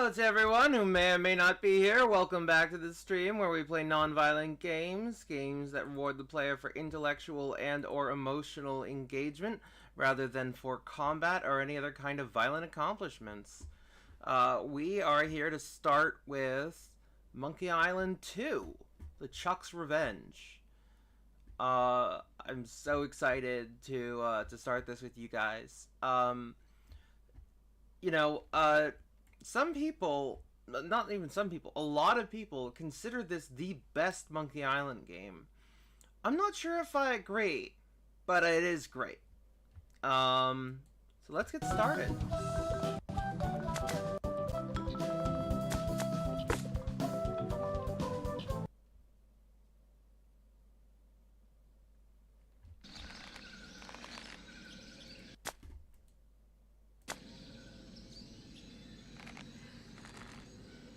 Hello to everyone who may or may not be here. Welcome back to the stream where we play non-violent games that reward the player for intellectual and or emotional engagement rather than for combat or any other kind of violent accomplishments. We are here to start with Monkey Island 2, LeChuck's Revenge. I'm so excited to start this with you guys. Some people, not even some people, a lot of people consider this the best Monkey Island game. I'm not sure if I agree, but it is great. So let's get started.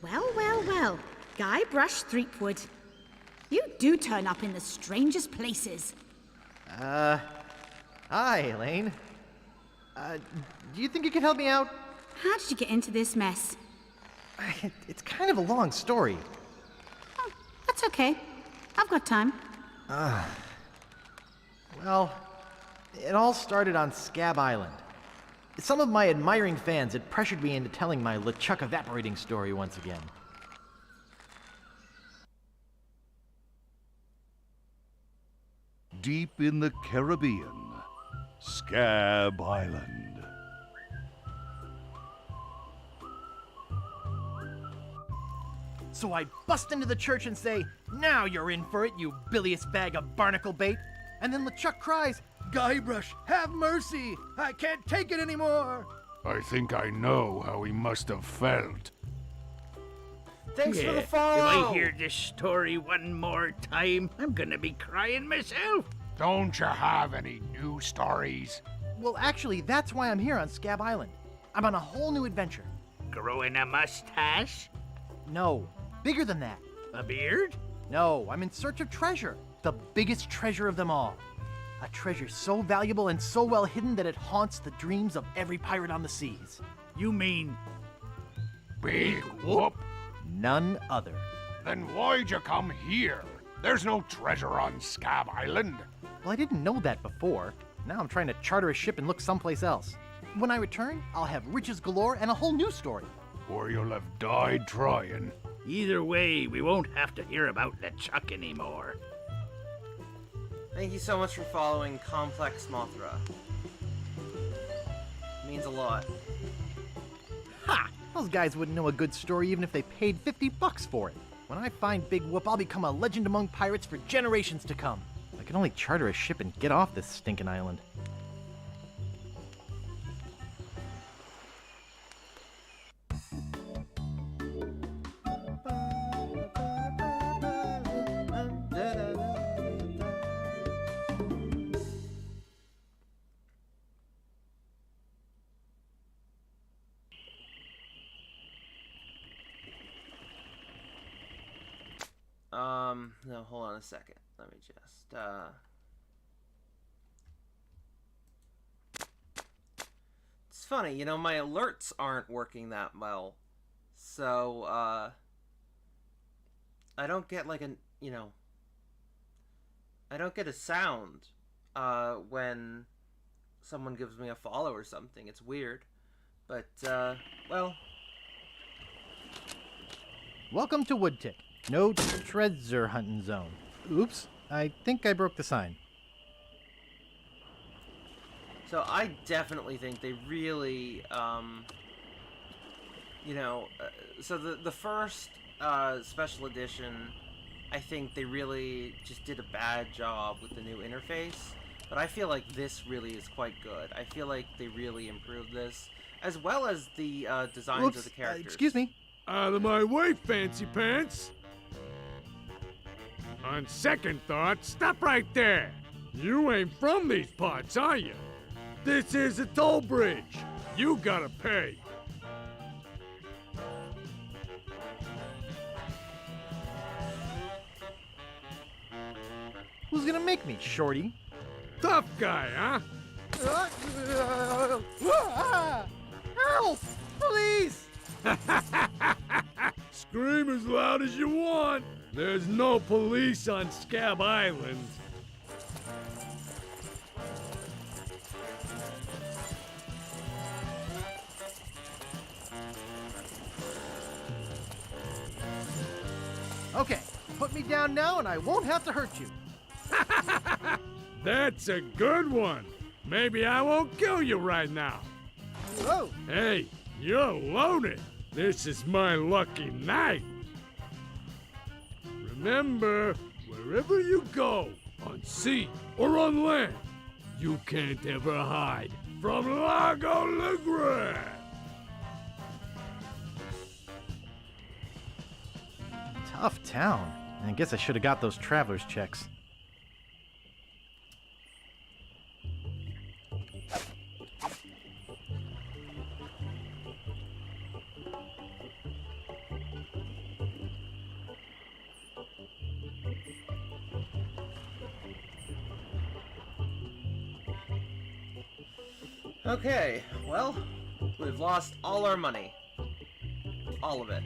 Well, Guybrush Threepwood. You do turn up in the strangest places. Hi, Elaine. Do you think you could help me out? How did you get into this mess? It's kind of a long story. Oh, that's okay. I've got time. Well, it all started on Scab Island. Some of my admiring fans had pressured me into telling my LeChuck evaporating story once again. Deep in the Caribbean, Scab Island. So I'd bust into the church and say, "Now you're in for it, you bilious bag of barnacle bait." And then LeChuck cries, "Guybrush, have mercy! I can't take it anymore!" I think I know how he must have felt. Thanks for the follow! If I hear this story one more time, I'm gonna be crying myself. Don't you have any new stories? Well, actually, that's why I'm here on Scab Island. I'm on a whole new adventure. Growing a mustache? No, bigger than that. A beard? No, I'm in search of treasure. The biggest treasure of them all. A treasure so valuable and so well hidden that it haunts the dreams of every pirate on the seas. You mean Big whoop? None other. Then why'd you come here? There's no treasure on Scab Island. Well, I didn't know that before. Now I'm trying to charter a ship and look someplace else. When I return, I'll have riches galore and a whole new story. Or you'll have died trying. either way, we won't have to hear about LeChuck anymore. Thank you so much for following Complex Mothra. Means a lot. Ha! Those guys wouldn't know a good story even if they paid $50 for it. When I find Big Whoop, I'll become a legend among pirates for generations to come. I can only charter a ship and get off this stinking island. No, hold on a second. Let me just, It's funny, you know, my alerts aren't working that well. So, I don't get like an, you know, I don't get a sound, when someone gives me a follow or something. It's weird. But, well. Welcome to Woodtick. No treasure hunting zone. Oops, I think I broke the sign. So I definitely think they really, you know, so the first special edition, I think they really just did a bad job with the new interface. But I feel like this really is quite good. I feel like they really improved this, as well as the designs of the characters. Excuse me. Out of my way, fancy pants! On second thought, stop right there! You ain't from these parts, are you? This is a toll bridge. You gotta pay. Who's gonna make me, shorty? Tough guy, huh? Help! Please! Scream as loud as you want. There's no police on Scab Island. Okay, put me down now and I won't have to hurt you. That's a good one. Maybe I won't kill you right now. Whoa! Hey, you're loaded. This is my lucky night. Remember, wherever you go, on sea or on land, you can't ever hide from Largo LeChuck's. Tough town. I guess I should have got those traveler's checks. Okay, well, we've lost all our money. All of it.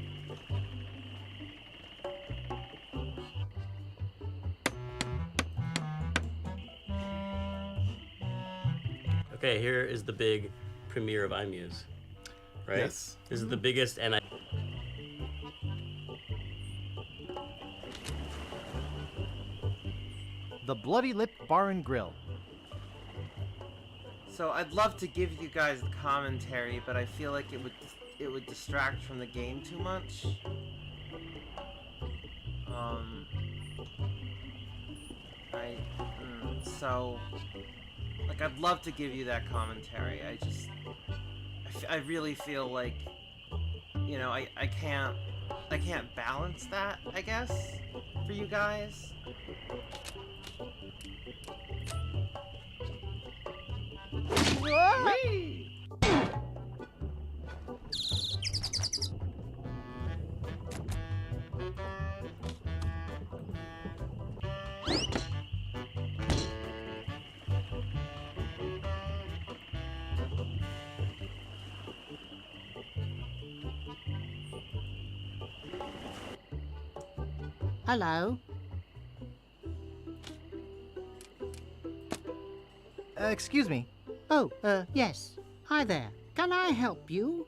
Okay, here is the big premiere of iMuse, right? Yes. This is the biggest, and The Bloody Lip Bar and Grill. So I'd love to give you guys the commentary, but I feel like it would distract from the game too much. So like I'd love to give you that commentary. I really feel like, you know, I can't balance that, I guess, for you guys. Whee! Hello. Excuse me. Oh, yes. Hi there. Can I help you?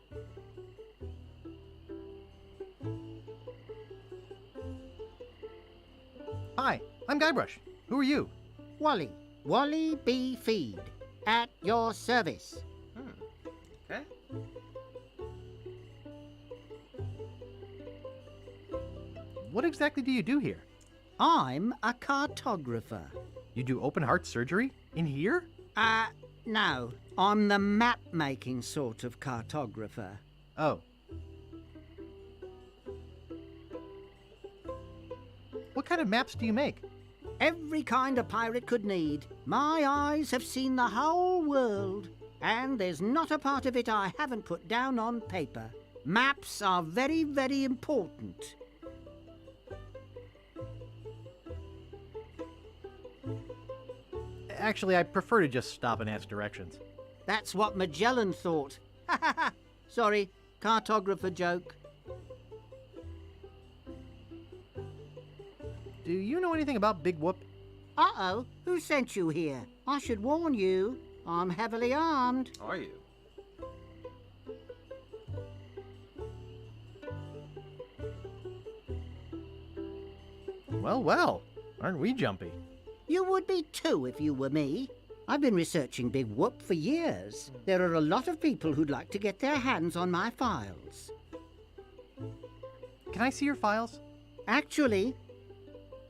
Hi, I'm Guybrush. Who are you? Wally. Wally B. Feed. At your service. Okay. What exactly do you do here? I'm a cartographer. You do open heart surgery? In here? No. I'm the map-making sort of cartographer. Oh. What kind of maps do you make? Every kind a pirate could need. My eyes have seen the whole world, and there's not a part of it I haven't put down on paper. Maps are very, very important. Actually, I prefer to just stop and ask directions. That's what Magellan thought. Ha ha ha! Sorry, cartographer joke. Do you know anything about Big Whoop? Uh-oh, who sent you here? I should warn you, I'm heavily armed. Are you? Well, well. Aren't we jumpy? You would be too if you were me. I've been researching Big Whoop for years. There are a lot of people who'd like to get their hands on my files. Can I see your files? Actually,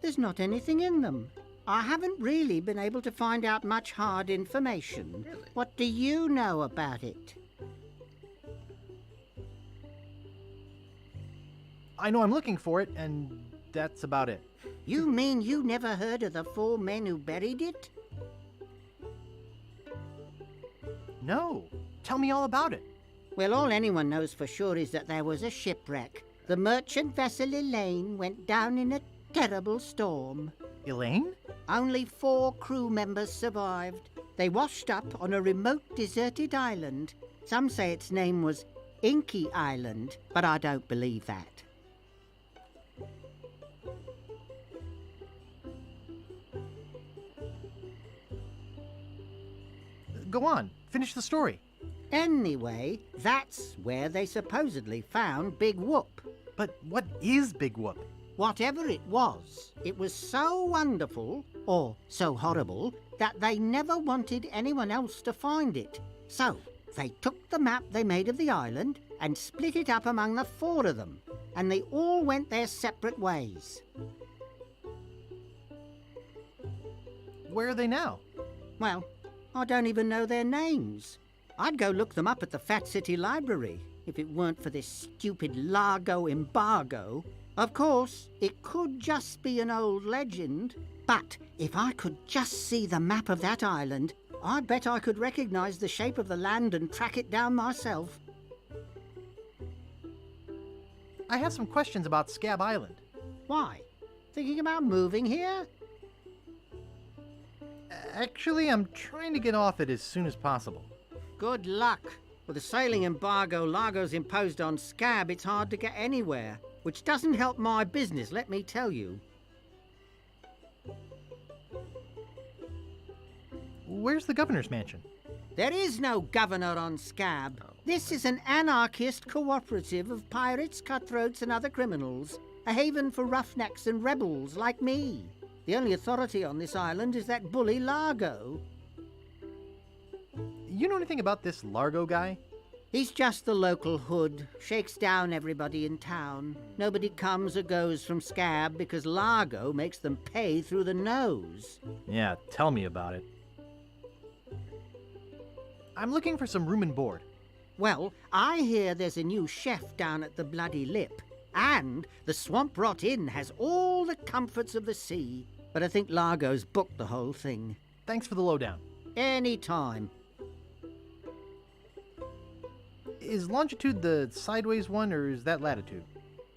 there's not anything in them. I haven't really been able to find out much hard information. Really? What do you know about it? I know I'm looking for it, and that's about it. You mean you never heard of the 4 men who buried it? No. Tell me all about it. Well, all anyone knows for sure is that there was a shipwreck. The merchant vessel Elaine went down in a terrible storm. Elaine? Only 4 crew members survived. They washed up on a remote deserted island. Some say its name was Inky Island, but I don't believe that. Go on, finish the story. Anyway, that's where they supposedly found Big Whoop. But what is Big Whoop? Whatever it was so wonderful, or so horrible, that they never wanted anyone else to find it. So, they took the map they made of the island and split it up among the 4 of them, and they all went their separate ways. Where are they now? Well, I don't even know their names. I'd go look them up at the Fat City Library if it weren't for this stupid Largo embargo. Of course, it could just be an old legend, but if I could just see the map of that island, I bet I could recognize the shape of the land and track it down myself. I have some questions about Scab Island. Why? Thinking about moving here? Actually, I'm trying to get off it as soon as possible. Good luck. With the sailing embargo Largo's imposed on Scab, it's hard to get anywhere, which doesn't help my business, let me tell you. Where's the governor's mansion? There is no governor on Scab. This is an anarchist cooperative of pirates, cutthroats, and other criminals. A haven for roughnecks and rebels like me. The only authority on this island is that bully Largo. You know anything about this Largo guy? He's just the local hood, shakes down everybody in town. Nobody comes or goes from Scab because Largo makes them pay through the nose. Yeah, tell me about it. I'm looking for some room and board. Well, I hear there's a new chef down at the Bloody Lip, and the Swamp Rot Inn has all the comforts of the sea. But I think Largo's booked the whole thing. Thanks for the lowdown. Any time. Is longitude the sideways one, or is that latitude?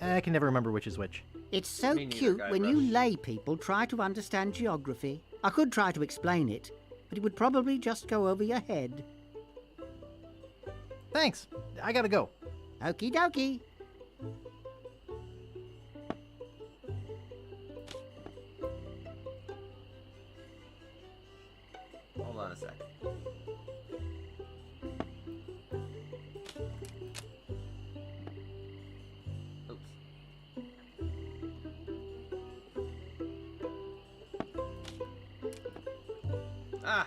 I can never remember which is which. It's so Me neither, cute Guy when Brush. you lay people try to understand geography. I could try to explain it, but it would probably just go over your head. Thanks. I gotta go. Okie dokie. Hold on a sec. Oops. Ah!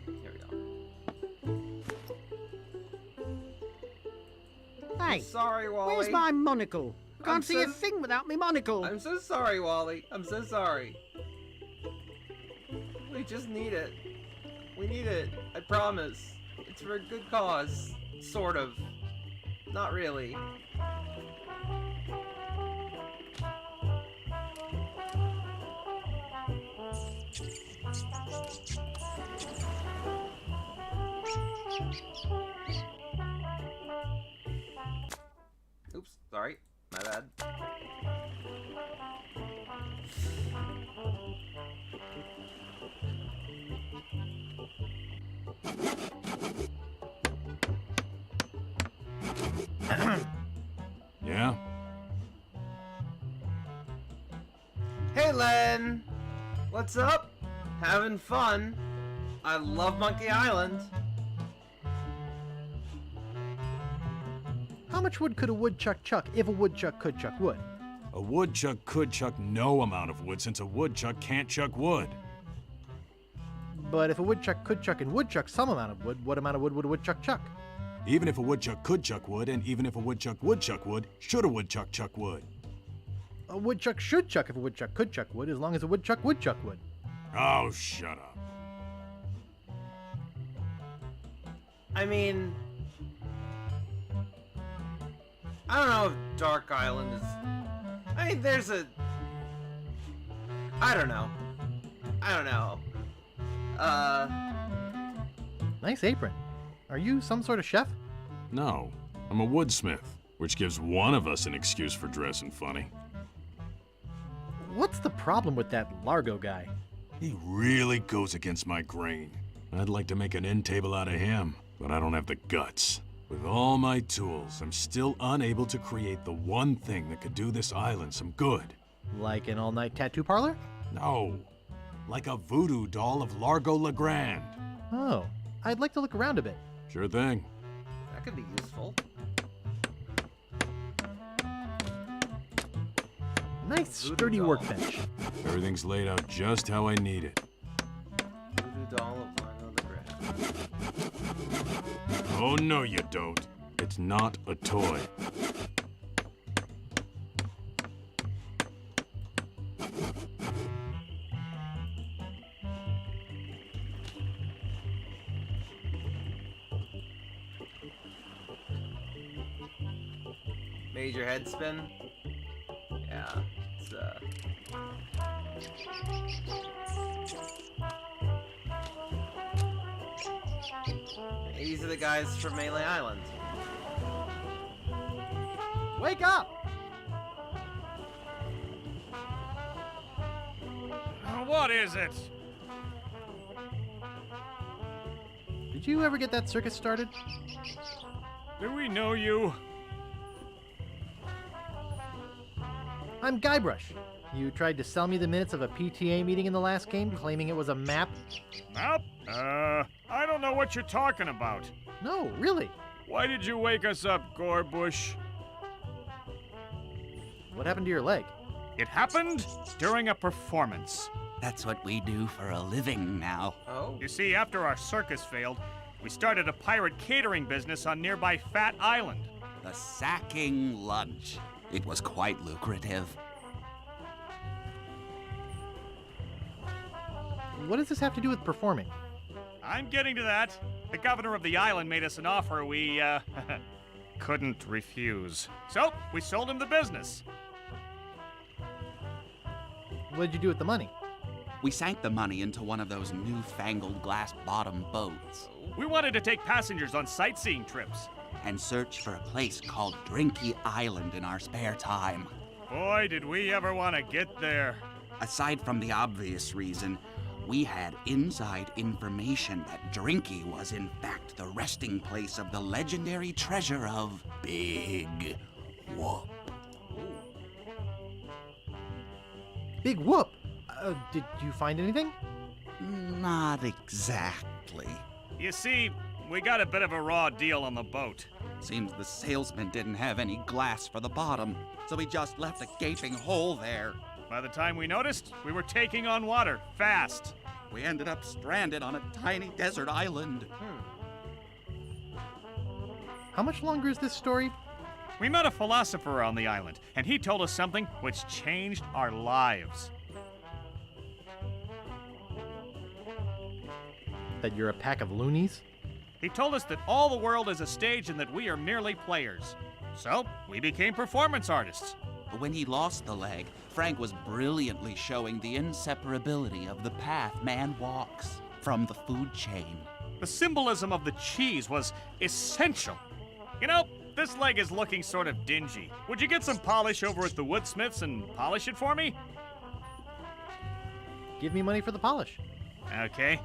Here we go. Hey, Sorry, Wally. where's my monocle? I can't I'm see a so- thing without me monocle. I'm so sorry, Wally. I'm so sorry. We just need it. We need it. I promise. It's for a good cause. Sort of. Not really. Oops, sorry. My bad. Yeah? Hey, Len! What's up? Having fun? I love Monkey Island. How much wood could a woodchuck chuck if a woodchuck could chuck wood? A woodchuck could chuck no amount of wood since a woodchuck can't chuck wood. But if a woodchuck could chuck and would chuck some amount of wood, what amount of wood would a woodchuck chuck? Even if a woodchuck could chuck wood, and even if a woodchuck would chuck wood, should a woodchuck chuck wood? A woodchuck should chuck if a woodchuck could chuck wood, as long as a woodchuck would chuck wood. Oh, shut up. I mean... I don't know if Dark Island is... I mean, there's a... I don't know. Nice apron. Are you some sort of chef? No, I'm a woodsmith, which gives one of us an excuse for dressing funny. What's the problem with that Largo guy? He really goes against my grain. I'd like to make an end table out of him, but I don't have the guts. With all my tools, I'm still unable to create the one thing that could do this island some good. Like an all-night tattoo parlor? No. like a voodoo doll of Largo LeGrand. Oh, I'd like to look around a bit. Sure thing. That could be useful. Nice, Voodoo sturdy doll. workbench. Everything's laid out just how I need it. Voodoo doll of Largo LeGrand. Oh, no, you don't. It's not a toy. Made your head spin? Yeah, it's These are the guys from Melee Island. Wake up! What is it? Did you ever get that circus started? Do we know you? I'm Guybrush. You tried to sell me the minutes of a PTA meeting in the last game, claiming it was a map. Map? I don't know what you're talking about. No, really. Why did you wake us up, Gorbush? What happened to your leg? It happened during a performance. That's what we do for a living now. Oh? You see, after our circus failed, we started a pirate catering business on nearby Fat Island. The sacking lunch. It was quite lucrative. What does this have to do with performing? I'm getting to that. The governor of the island made us an offer we, couldn't refuse. So, we sold him the business. What did you do with the money? We sank the money into one of those newfangled glass-bottom boats We wanted to take passengers on sightseeing trips. and search for a place called Drinky Island in our spare time. Boy, did we ever want to get there. Aside from the obvious reason, we had inside information that Drinky was in fact the resting place of the legendary treasure of Big Whoop. Big whoop! Did you find anything? Not exactly. You see, we got a bit of a raw deal on the boat. Seems the salesman didn't have any glass for the bottom, so he just left a gaping hole there. By the time we noticed, we were taking on water, fast. We ended up stranded on a tiny desert island. How much longer is this story? We met a philosopher on the island, and he told us something which changed our lives. That you're a pack of loonies? He told us that all the world is a stage and that we are merely players. So, we became performance artists. When he lost the leg, Frank was brilliantly showing the inseparability of the path man walks from the food chain. The symbolism of the cheese was essential. You know, this leg is looking sort of dingy. Would you get some polish over at the woodsmiths and polish it for me? Give me money for the polish. Okay.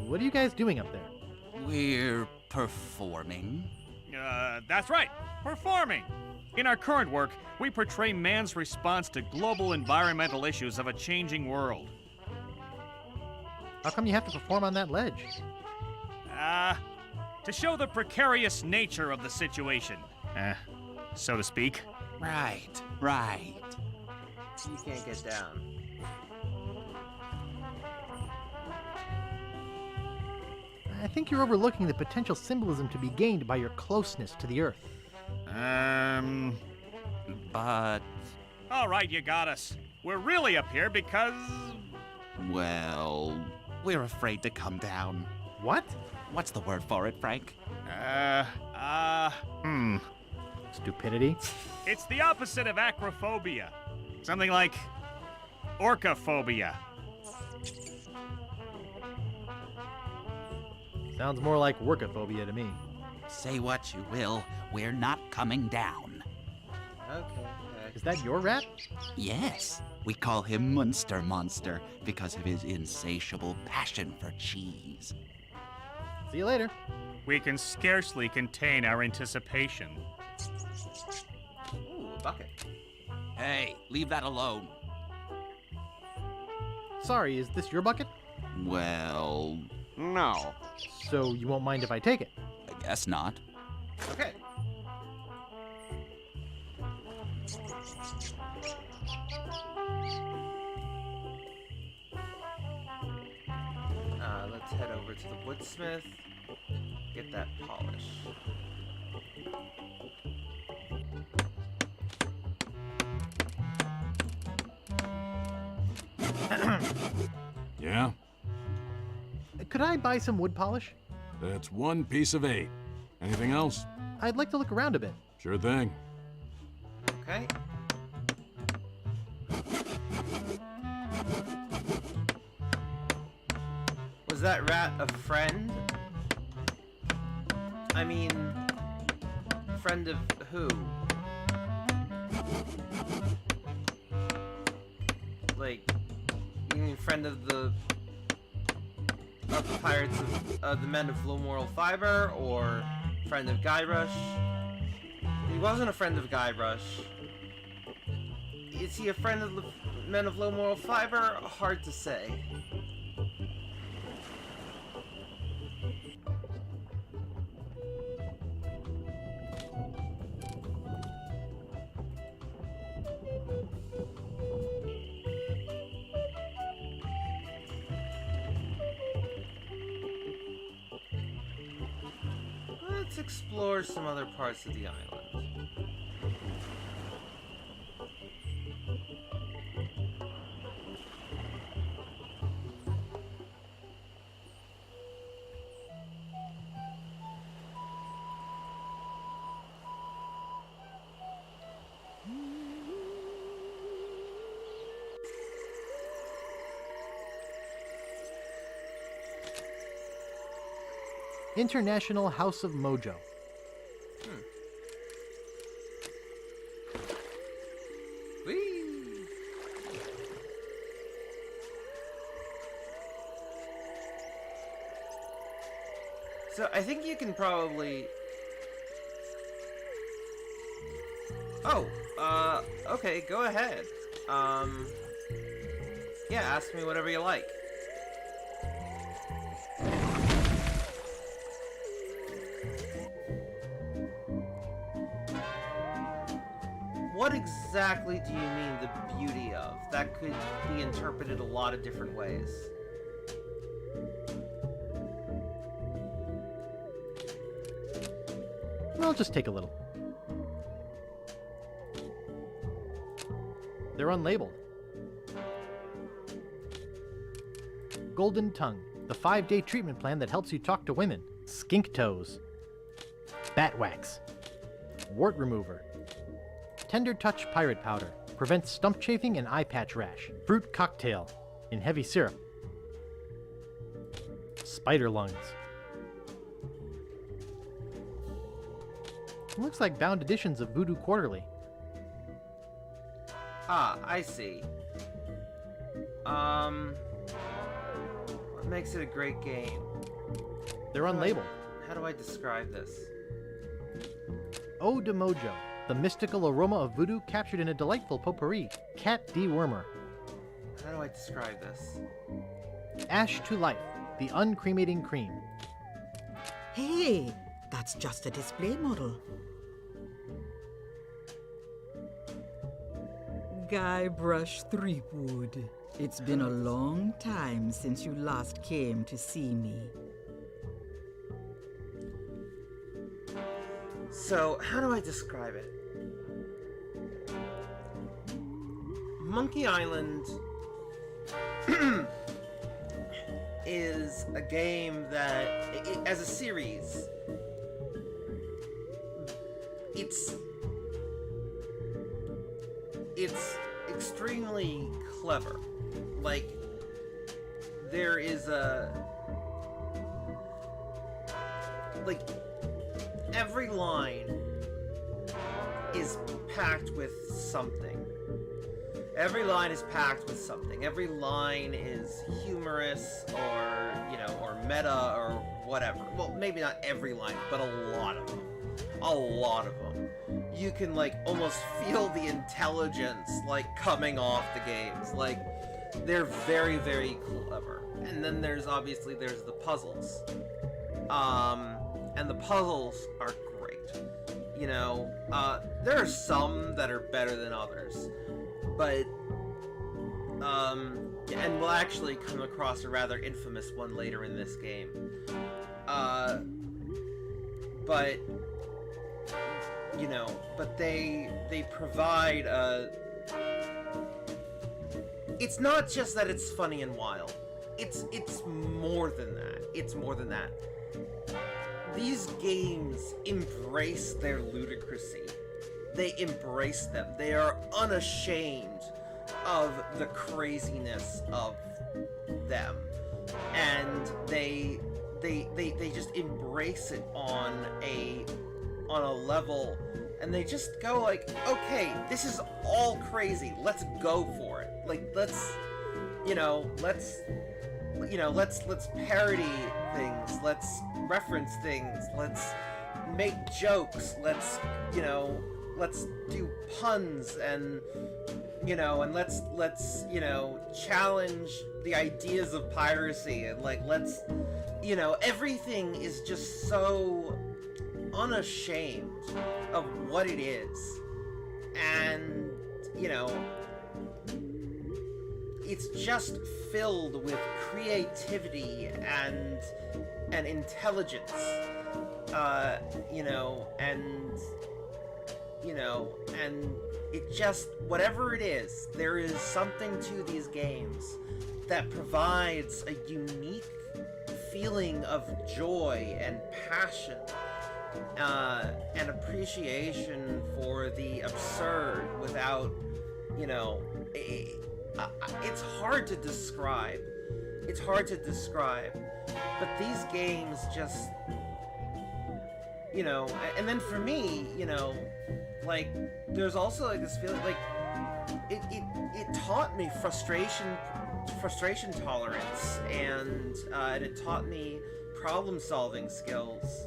What are you guys doing up there? We're performing. That's right, performing. In our current work, we portray man's response to global environmental issues of a changing world. How come you have to perform on that ledge? To show the precarious nature of the situation, so to speak. Right. You can't get down. I think you're overlooking the potential symbolism to be gained by your closeness to the Earth. But, All right, you got us. We're really up here because... well, we're afraid to come down. What? What's the word for it, Frank? Stupidity? It's the opposite of acrophobia. Something like orcaphobia. Sounds more like workophobia to me. Say what you will, we're not coming down. Okay. Is that your rat? Yes, we call him Munster Monster because of his insatiable passion for cheese. See you later. We can scarcely contain our anticipation. Ooh, a bucket. Hey, leave that alone. Sorry, is this your bucket? Well, no. So you won't mind if I take it? I guess not. Okay. Let's head over to the woodsmith. Get that polish. Yeah? Could I buy some wood polish? That's 1 piece of 8. Anything else? I'd like to look around a bit. Sure thing. Okay. Was that rat a friend? I mean, friend of who? Like, you mean friend of the pirates of the men of low moral fiber, or friend of Guybrush? He wasn't a friend of Guybrush. Is he a friend of the men of low moral fiber? Hard to say. Let's explore some other parts of the island. International House of Mojo. Whee! So I think you can probably... Oh, okay, go ahead. Yeah, ask me whatever you like. What exactly do you mean the beauty of? That could be interpreted a lot of different ways. I'll just take a little. They're unlabeled. Golden Tongue, the 5-day treatment plan that helps you talk to women. Skink Toes. Bat Wax. Wart Remover. Tender Touch Pirate Powder. Prevents stump chafing and eye patch rash. Fruit Cocktail. In heavy syrup. Spider Lungs. Looks like bound editions of Voodoo Quarterly. Ah, I see. What makes it a great game? They're unlabeled. How do I describe this? Eau de Mojo, the mystical aroma of voodoo captured in a delightful potpourri. Cat Dewormer. How do I describe this? Ash to Life, the uncremating cream. Hey, that's just a display model. Guybrush Threepwood. It's been a long time since you last came to see me. So, how do I describe it? Monkey Island is a game that, as a series, it's extremely clever. Like, there is every line is packed with something. Every line is packed with something. Every line is humorous or meta or whatever. Well, maybe not every line, but a lot of them. A lot of them. You can almost feel the intelligence coming off the games. they're very, very clever. And then there's the puzzles. And the puzzles are great. You know, there are some that are better than others, but and we'll actually come across a rather infamous one later in this game. But you know, but they provide it's not just that it's funny and wild. It's more than that. It's more than that. These games embrace their ludicrousy. They embrace them. They are unashamed of the craziness of them. And they just embrace it on a level, and they just go like, okay, this is all crazy. Let's go for it. Like, let's parody things. Let's reference things. Let's make jokes. Let's do puns, and let's challenge the ideas of piracy, and everything is just so unashamed of what it is. And it's just filled with creativity and intelligence, and it just, whatever it is, there is something to these games that provides a unique feeling of joy and passion, and appreciation for the absurd without, it's hard to describe. It's hard to describe. But these games just, and then for me, there's also this feeling it taught me frustration tolerance, and it taught me problem-solving skills.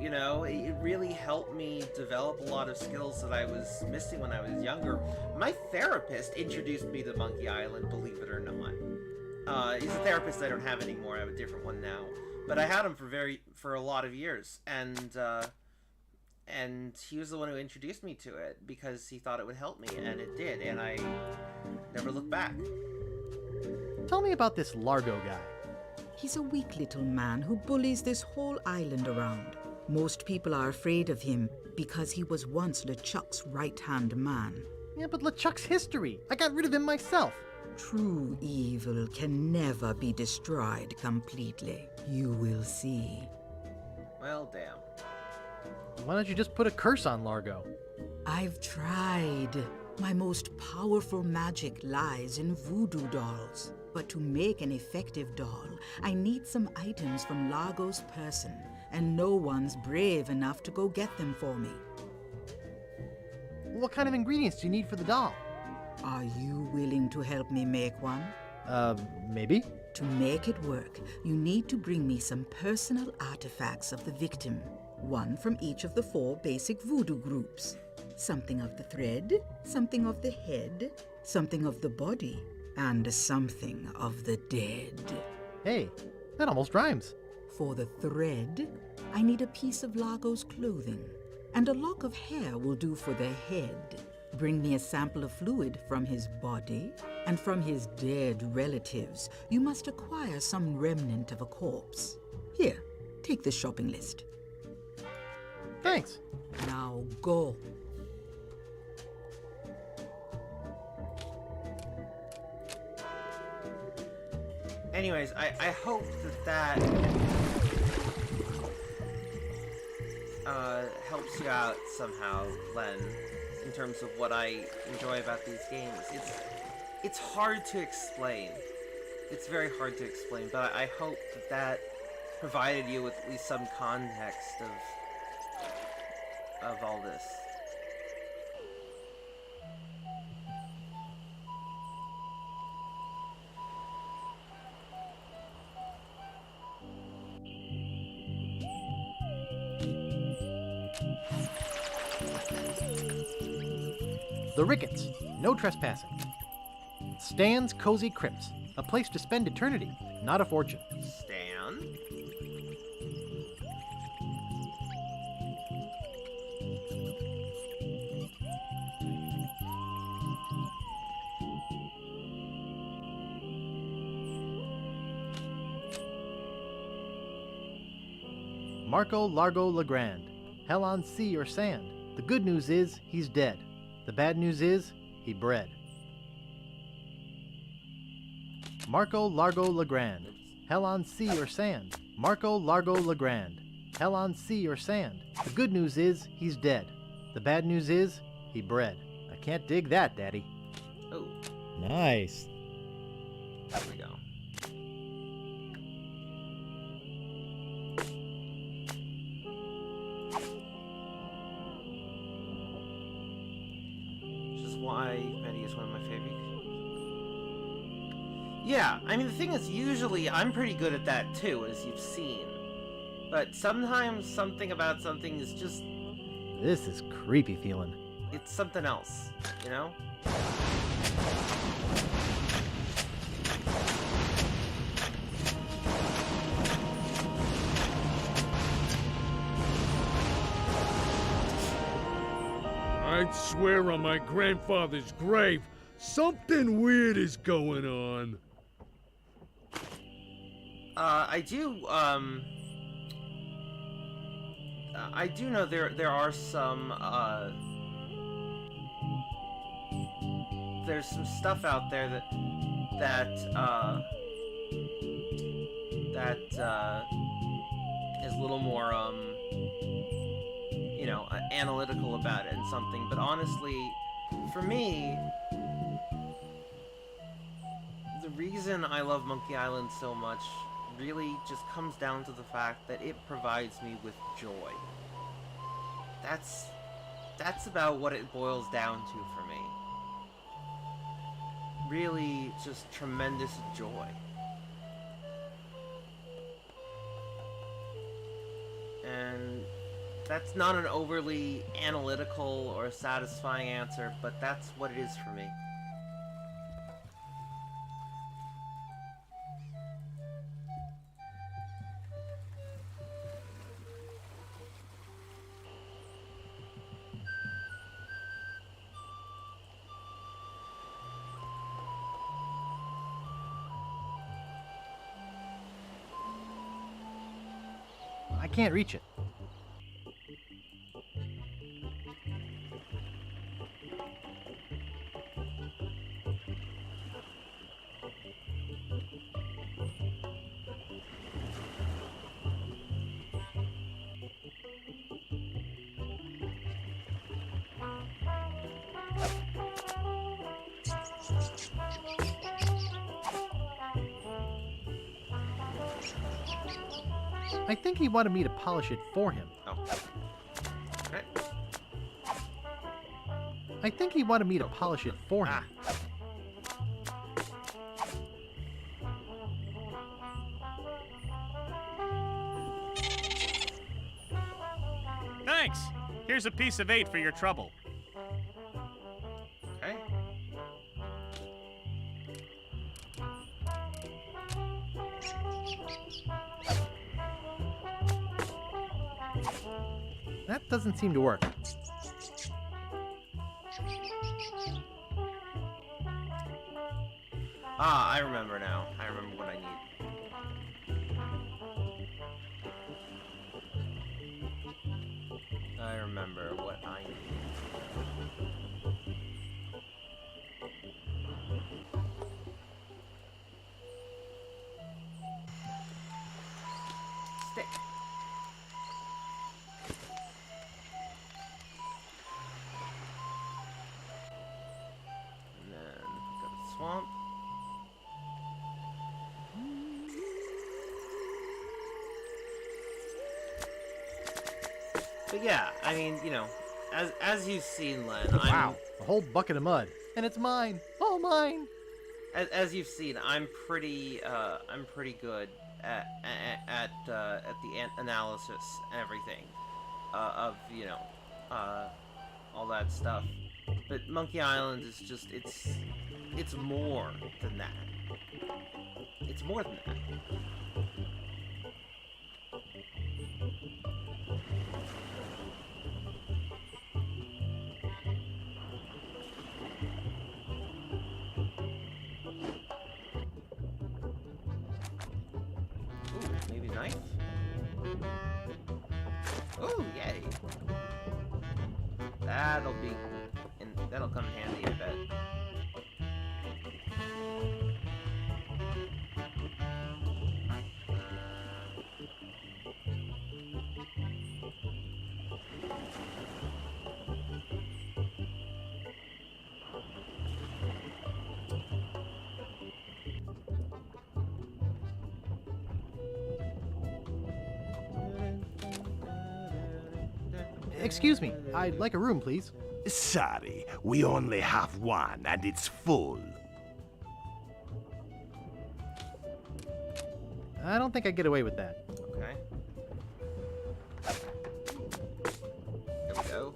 It really helped me develop a lot of skills that I was missing when I was younger. My therapist introduced me to Monkey Island, believe it or not. He's a therapist I don't have anymore. I have a different one now. But I had him for a lot of years, and he was the one who introduced me to it because he thought it would help me, and it did, and I never looked back. Tell me about this Largo guy. He's a weak little man who bullies this whole island around. Most people are afraid of him because he was once LeChuck's right-hand man. Yeah, but LeChuck's history. I got rid of him myself. True evil can never be destroyed completely. You will see. Well, damn. Why don't you just put a curse on Largo? I've tried. My most powerful magic lies in voodoo dolls. But to make an effective doll, I need some items from Largo's person, and no one's brave enough to go get them for me. What kind of ingredients do you need for the doll? Are you willing to help me make one? Maybe. To make it work, you need to bring me some personal artifacts of the victim. One from each of the 4 basic voodoo groups. Something of the thread, something of the head, something of the body, and something of the dead. Hey, that almost rhymes. For the thread, I need a piece of Largo's clothing, and a lock of hair will do for the head. Bring me a sample of fluid from his body, and from his dead relatives, you must acquire some remnant of a corpse. Here, take the shopping list. Thanks. Now go. Anyways, I hope that helps you out somehow, Len, in terms of what I enjoy about these games. It's hard to explain. It's very hard to explain, but I hope that provided you with at least some context of all this. The Ricketts. No trespassing. Stan's Cozy Crypts. A place to spend eternity, not a fortune. Stan? Marco Largo Legrand. Hell on sea or sand. The good news is he's dead. The bad news is he bred. Marco Largo Legrand. Hell on sea or sand. Marco Largo Legrand. Hell on sea or sand. The good news is he's dead. The bad news is he bred. I can't dig that, Daddy. Oh, Nice. there we go. Which is why Betty is one of my favorites. Yeah, I mean, the thing is, usually I'm pretty good at that too, as you've seen. But sometimes something about something is just, This is creepy feeling. it's something else, you know? I'd swear on my grandfather's grave, something weird is going on. I do know there are some, there's some stuff out there that is a little more, you know, analytical about it and something, but honestly, for me, the reason I love Monkey Island so much really just comes down to the fact that it provides me with joy. That's about what it boils down to for me. Really just tremendous joy. And that's not an overly analytical or satisfying answer, but that's what it is for me. I can't reach it. I think he wanted me to polish it for him. Oh. Okay. I think he wanted me to polish it for him. Thanks. Here's a piece of 8 for your trouble. Okay. That doesn't seem to work. Ah, I remember now. I remember what I need. I remember what I need. Stick. And then pick up the swamp. But yeah, I mean, you know, as you've seen, Len, Wow, a whole bucket of mud. And it's mine. All mine. as you've seen, I'm pretty good at the analysis and everything of, you know, all that stuff. But Monkey Island is just, It's more than that. It's more than that. Ooh, maybe a knife? Ooh, yay. That'll come in handy, I bet. Excuse me, I'd like a room, please. Sorry, we only have one and it's full. I don't think I'd get away with that. Okay. There we go.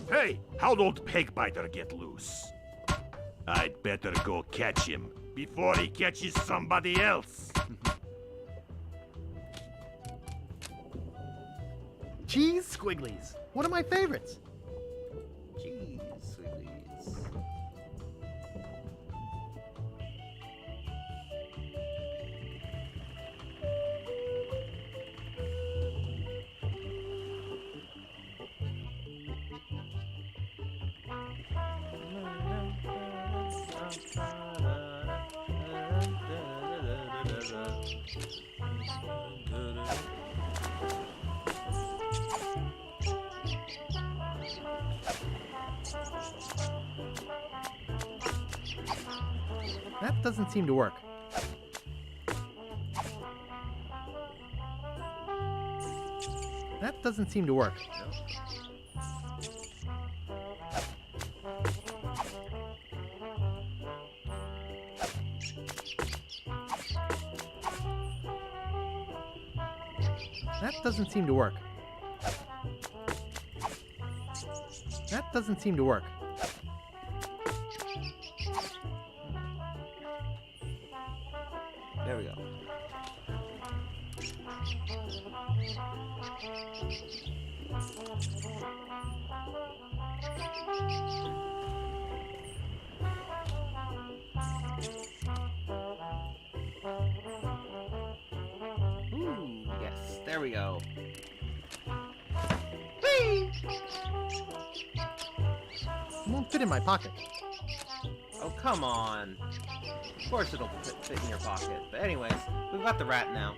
Hey, how'd old Pegbiter get loose? I'd better go catch him before he catches somebody else. Cheese squigglies, one of my favorites. Cheese squigglies. That doesn't seem to work. That doesn't seem to work. That doesn't seem to work. That doesn't seem to work. There we go. Ooh, yes, there we go. Whee! It won't fit in my pocket. Oh, come on. Of course it'll fit in your pocket. But anyways, we've got the rat now.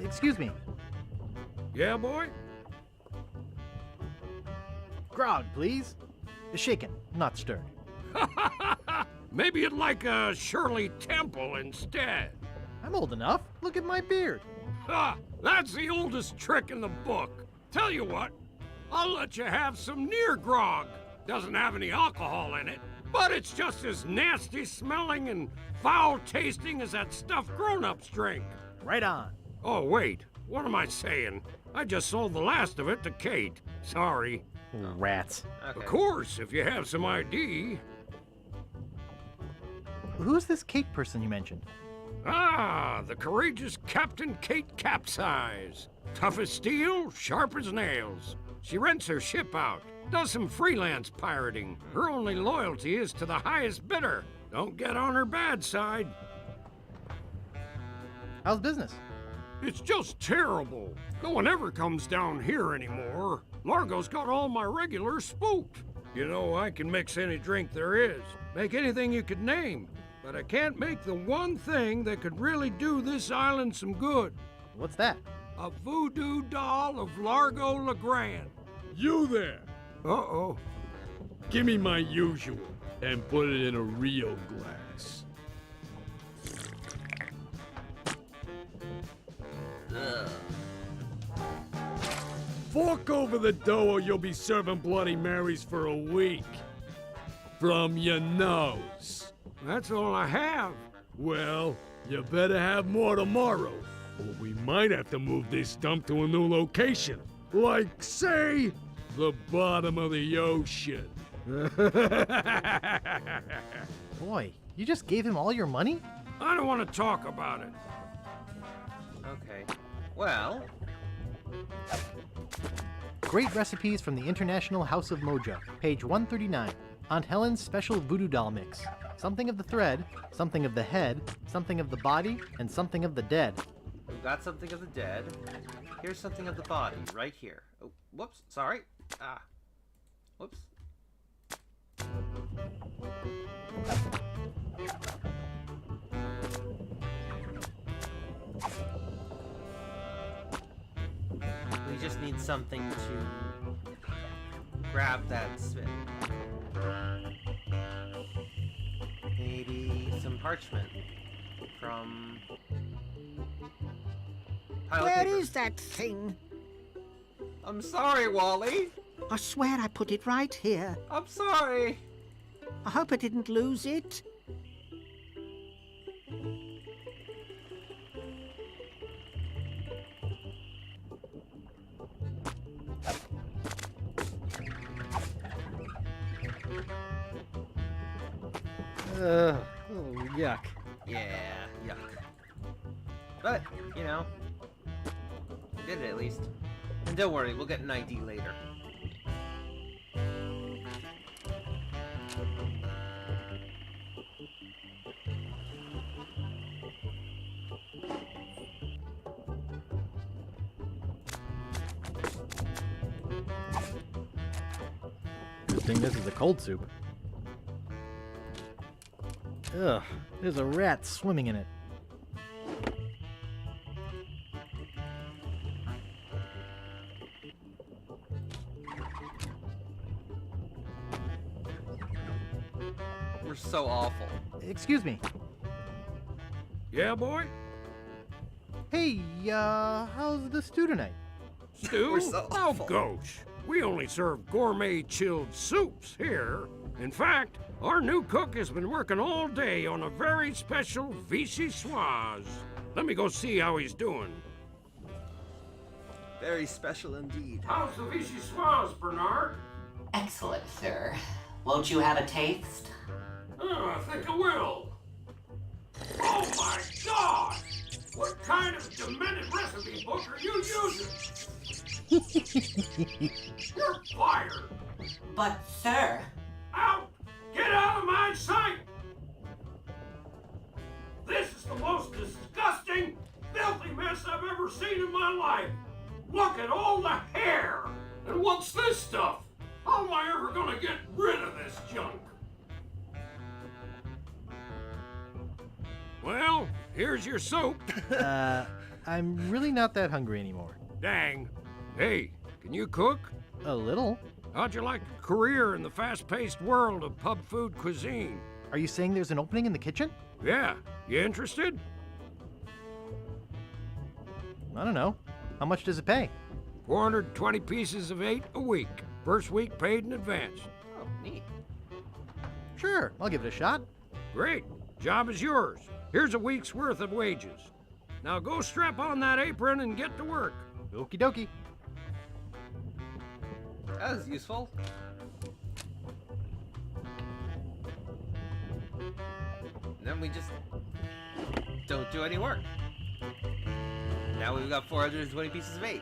Excuse me. Yeah, boy? Grog, please. Shaken, not stirred. Maybe you'd like a Shirley Temple instead. I'm old enough. Look at my beard. Ha! That's the oldest trick in the book. Tell you what, I'll let you have some near grog. Doesn't have any alcohol in it, but it's just as nasty smelling and foul tasting as that stuff grown-ups drink. Right on. Oh, wait. What am I saying? I just sold the last of it to Kate. Sorry. Rats. Okay. Of course, if you have some ID. Who's this Kate person you mentioned? Ah, the courageous Captain Kate Capsize. Tough as steel, sharp as nails. She rents her ship out, does some freelance pirating. Her only loyalty is to the highest bidder. Don't get on her bad side. How's business? It's just terrible. No one ever comes down here anymore. Largo's got all my regulars spooked. You know, I can mix any drink there is, make anything you could name, but I can't make the one thing that could really do this island some good. What's that? A voodoo doll of Largo LeGrand. You there? Uh-oh. Give me my usual and put it in a real glass. Fork over the dough or you'll be serving Bloody Marys for a week. From your nose. That's all I have. Well, you better have more tomorrow, or we might have to move this dump to a new location. Like, say, the bottom of the ocean. Boy, you just gave him all your money? I don't want to talk about it. Okay. Well, Great recipes from the International House of Mojo, page 139. Aunt Helen's special voodoo doll mix. Something of the thread, something of the head, something of the body, and something of the dead. we've got something of the dead. Here's something of the body, right here. Oh, whoops, sorry. Ah. Whoops. We just need something to grab that spit. Maybe some parchment from pile of Where paper. is that thing? I'm sorry, Wally. I swear I put it right here. I'm sorry. I hope I didn't lose it. Oh, yuck. Yeah, yuck. But, you know, we did it at least. And don't worry, we'll get an ID later. Good thing this is a cold soup. Ugh, there's a rat swimming in it. We're so awful. Excuse me. Yeah, boy? Hey, how's the stew tonight? Stew? We're so Oh, awful. gosh. We only serve gourmet chilled soups here. In fact, our new cook has been working all day on a very special vichyssoise. Let me go see how he's doing. Very special indeed. How's the vichyssoise, Bernard? Excellent, sir. Won't you have a taste? I think I will. Oh my God! What kind of demented recipe book are you using? You're fired! But, sir... Out! Get out of my sight! This is the most disgusting, filthy mess I've ever seen in my life. Look at all the hair! And what's this stuff? How am I ever gonna get rid of this junk? Well, here's your soup. I'm really not that hungry anymore. Dang. Hey, can you cook? A little. How'd you like a career in the fast-paced world of pub food cuisine? Are you saying there's an opening in the kitchen? Yeah. You interested? I don't know. How much does it pay? 420 pieces of 8 a week. First week paid in advance. Oh, neat. Sure, I'll give it a shot. Great. Job is yours. Here's a week's worth of wages. Now go strap on that apron and get to work. Okie dokie. That was useful. And then we just don't do any work. Now we've got 420 pieces of 8.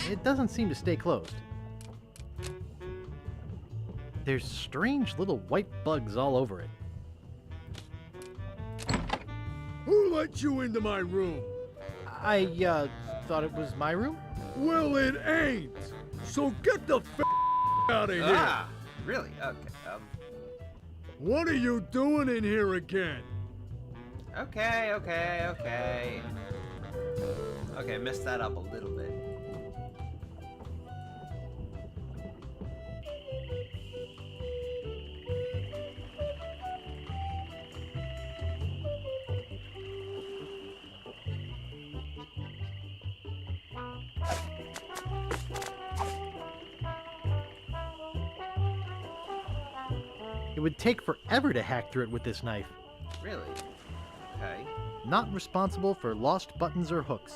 It doesn't seem to stay closed. There's strange little white bugs all over it. Who let you into my room? I, thought it was my room? Well, it ain't. So get the out of here. Ah, really? Okay. What are you doing in here again? Okay, okay, okay. Okay, messed that up a little bit. It would take forever to hack through it with this knife. Really? Okay. Not responsible for lost buttons or hooks.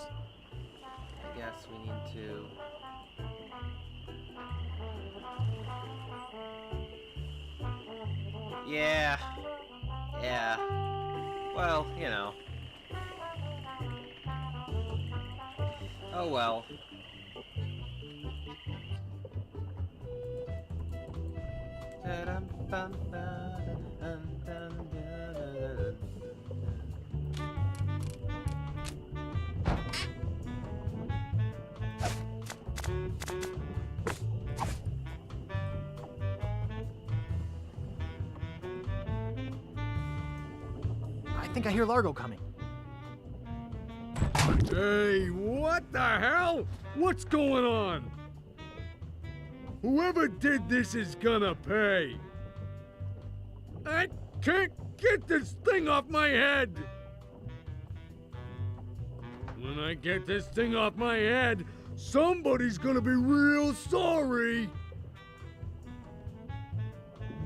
I guess we need to... Yeah. Yeah. Well, you know. Oh well. I think I hear Largo coming. Hey, what the hell? What's going on? Whoever did this is gonna pay. I can't get this thing off my head. When I get this thing off my head, somebody's gonna be real sorry.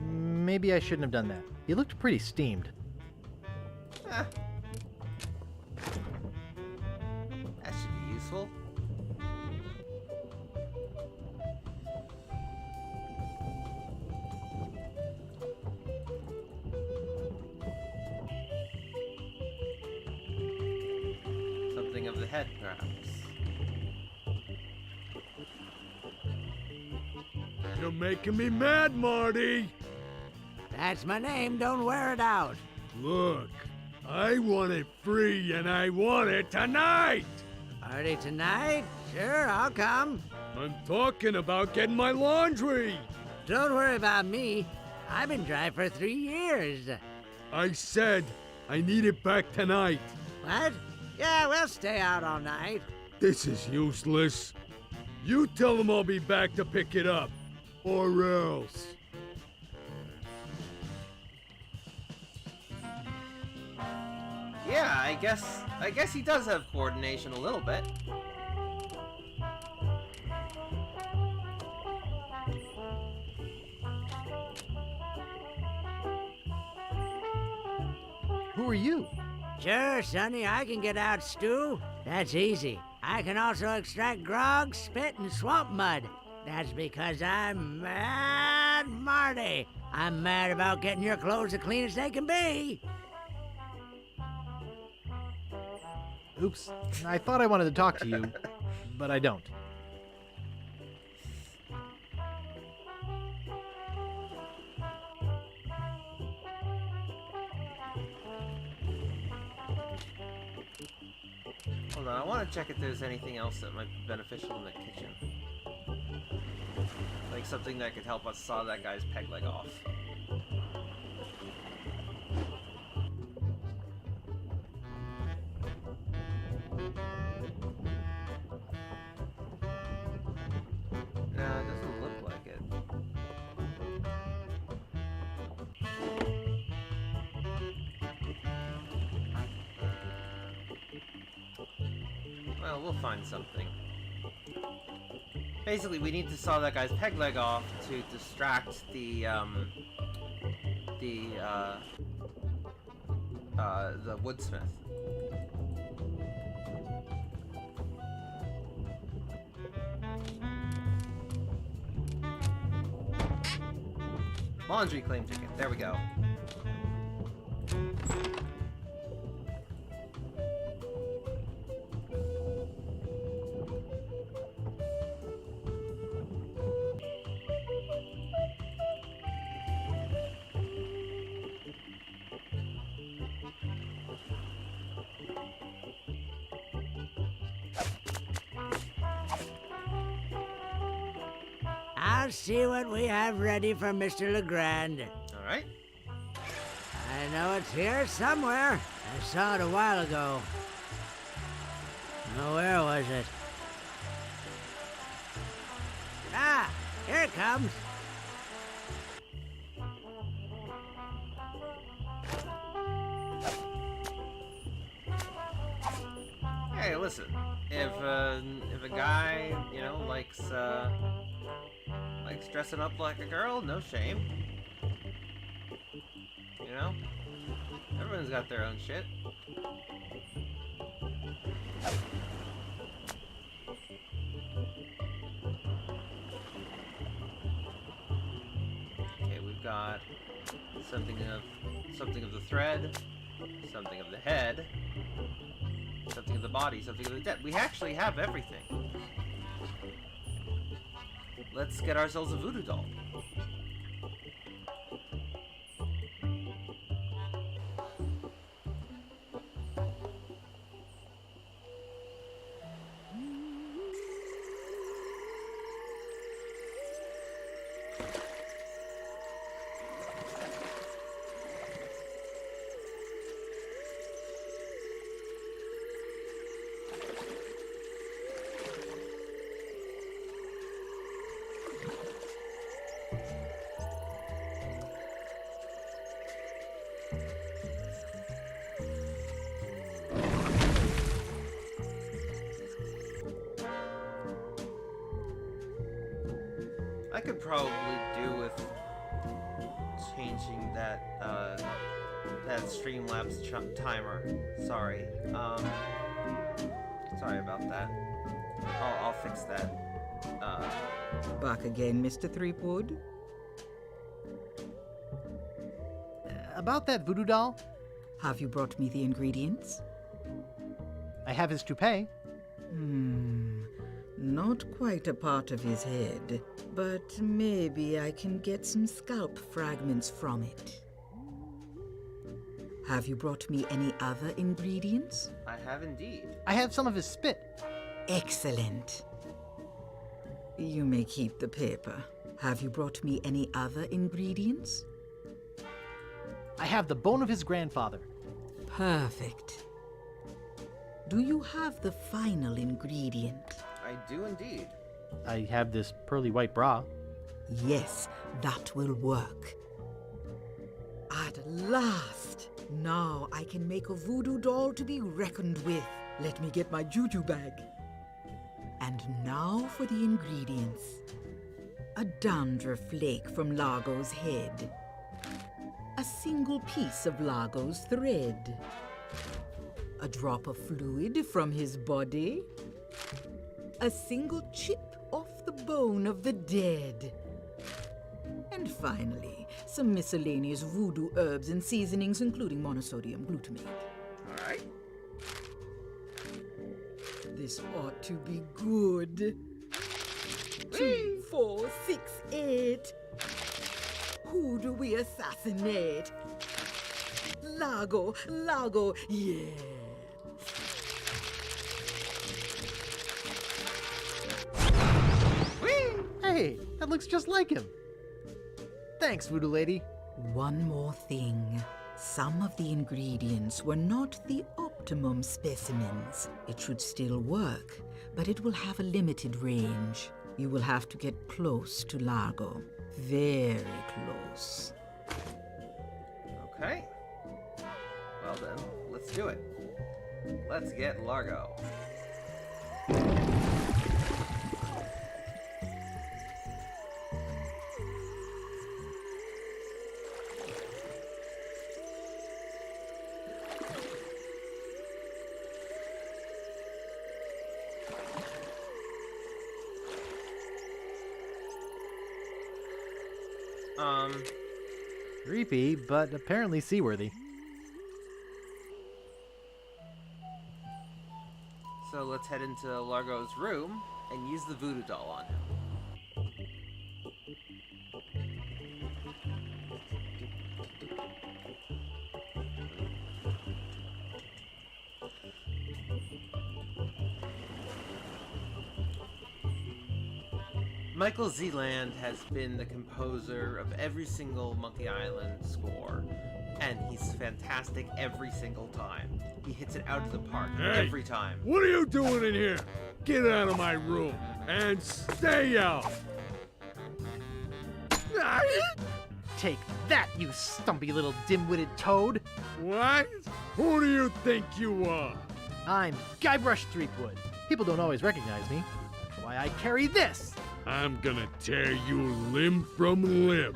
Maybe I shouldn't have done that. He looked pretty steamed. That should be useful. Something of the head, perhaps. You're making me mad, Marty. That's my name, don't wear it out. Look, I want it free and I want it tonight. Party tonight? Sure, I'll come. I'm talking about getting my laundry. Don't worry about me. I've been dry for 3 years. I said I need it back tonight. What? Yeah, we'll stay out all night. This is useless. You tell them I'll be back to pick it up. Or else. Yeah, I guess he does have coordination a little bit. Who are you? Sure, Sonny, I can get out stew. That's easy. I can also extract grog, spit, and swamp mud. That's because I'm Mad Marty. I'm mad about getting your clothes as clean as they can be. Oops. I thought I wanted to talk to you, but I don't. Hold on, I want to check if there's anything else that might be beneficial in the kitchen. Like something that could help us saw that guy's peg leg off. No, it doesn't look like it. Well, we'll find something. Basically, we need to saw that guy's peg leg off to distract the woodsmith. Laundry claim ticket. There we go. I'll see what we have ready for Mr. Legrand. All right. I know it's here somewhere, I saw it a while ago. Oh, where was it? Ah, here it comes. Hey, listen. If a guy, likes dressing up like a girl, no shame. Everyone's got their own shit. Okay, we've got something of the thread, something of the head, something of the body, something of the dead. We actually have everything. Let's get ourselves a voodoo doll. I could probably do with changing that Streamlabs timer. Sorry. Sorry about that. I'll fix that. Back again, Mr. Threepwood? About that voodoo doll? Have you brought me the ingredients? I have his toupee. Not quite a part of his head, but maybe I can get some scalp fragments from it. Have you brought me any other ingredients? I have indeed. I have some of his spit. Excellent. You may keep the paper. Have you brought me any other ingredients? I have the bone of his grandfather. Perfect. Do you have the final ingredient? I do indeed. I have this pearly white bra. Yes, that will work. At last! Now I can make a voodoo doll to be reckoned with. Let me get my juju bag. And now for the ingredients. A dandruff flake from Largo's head. A single piece of Largo's thread. A drop of fluid from his body. A single chip off the bone of the dead. And finally, some miscellaneous voodoo herbs and seasonings, including monosodium glutamate. All right. This ought to be good. 2, 4, 6, 8. Who do we assassinate? Largo, yeah. Hey, that looks just like him. Thanks, Voodoo Lady. One more thing. Some of the ingredients were not the optimum specimens. It should still work, but it will have a limited range. You will have to get close to Largo. Very close. Okay. Well then, let's do it. Let's get Largo. Creepy, but apparently seaworthy. So let's head into Largo's room and use the voodoo doll on him. Michael Zeeland has been the composer of every single Monkey Island score, and he's fantastic every single time. He hits it out of the park every time. What are you doing in here? Get out of my room and stay out. Take that, you stumpy little dim-witted toad. What? Who do you think you are? I'm Guybrush Threepwood. People don't always recognize me. That's why I carry this. I'm gonna tear you limb from limb.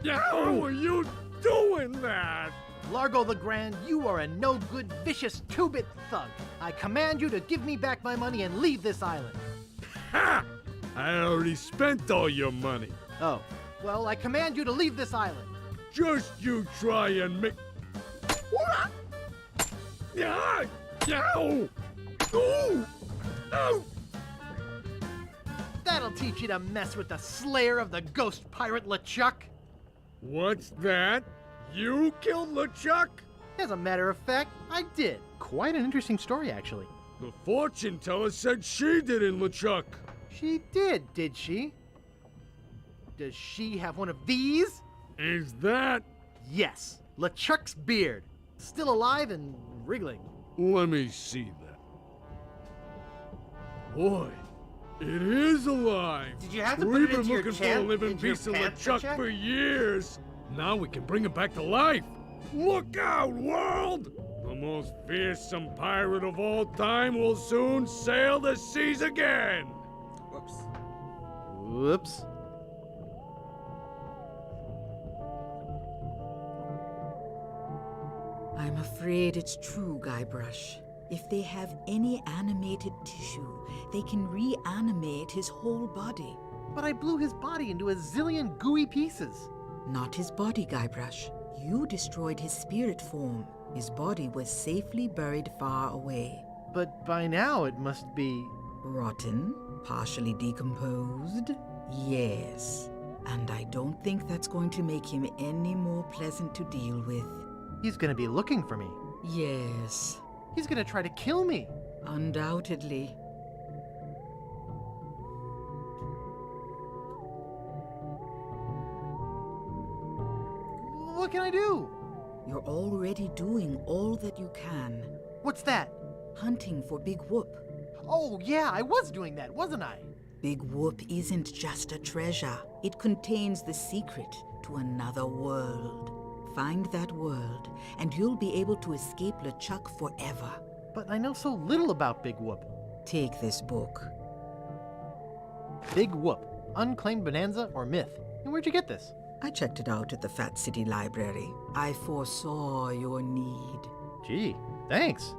How are you doing that? Largo the Grand, you are a no-good, vicious two-bit thug. I command you to give me back my money and leave this island. Ha! I already spent all your money. Oh, well, I command you to leave this island. Just you try and make... What? Yeah! Ow! Ooh! Ow! That'll teach you to mess with the slayer of the ghost pirate LeChuck. What's that? You killed LeChuck? As a matter of fact, I did. Quite an interesting story, actually. The fortune teller said she did in LeChuck. She did she? Does she have one of these? Is that? Yes, LeChuck's beard. Still alive and wriggling. Let me see that. Boy, it is alive. Did you have to put We've it been into your looking for a chant- living into your piece of pants to LeChuck check? for years. Now we can bring him back to life. Look out, world! The most fearsome pirate of all time will soon sail the seas again. Whoops. I'm afraid it's true, Guybrush. If they have any animated tissue, they can reanimate his whole body. But I blew his body into a zillion gooey pieces. Not his body, Guybrush. You destroyed his spirit form. His body was safely buried far away. But by now it must be... Rotten? Partially decomposed? Yes. And I don't think that's going to make him any more pleasant to deal with. He's gonna be looking for me. Yes. He's gonna try to kill me. Undoubtedly. What can I do? You're already doing all that you can. What's that? Hunting for Big Whoop. Oh, yeah, I was doing that, wasn't I? Big Whoop isn't just a treasure. It contains the secret to another world. Find that world, and you'll be able to escape LeChuck forever. But I know so little about Big Whoop. Take this book. Big Whoop, Unclaimed Bonanza or Myth. And where'd you get this? I checked it out at the Fat City Library. I foresaw your need. Gee, thanks.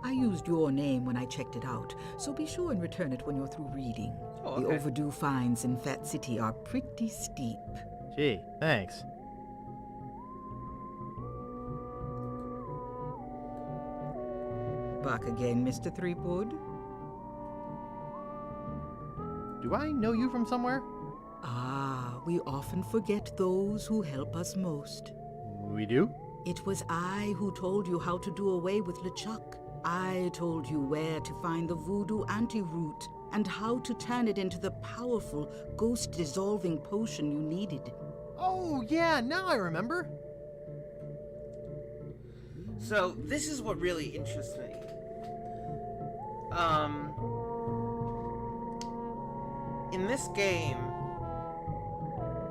I used your name when I checked it out, so be sure and return it when you're through reading. Oh, okay. The overdue fines in Fat City are pretty steep. Gee, thanks. Back again, Mr. Threepwood? Do I know you from somewhere? Ah, we often forget those who help us most. We do? It was I who told you how to do away with LeChuck. I told you where to find the voodoo antiroot and how to turn it into the powerful ghost-dissolving potion you needed. Oh, yeah, now I remember. So, this is what really interests me. In this game,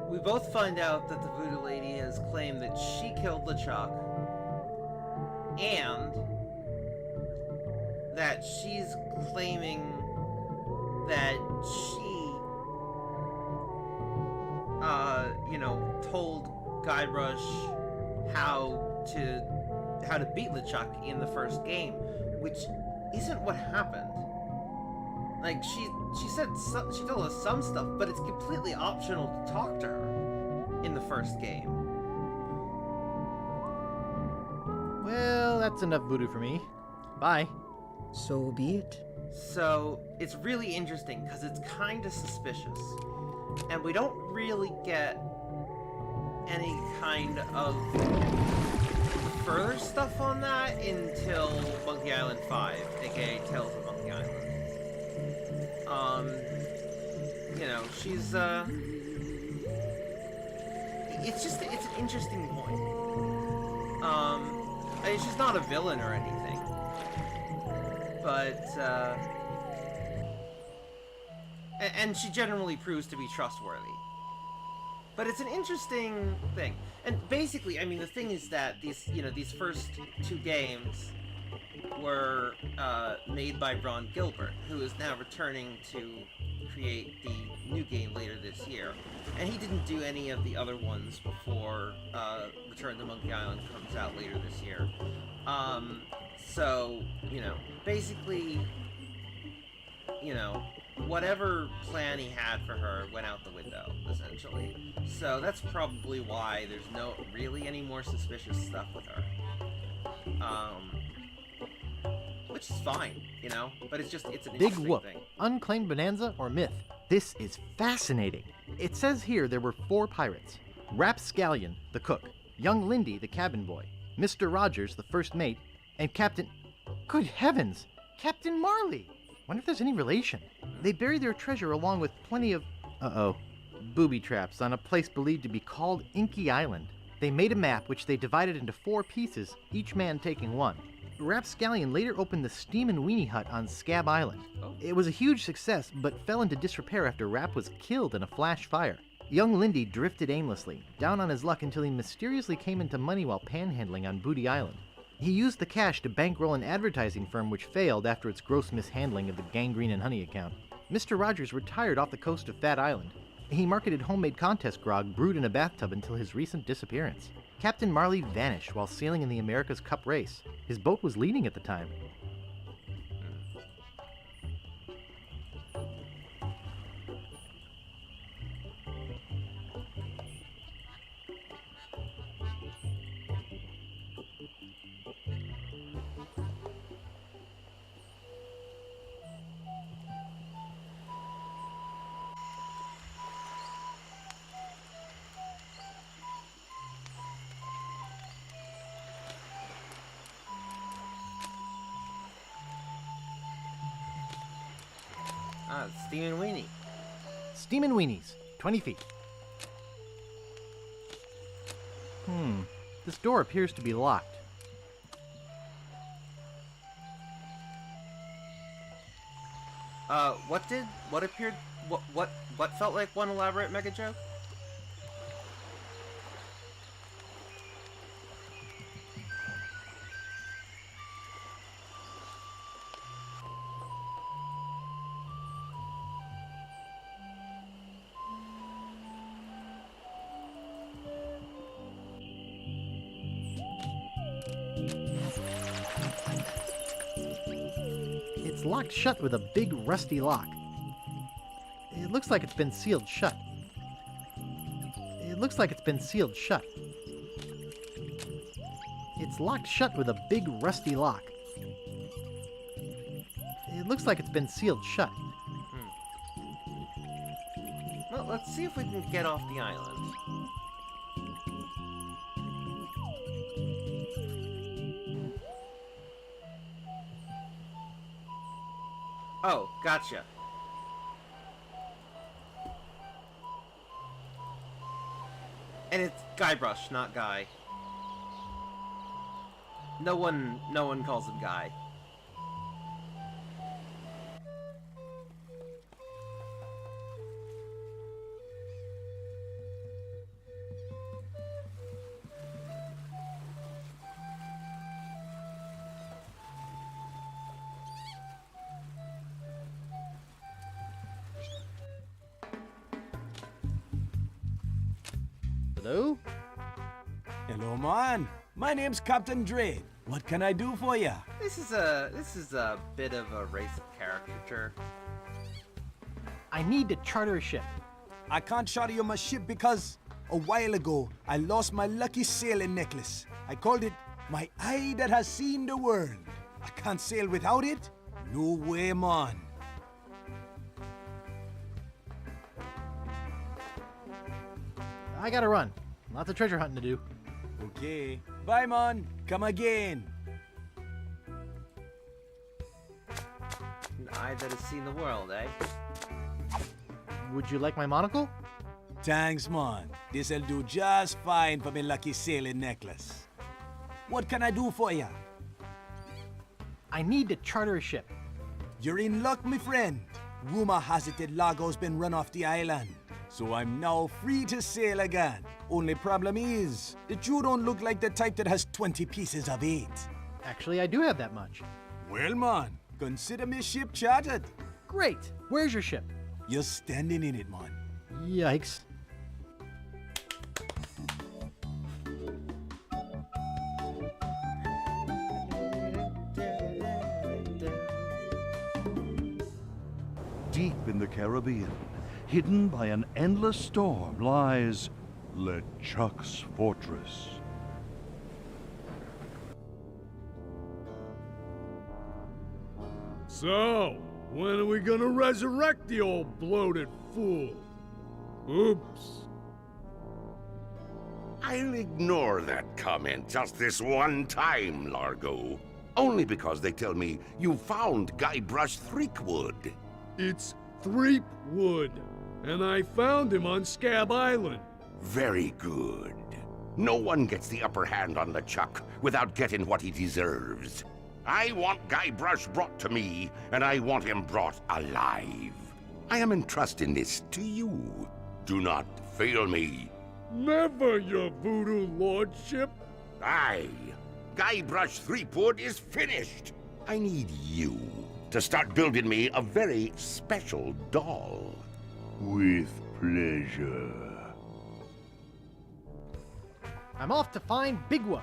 we both find out that the voodoo lady has claimed that she killed LeChuck, and that she's claiming that she, told Guybrush how to beat LeChuck in the first game, which isn't what happened. Like, she told us some stuff, but it's completely optional to talk to her in the first game. Well, that's enough voodoo for me. Bye. So be it. So, it's really interesting, because it's kind of suspicious. And we don't really get any kind of further stuff on that until Monkey Island 5, aka Tales of Monkey Island. she's it's an interesting point. She's not a villain or anything, but and she generally proves to be trustworthy. But it's an interesting thing, and basically, I mean, the thing is that these first 2 games were made by Ron Gilbert, who is now returning to create the new game later this year. And he didn't do any of the other ones before Return to Monkey Island comes out later this year. So, basically, whatever plan he had for her went out the window, essentially. So that's probably why there's no really any more suspicious stuff with her. Which is fine, but it's an Big interesting whoop. thing. Unclaimed bonanza or myth? This is fascinating. It says here there were 4 pirates. Rapscallion, the cook, young Lindy, the cabin boy, Mr. Rogers, the first mate, and Captain... Good heavens! Captain Marley! Wonder if there's any relation. They buried their treasure along with plenty of... booby traps on a place believed to be called Inky Island. They made a map which they divided into 4 pieces, each man taking one. Rapscallion later opened the Steam and Weenie Hut on Scab Island. It was a huge success, but fell into disrepair after Rap was killed in a flash fire. Young Lindy drifted aimlessly, down on his luck until he mysteriously came into money while panhandling on Booty Island. He used the cash to bankroll an advertising firm which failed after its gross mishandling of the Gangrene and Honey account. Mr. Rogers retired off the coast of Fat Island. He marketed homemade contest grog brewed in a bathtub until his recent disappearance. Captain Marley vanished while sailing in the America's Cup race. His boat was leading at the time. Steam and Weenie. Steam and Weenies, 20 feet. This door appears to be locked. What felt like one elaborate mega joke? It's locked shut with a big rusty lock. It looks like it's been sealed shut. It looks like it's been sealed shut. It's locked shut with a big rusty lock. It looks like it's been sealed shut. Well, let's see if we can get off the island. Oh, gotcha. And it's Guybrush, not Guy. No one calls him Guy. Hello? Hello, man. My name's Captain Drake. What can I do for ya? This is a bit of a race of caricature. I need to charter a ship. I can't charter you my ship because a while ago I lost my lucky sailing necklace. I called it my eye that has seen the world. I can't sail without it. No way, man. I gotta run. Lots of treasure hunting to do. Okay. Bye, man. Come again. An eye that has seen the world, eh? Would you like my monocle? Thanks, man. This'll do just fine for me lucky sailing necklace. What can I do for ya? I need to charter a ship. You're in luck, my friend. Rumor has it that Largo's been run off the island, so I'm now free to sail again. Only problem is that you don't look like the type that has 20 pieces of 8. Actually, I do have that much. Well, man, consider me ship chartered. Great. Where's your ship? You're standing in it, man. Yikes. Deep in the Caribbean, hidden by an endless storm, lies LeChuck's fortress. So, when are we gonna resurrect the old bloated fool? Oops. I'll ignore that comment just this one time, Largo. Only because they tell me you found Guybrush Threepwood. It's Threepwood, and I found him on Scab Island. Very good. No one gets the upper hand on LeChuck without getting what he deserves. I want Guybrush brought to me, and I want him brought alive. I am entrusting this to you. Do not fail me. Never, your voodoo lordship. Aye. Guybrush Threepwood is finished. I need you to start building me a very special doll. With pleasure. I'm off to find Big Whoop.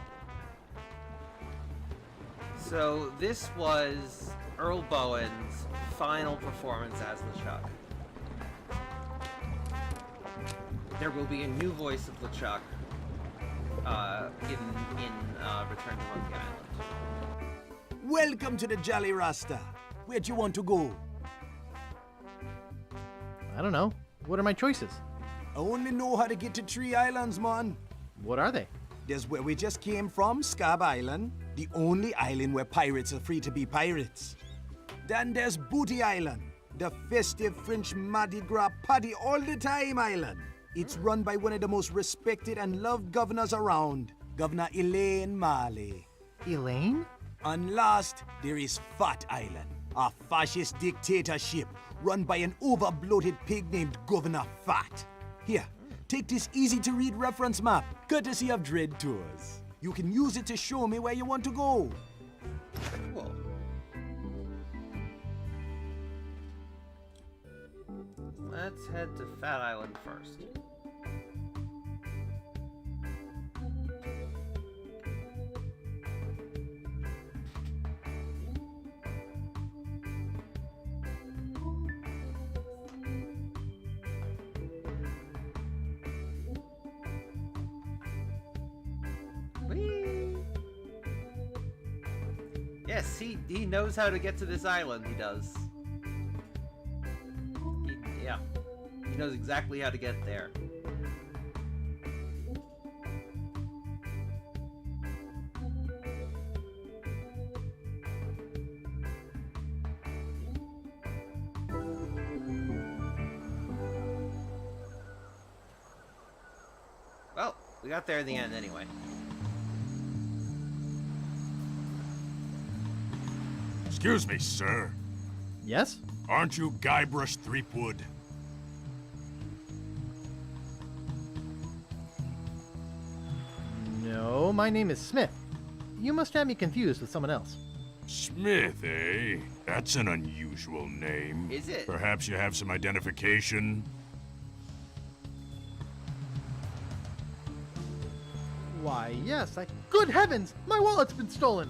So this was Earl Bowen's final performance as LeChuck. There will be a new voice of LeChuck in Return to Monkey Island. Welcome to the Jolly Rasta. Where do you want to go? I don't know. What are my choices? I only know how to get to 3 islands, man. What are they? There's where we just came from, Scab Island, the only island where pirates are free to be pirates. Then there's Booty Island, the festive French Mardi Gras party all the time island. It's run by one of the most respected and loved governors around, Governor Elaine Marley. Elaine? And last, there is Fat Island, a fascist dictatorship run by an over-bloated pig named Governor Fat. Here, take this easy-to-read reference map, courtesy of Dread Tours. You can use it to show me where you want to go. Cool. Let's head to Fat Island first. Yes, he knows how to get to this island, he does. He knows exactly how to get there. Well, we got there in the end anyway. Excuse me, sir. Yes? Aren't you Guybrush Threepwood? No, my name is Smith. You must have me confused with someone else. Smith, eh? That's an unusual name. Is it? Perhaps you have some identification? Why, yes, Good heavens! My wallet's been stolen!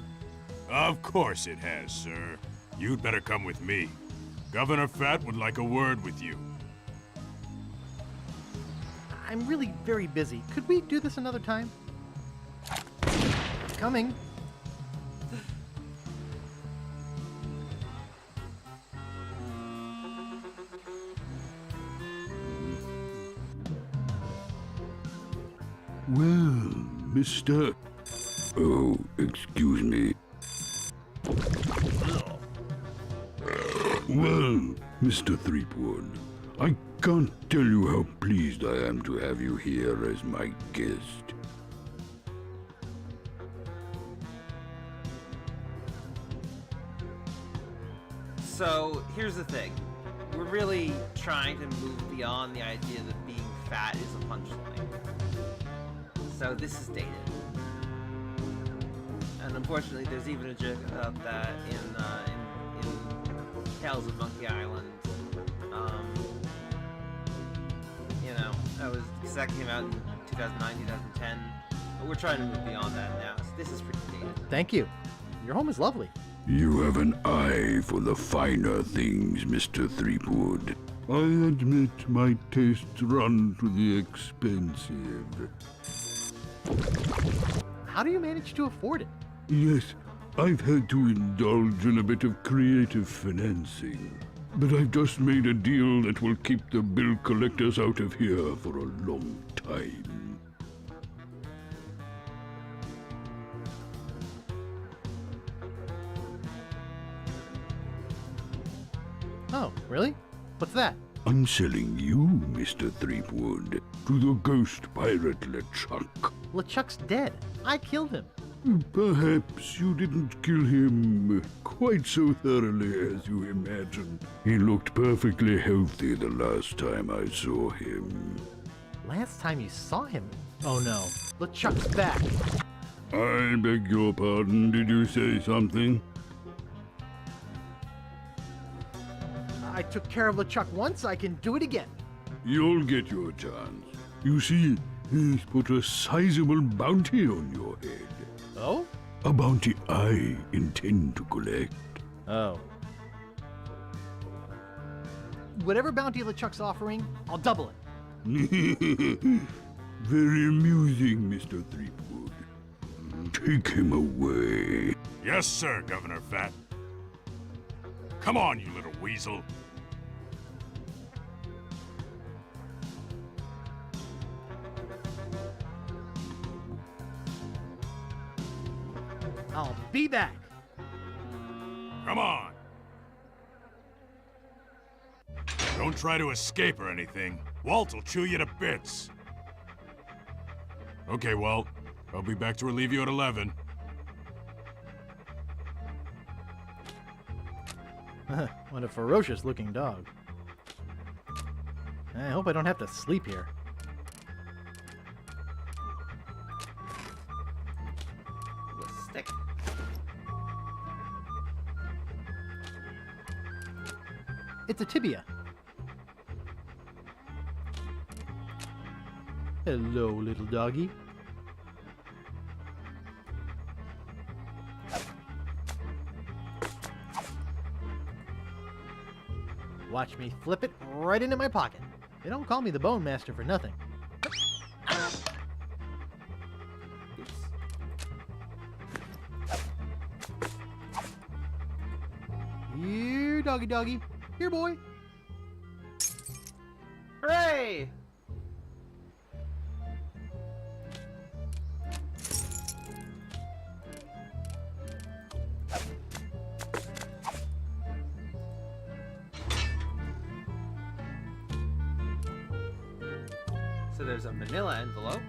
Of course it has, sir. You'd better come with me. Governor Fat would like a word with you. I'm really very busy. Could we do this another time? Coming. Well, Mr. Oh, excuse me. Well, Mr. Threepwood, I can't tell you how pleased I am to have you here as my guest. So, here's the thing. We're really trying to move beyond the idea that being fat is a punchline. So this is dated. And unfortunately, there's even a joke about that in Tales of Monkey Island. You know, because that came out in 2009, 2010. But we're trying to move beyond that now. So this is pretty dated. Thank you. Your home is lovely. You have an eye for the finer things, Mr. Threepwood. I admit my tastes run to the expensive. How do you manage to afford it? Yes, I've had to indulge in a bit of creative financing. But I've just made a deal that will keep the bill collectors out of here for a long time. Oh, really? What's that? I'm selling you, Mr. Threepwood, to the ghost pirate LeChuck. LeChuck's dead. I killed him. Perhaps you didn't kill him quite so thoroughly as you imagined. He looked perfectly healthy the last time I saw him. Last time you saw him? Oh no, LeChuck's back. I beg your pardon, did you say something? I took care of LeChuck once, I can do it again. You'll get your chance. You see, he's put a sizable bounty on your head. Oh? A bounty I intend to collect. Oh. Whatever bounty LeChuck's offering, I'll double it. Very amusing, Mr. Threepwood. Take him away. Yes, sir, Governor Fat. Come on, you little weasel. I'll be back. Come on. Don't try to escape or anything. Walt will chew you to bits. Okay, Walt. I'll be back to relieve you at 11. What a ferocious-looking dog. I hope I don't have to sleep here. With a stick. It's a tibia. Hello, little doggy. Watch me flip it right into my pocket. They don't call me the Bone Master for nothing. Here, doggy doggy. Here, boy. Hooray! So there's a manila envelope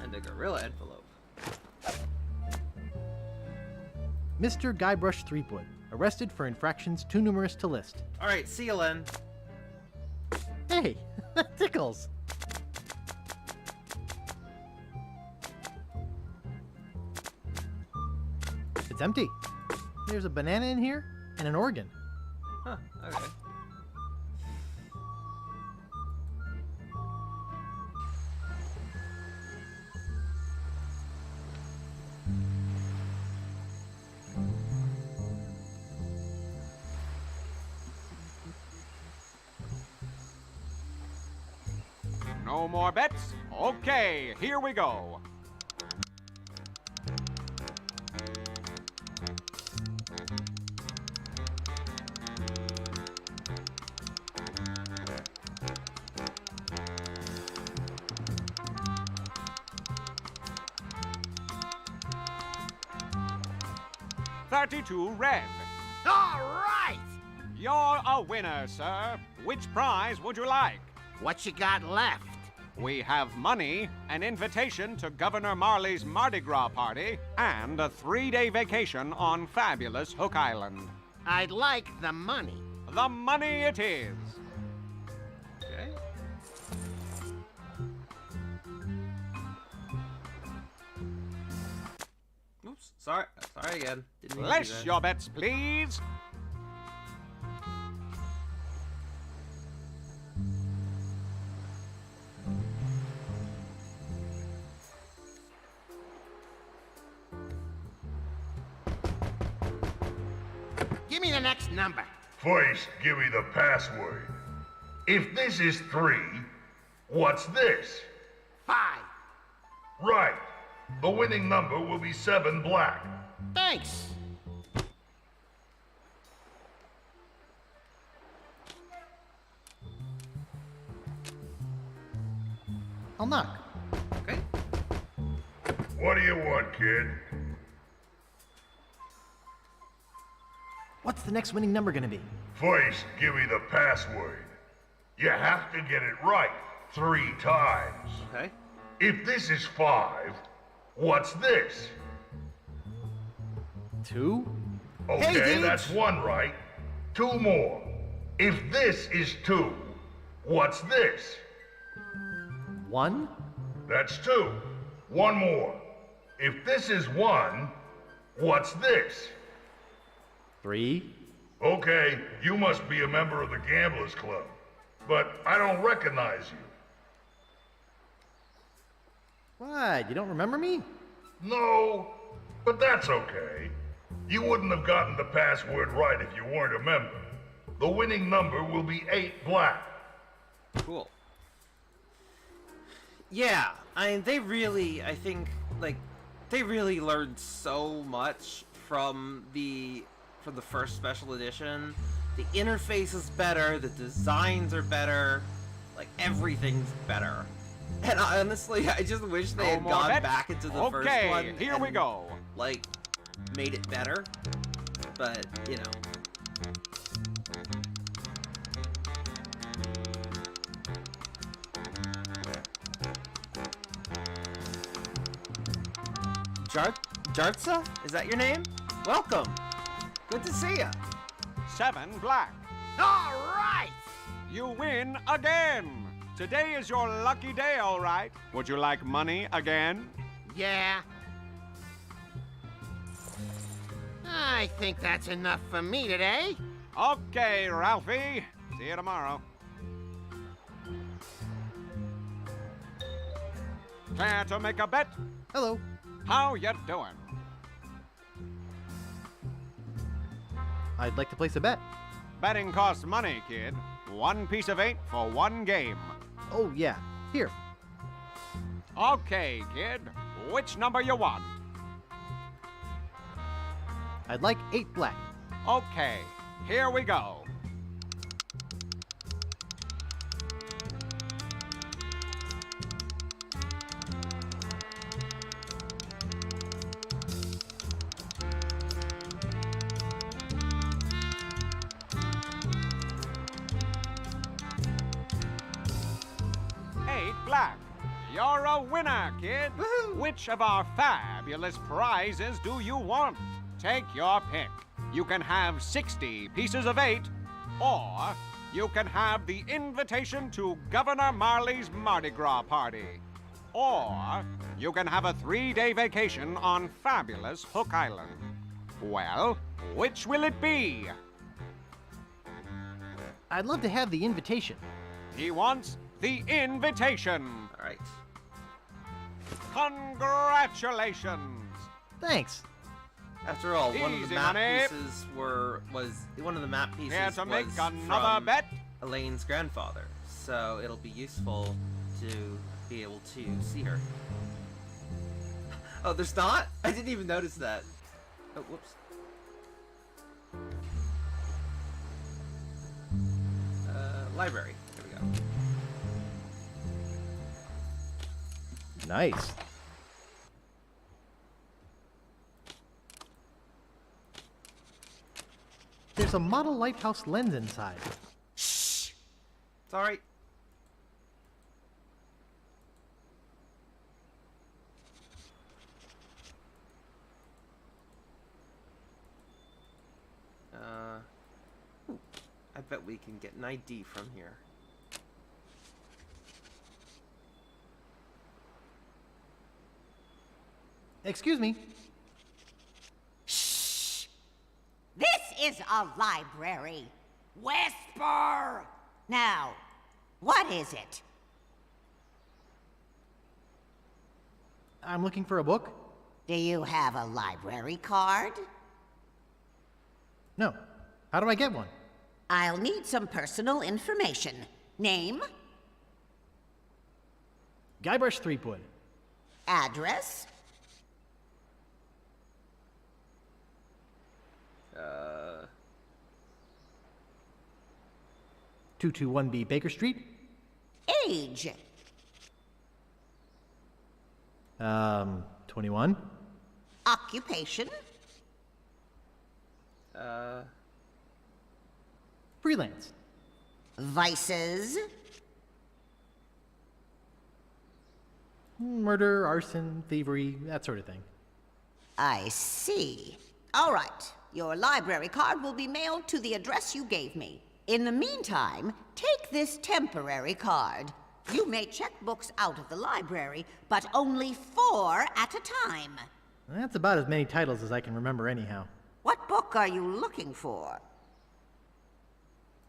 and a gorilla envelope. Mr. Guybrush Threepwood, arrested for infractions too numerous to list. All right, see you, Len. Hey, that tickles. It's empty. There's a banana in here and an organ. Huh, okay. No more bets? Okay, here we go. $32 red. All right! You're a winner, sir. Which prize would you like? What you got left? We have money, an invitation to Governor Marley's Mardi Gras party, and a 3-day vacation on fabulous Hook Island. I'd like the money. The money it is. Okay. Oops. Sorry again. Didn't mean to do Place that. your bets, please. Give me the next number. First, give me the password. If this is 3, what's this? 5. Right. The winning number will be 7 black. Thanks. I'll knock. Okay. What do you want, kid? What's the next winning number gonna be? First, give me the password. You have to get it right 3 times. Okay. If this is 5, what's this? 2? Okay, Hey, dude. that's 1 right. 2 more. If this is 2, what's this? 1? That's 2. 1 more. If this is 1, what's this? 3? Okay, you must be a member of the Gamblers Club. But I don't recognize you. What? You don't remember me? No, but that's okay. You wouldn't have gotten the password right if you weren't a member. The winning number will be 8 black. Cool. Yeah, I mean, they really, I think, like, they really learned so much from the first special edition. The interface is better, the designs are better, like, everything's better. And honestly, I just wish they had more gone bets? back into the first Okay, one. here we and, go. Like, made it better. But, you know. Jartsa? Is that your name? Welcome. Good to see ya. 7 black. All right. You win again. Today is your lucky day, all right. Would you like money again? Yeah. I think that's enough for me today. Okay, Ralphie. See you tomorrow. Care to make a bet? Hello. How you doing? I'd like to place a bet. Betting costs money, kid. 1 piece of 8 for 1 game. Oh, yeah. Here. Okay, kid. Which number you want? I'd like 8 black. Okay, here we go. Black. You're a winner, kid. Woohoo! Which of our fabulous prizes do you want? Take your pick. You can have 60 pieces of 8, or you can have the invitation to Governor Marley's Mardi Gras party, or you can have a 3-day vacation on fabulous Hook Island. Well, which will it be? I'd love to have the invitation. He wants the invitation. All right. Congratulations. Thanks. After all, one of the Easy map money. pieces was one of the map pieces Care to make was another from bet? Elaine's grandfather, so it'll be useful to be able to see her. Oh, there's not? I didn't even notice that. Oh, whoops. Library. There we go. Nice. There's a model lighthouse lens inside. Shh! Sorry. I bet we can get an ID from here. Excuse me. Shh! This is a library. Whisper! Now, what is it? I'm looking for a book. Do you have a library card? No. How do I get one? I'll need some personal information. Name? Guybrush Threepwood. Address? 221B Baker Street. Age? 21. Occupation? Freelance. Vices? Murder, arson, thievery, that sort of thing. I see. All right. Your library card will be mailed to the address you gave me. In the meantime, take this temporary card. You may check books out of the library, but only 4 at a time. That's about as many titles as I can remember anyhow. What book are you looking for?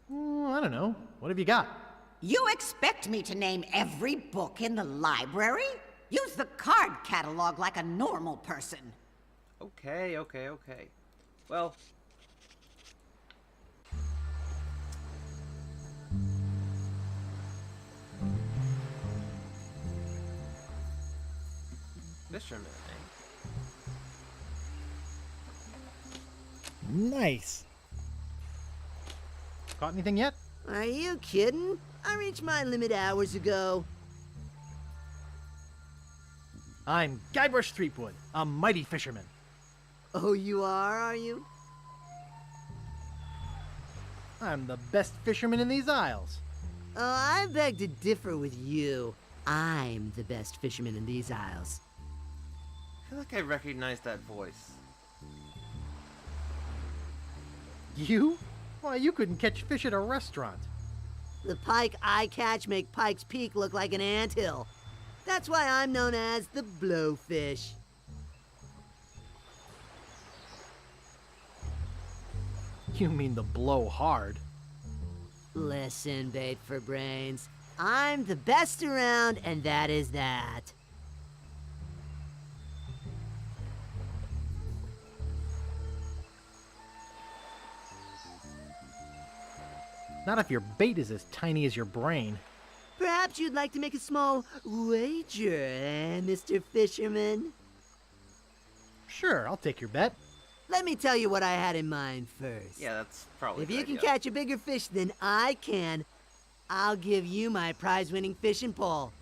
I don't know. What have you got? You expect me to name every book in the library? Use the card catalog like a normal person. Okay. Well... Fisherman, eh? Nice. Caught anything yet? Are you kidding? I reached my limit hours ago. I'm Guybrush Threepwood, a mighty fisherman. Oh, you are you? I'm the best fisherman in these isles. Oh, I beg to differ with you. I'm the best fisherman in these isles. I feel like I recognize that voice. You? Why, you couldn't catch fish at a restaurant. The pike I catch make Pike's Peak look like an anthill. That's why I'm known as the Blowfish. You mean the blow hard. Listen, bait for brains. I'm the best around, and that is that. Not if your bait is as tiny as your brain. Perhaps you'd like to make a small wager, Mr. Fisherman? Sure, I'll take your bet. Let me tell you what I had in mind first. Yeah, that's probably If you can catch a bigger fish than I can, I'll give you my prize-winning fishing pole.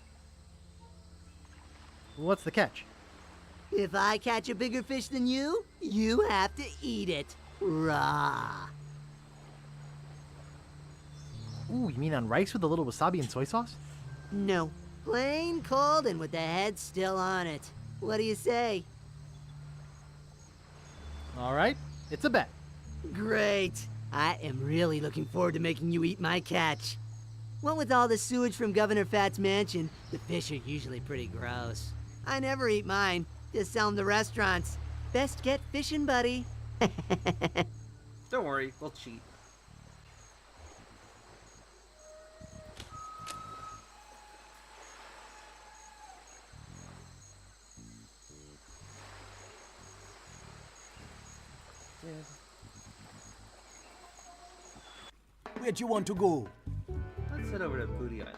What's the catch? If I catch a bigger fish than you have to eat it raw. Ooh, you mean on rice with a little wasabi and soy sauce? No, plain cold and with the head still on it. What do you say? All right, it's a bet. Great. I am really looking forward to making you eat my catch. What with all the sewage from Governor Fat's mansion, the fish are usually pretty gross. I never eat mine, just sell them to restaurants. Best get fishing, buddy. Don't worry, we'll cheat. Where'd you want to go? Let's head over to Booty Island.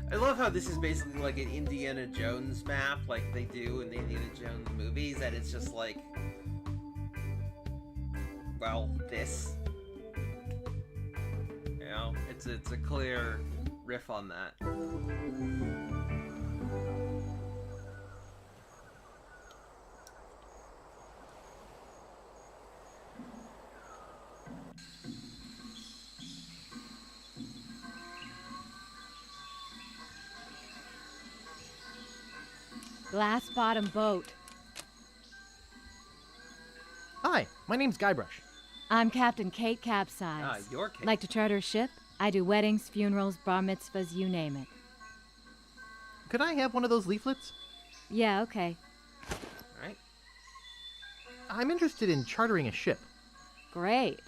I love how this is basically like an Indiana Jones map, like they do in the Indiana Jones movies, that it's just like, well, this. You know, it's a clear riff on that. Glass bottom boat. Hi, my name's Guybrush. I'm Captain Kate Capsize. Ah, you're Kate. Like to charter a ship? I do weddings, funerals, bar mitzvahs, you name it. Could I have one of those leaflets? Yeah, okay. Alright. I'm interested in chartering a ship. Great.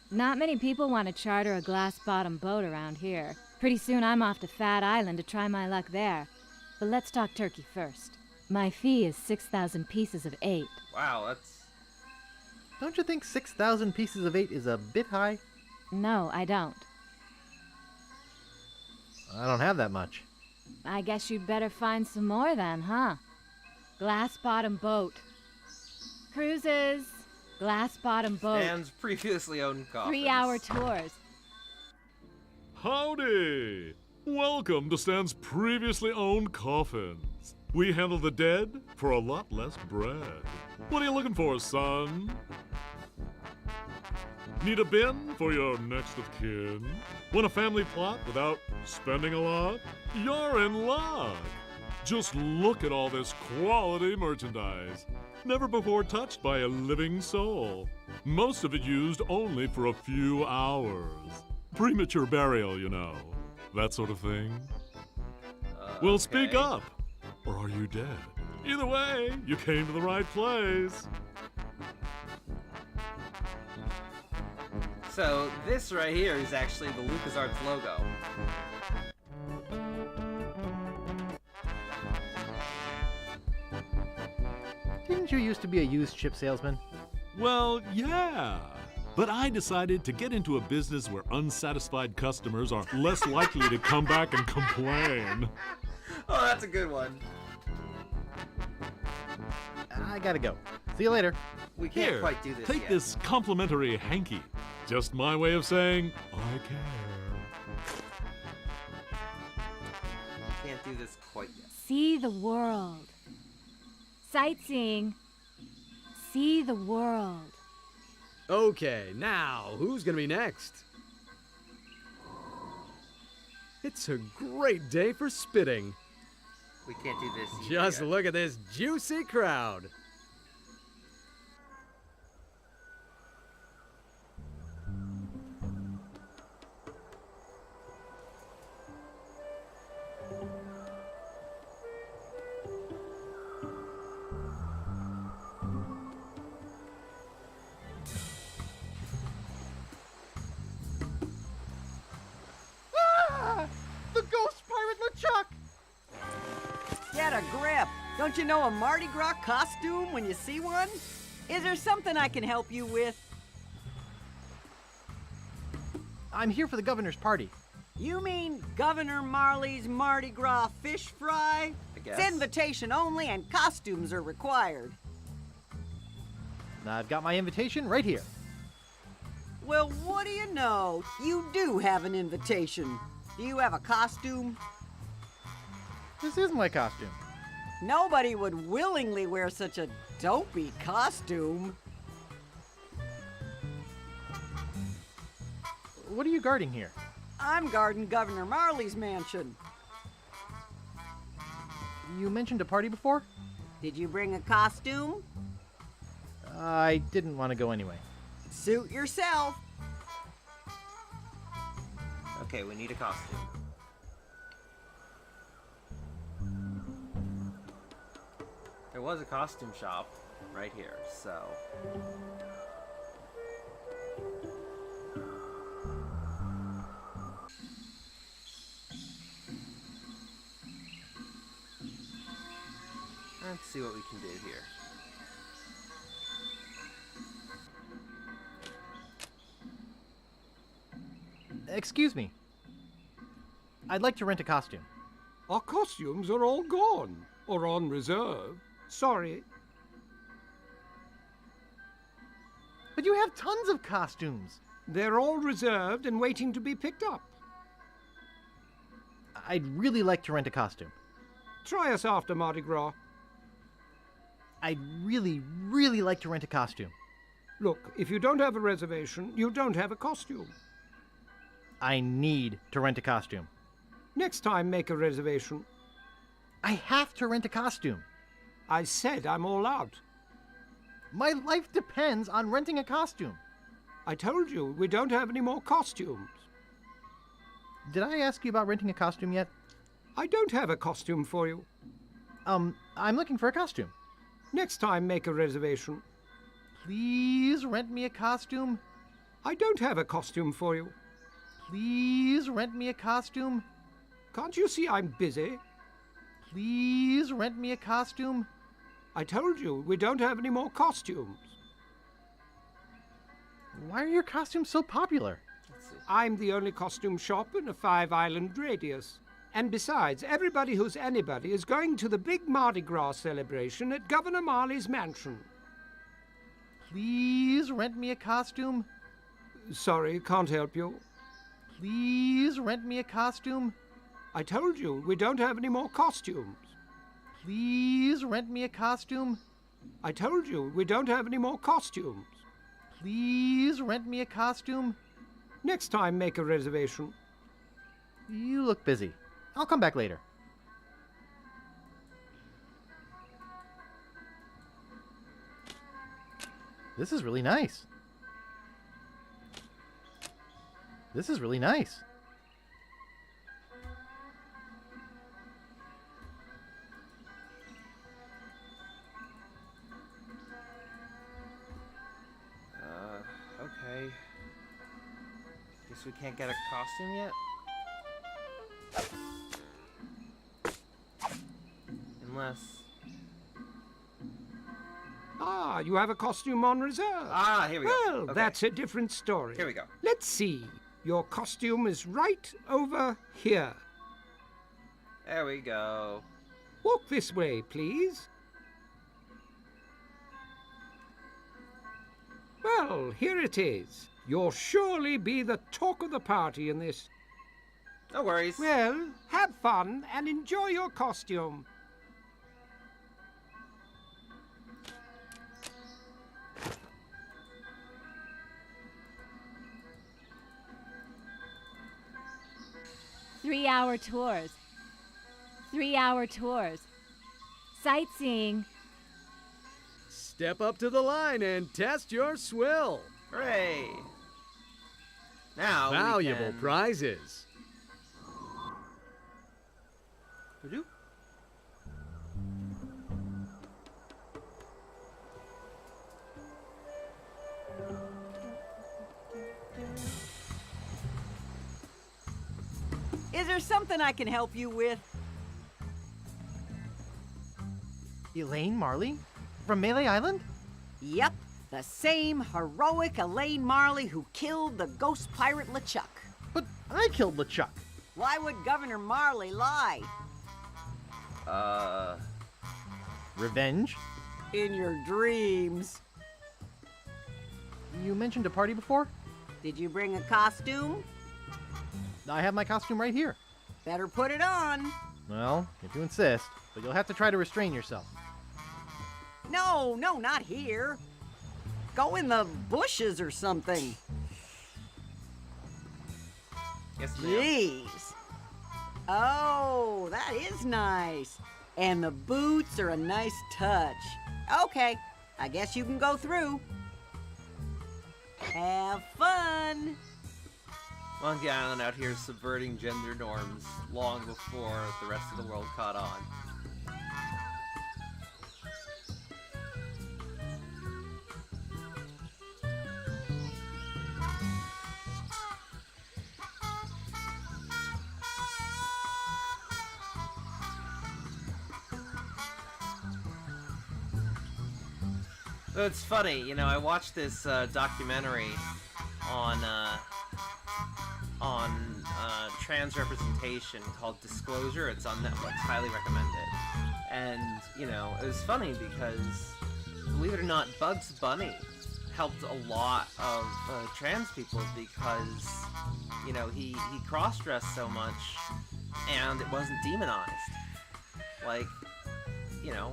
Not many people want to charter a glass bottom boat around here. Pretty soon I'm off to Fat Island to try my luck there. But let's talk turkey first. My fee is 6,000 pieces of 8. Wow, that's... Don't you think 6,000 pieces of 8 is a bit high? No, I don't. I don't have that much. I guess you'd better find some more then, huh? Glass bottom boat. Cruises. Glass bottom boat. Stan's previously owned coffins. 3-hour tours. Howdy! Welcome to Stan's previously owned coffins. We handle the dead for a lot less bread. What are you looking for, son? Need a bin for your next of kin? Want a family plot without spending a lot? You're in luck! Just look at all this quality merchandise. Never before touched by a living soul. Most of it used only for a few hours. Premature burial, you know. That sort of thing. Well, speak up. Or are you dead? Either way, you came to the right place. So this right here is actually the LucasArts logo. Didn't you used to be a used ship salesman? Well, yeah. But I decided to get into a business where unsatisfied customers are less likely to come back and complain. Oh, that's a good one. I gotta go. See you later. We can't Here, quite do this take yet. this complimentary hanky. Just my way of saying, I care. Can't do this quite yet. See the world. Sightseeing. See the world. Okay, now, who's gonna be next? It's a great day for spitting. We can't do this either Just yet. look at this juicy crowd. The ghost pirate LeChuck! Get a grip! Don't you know a Mardi Gras costume when you see one? Is there something I can help you with? I'm here for the governor's party. You mean Governor Marley's Mardi Gras fish fry? I guess. It's invitation only and costumes are required. I've got my invitation right here. Well, what do you know? You do have an invitation. Do you have a costume? This is my costume. Nobody would willingly wear such a dopey costume. What are you guarding here? I'm guarding Governor Marley's mansion. You mentioned a party before? Did you bring a costume? I didn't want to go anyway. Suit yourself. Okay, we need a costume. There was a costume shop right here, so... Let's see what we can do here. Excuse me. I'd like to rent a costume. Our costumes are all gone, or on reserve. Sorry. But you have tons of costumes. They're all reserved and waiting to be picked up. I'd really like to rent a costume. Try us after Mardi Gras. I'd really, really like to rent a costume. Look, if you don't have a reservation, you don't have a costume. I need to rent a costume. Next time, make a reservation. I have to rent a costume. I said I'm all out. My life depends on renting a costume. I told you, we don't have any more costumes. Did I ask you about renting a costume yet? I don't have a costume for you. I'm looking for a costume. Next time, make a reservation. Please rent me a costume. I don't have a costume for you. Please rent me a costume. Can't you see I'm busy? Please rent me a costume. I told you, we don't have any more costumes. Why are your costumes so popular? I'm the only costume shop in a 5-island radius. And besides, everybody who's anybody is going to the big Mardi Gras celebration at Governor Marley's mansion. Please rent me a costume. Sorry, can't help you. Please rent me a costume. I told you, we don't have any more costumes. Please rent me a costume. I told you, we don't have any more costumes. Please rent me a costume. Next time, make a reservation. You look busy. I'll come back later. This is really nice. This is really nice. Okay. Guess we can't get a costume yet? Unless... Ah, you have a costume on reserve. Ah, here we go. Well, Okay. that's a different story. Here we go. Let's see. Your costume is right over here. There we go. Walk this way, please. Well, here it is. You'll surely be the talk of the party in this. No worries. Well, have fun and enjoy your costume. Three-hour tours. 3-hour tours. Sightseeing. Step up to the line and test your swill. Hooray! Now Valuable we can... prizes. Voodoo? Is there something I can help you with? Elaine Marley? From Melee Island? Yep, the same heroic Elaine Marley who killed the ghost pirate LeChuck. But I killed LeChuck. Why would Governor Marley lie? Revenge? In your dreams. You mentioned a party before? Did you bring a costume? I have my costume right here. Better put it on. Well, if you insist, but you'll have to try to restrain yourself. No, not here. Go in the bushes or something. Yes, ma'am. Jeez. Oh, that is nice. And the boots are a nice touch. Okay, I guess you can go through. Have fun. Monkey Island out here subverting gender norms long before the rest of the world caught on. So it's funny, you know, I watched this trans representation called Disclosure. It's on Netflix. Highly recommend it. And, you know, it was funny because, believe it or not, Bugs Bunny helped a lot of trans people because, you know, he cross-dressed so much and it wasn't demonized. Like, you know,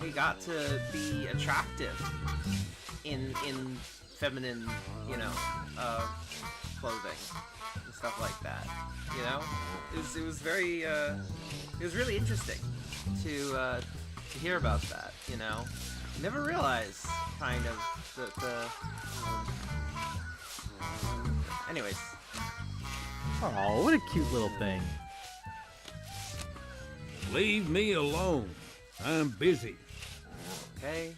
he got to be attractive in feminine, you know, clothing and stuff like that. You know, it was very it was really interesting to hear about that. You know, never realized kind of the anyways. Oh, what a cute little thing. Leave me alone. I'm busy. Okay.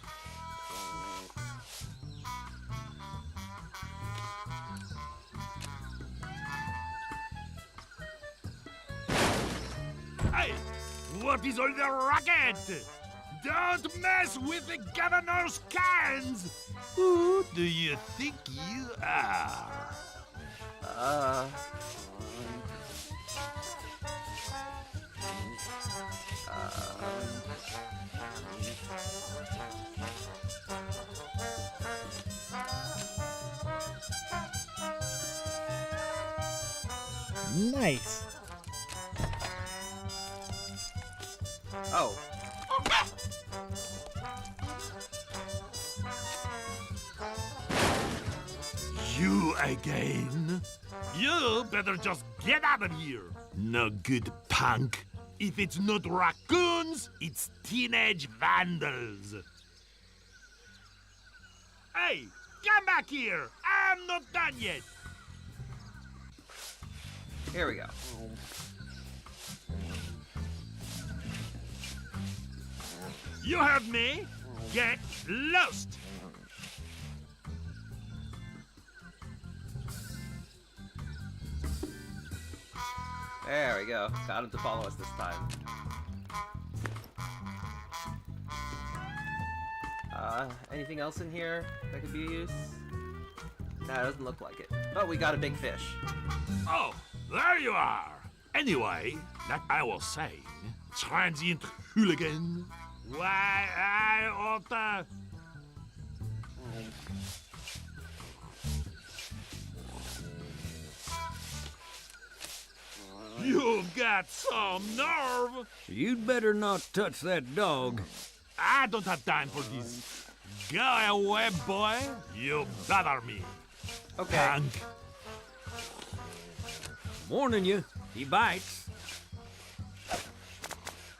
Hey, what is all the racket? Don't mess with the governor's cans! Who do you think you are? Nice. Oh. You again? You better just get out of here. No good, punk. If it's not raccoons, it's teenage vandals. Hey, come back here. I'm not done yet. Here we go. You heard me. Get lost. There we go. Got him to follow us this time. Anything else in here that could be of use? Nah, it doesn't look like it. Oh, we got a big fish. Oh, there you are. Anyway, like I was saying, transient hooligan. Why, I ought to... You've got some nerve. You'd better not touch that dog. I don't have time for this. Go away, boy. You bother me. Okay. Punk. Warning you, he bites.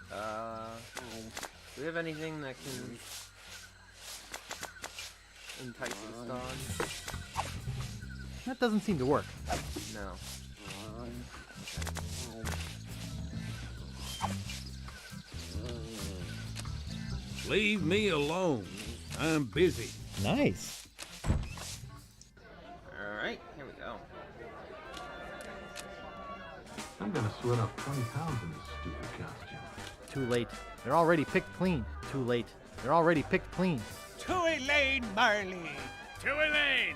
Do we have anything that can entice this dog? That doesn't seem to work. No. Leave me alone. I'm busy. Nice. Alright, here we go. I'm gonna sweat up 20 pounds in this stupid costume. Too late. They're already picked clean. Too late. They're already picked clean. To Elaine Marley. To Elaine!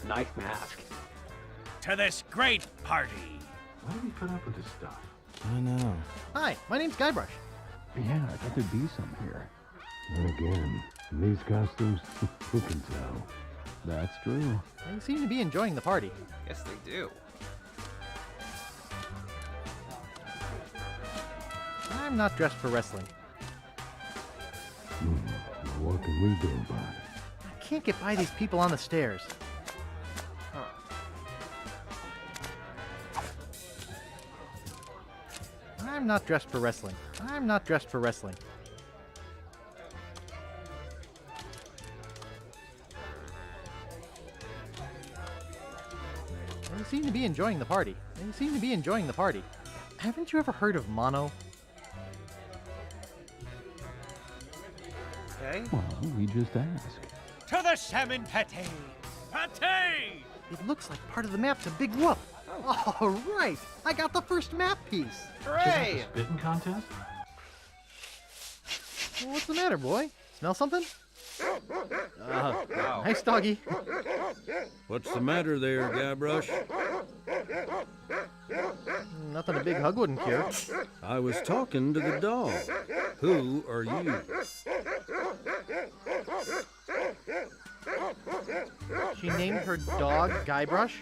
Nice mask. To this great party. Why do we put up with this stuff? I know. Hi, my name's Guybrush. Yeah, I thought there'd be some here. And again, in these costumes, who can tell? That's true. They seem to be enjoying the party. Yes, they do. I'm not dressed for wrestling. Well, what can we do about it? I can't get by these people on the stairs. I'm not dressed for wrestling. I'm not dressed for wrestling. They seem to be enjoying the party. They seem to be enjoying the party. Haven't you ever heard of mono? Okay. Well, we just asked. To the salmon pate. Pate! It looks like part of the map to Big Whoop. All right, I got the first map piece. Hooray! Spitting contest? Well, what's the matter, boy? Smell something? Nice doggy. What's the matter there, Guybrush? Nothing a big hug wouldn't cure. I was talking to the dog. Who are you? She named her dog Guybrush?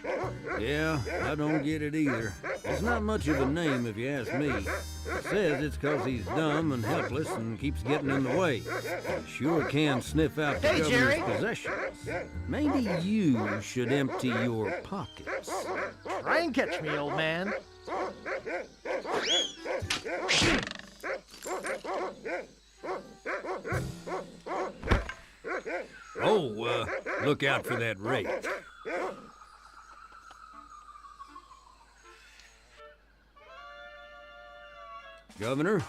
Yeah, I don't get it either. It's not much of a name if you ask me. It says it's 'cause he's dumb and helpless and keeps getting in the way. He sure can sniff out the governor's Jerry. possessions. Maybe you should empty your pockets. Try and catch me, old man. Oh, look out for that rake. Governor,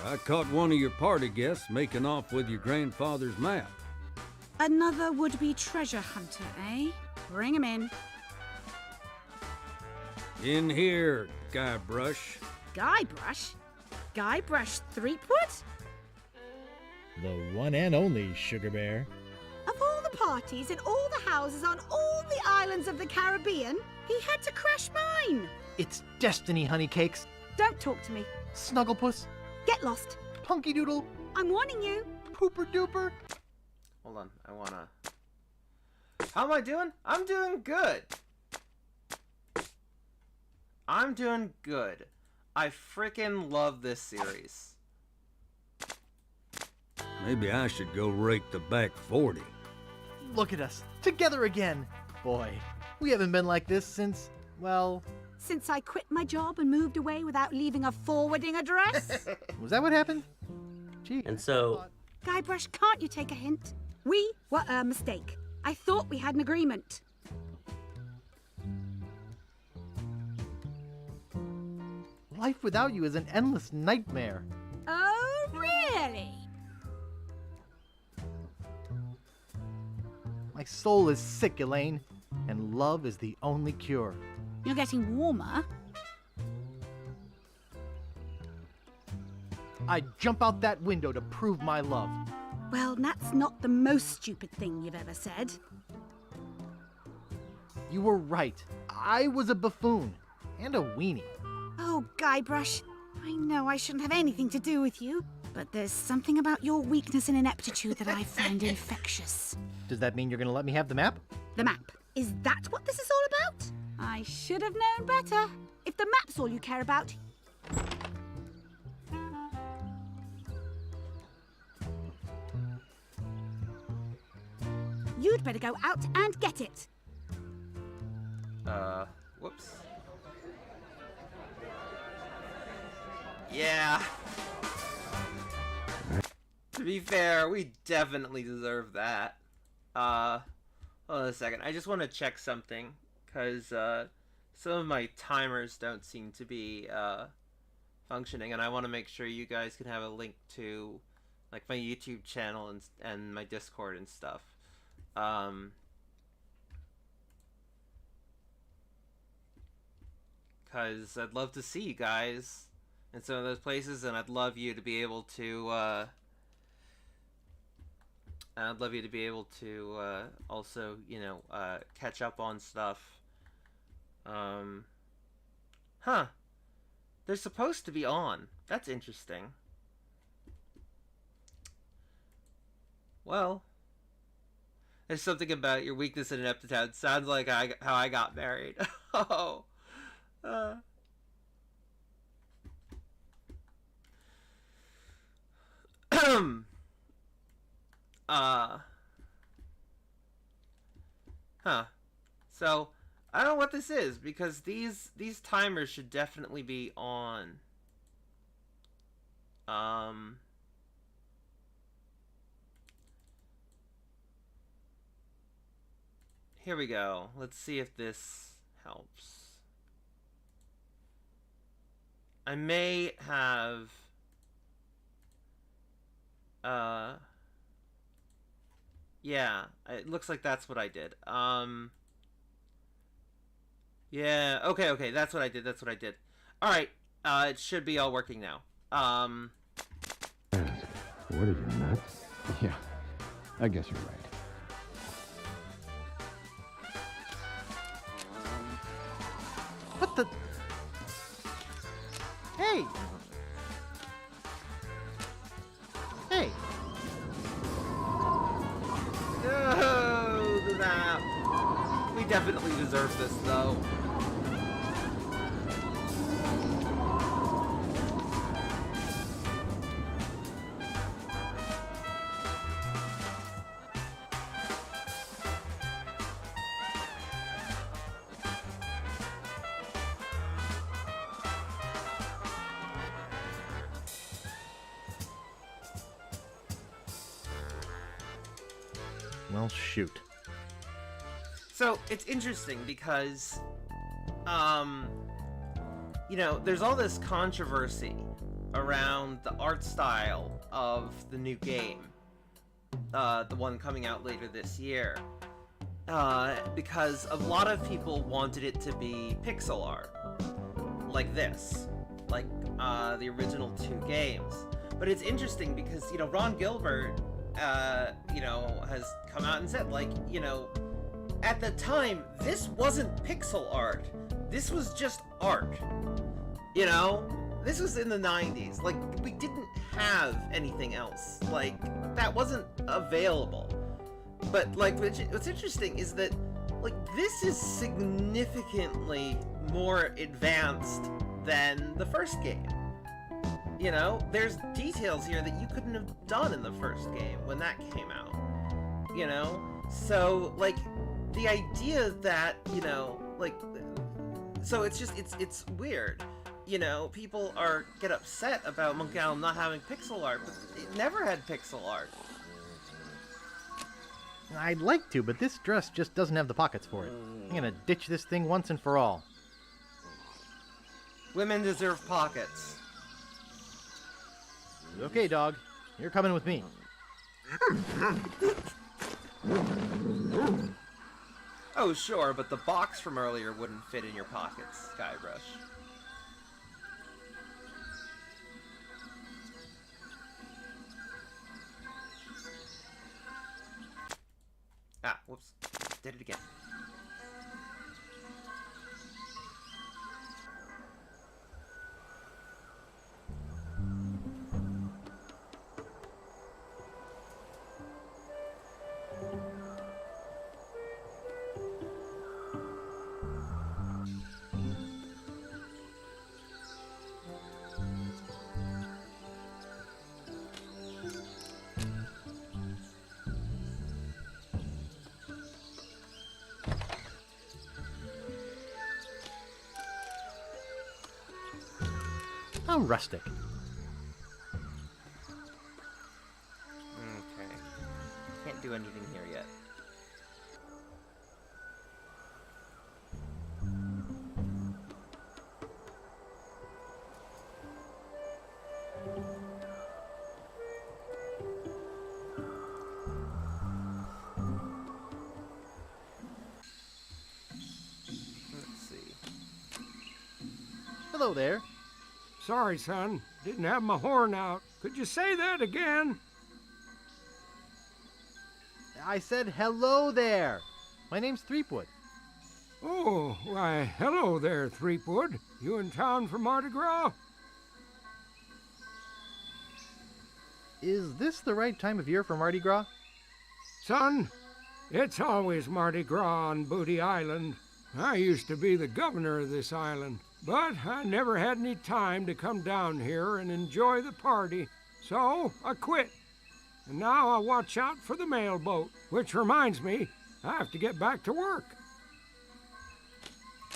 I caught one of your party guests making off with your grandfather's map. Another would-be treasure hunter, eh? Bring him in. In here, Guybrush. Guybrush? Guybrush Threepwood? The one and only Sugar Bear. Of all the parties in all the houses on all the islands of the Caribbean, he had to crash mine. It's destiny, honey cakes. Don't talk to me. Snugglepuss. Get lost. Punky Doodle. I'm warning you. Pooper Duper. Hold on, I wanna... How am I doing? I'm doing good. I'm doing good. I frickin' love this series. Maybe I should go rake the back 40. Look at us, together again. Boy, we haven't been like this since, well... Since I quit my job and moved away without leaving a forwarding address? Was that what happened? Gee. And so... Guybrush, can't you take a hint? We were a mistake. I thought we had an agreement. Life without you is an endless nightmare. Oh, really? My soul is sick, Elaine, and love is the only cure. You're getting warmer. I'd jump out that window to prove my love. Well, that's not the most stupid thing you've ever said. You were right. I was a buffoon and a weenie. Oh, Guybrush, I know I shouldn't have anything to do with you, but there's something about your weakness and ineptitude that I find infectious. Does that mean you're gonna let me have the map? The map. Is that what this is all about? I should have known better. If the map's all you care about... You'd better go out and get it. Whoops. Yeah. To be fair, we definitely deserve that. Hold on a second. I just want to check something, because some of my timers don't seem to be functioning, and I want to make sure you guys can have a link to like my YouTube channel and my Discord and stuff. Because I'd love to see you guys in some of those places, and I'd love you to be able to also, you know, catch up on stuff. Huh. They're supposed to be on. That's interesting. Well, there's something about your weakness and ineptitude. Sounds like how I got married. Oh. Huh. So, I don't know what this is, because these timers should definitely be on. Here we go. Let's see if this helps. I may have... yeah, it looks like that's what I did. Yeah, okay, that's what I did, Alright, it should be all working now. What are you, nuts? Yeah. I guess you're right. What the? Hey! Hey! No, the map. We definitely deserve this, though. Well, shoot. So, it's interesting because, you know, there's all this controversy around the art style of the new game. The one coming out later this year. Because a lot of people wanted it to be pixel art. Like this. Like, the original 2 games. But it's interesting because, you know, Ron Gilbert, you know, has come out and said, like, you know, at the time, this wasn't pixel art. This was just art. You know? This was in the 90s. Like, we didn't have anything else. Like, that wasn't available. But, like, what's interesting is that, like, this is significantly more advanced than the first game. You know, there's details here that you couldn't have done in the first game when that came out. You know? So, like, the idea that, you know, like, so it's just, it's weird. You know, people get upset about Monkey Island not having pixel art, but it never had pixel art. I'd like to, but this dress just doesn't have the pockets for it. I'm gonna ditch this thing once and for all. Women deserve pockets. Okay, dog. You're coming with me. Oh, sure, but the box from earlier wouldn't fit in your pockets, Skybrush. Ah, whoops. Did it again. How rustic. Okay. Can't do anything here yet. Let's see. Hello there. Sorry, son. Didn't have my horn out. Could you say that again? I said hello there. My name's Threepwood. Oh, why, hello there, Threepwood. You in town for Mardi Gras? Is this the right time of year for Mardi Gras? Son, it's always Mardi Gras on Booty Island. I used to be the governor of this island, but I never had any time to come down here and enjoy the party, so I quit. And now I watch out for the mail boat, which reminds me, I have to get back to work.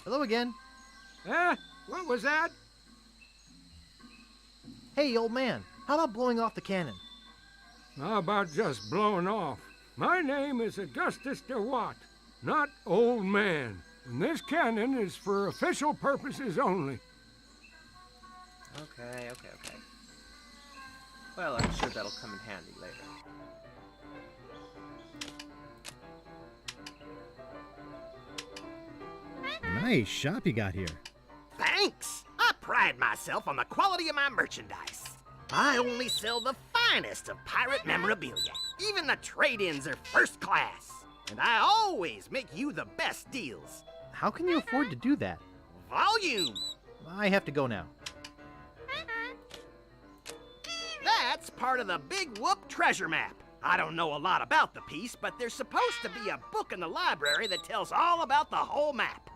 Hello again. What was that? Hey, old man, how about blowing off the cannon? How about just blowing off? My name is Augustus DeWatt, not old man. And this cannon is for official purposes only. Okay. Well, I'm sure that'll come in handy later. Nice shop you got here. Thanks. I pride myself on the quality of my merchandise. I only sell the finest of pirate memorabilia. Even the trade-ins are first class. And I always make you the best deals. How can you afford to do that? Volume! I have to go now. That's part of the Big Whoop treasure map. I don't know a lot about the piece, but there's supposed to be a book in the library that tells all about the whole map.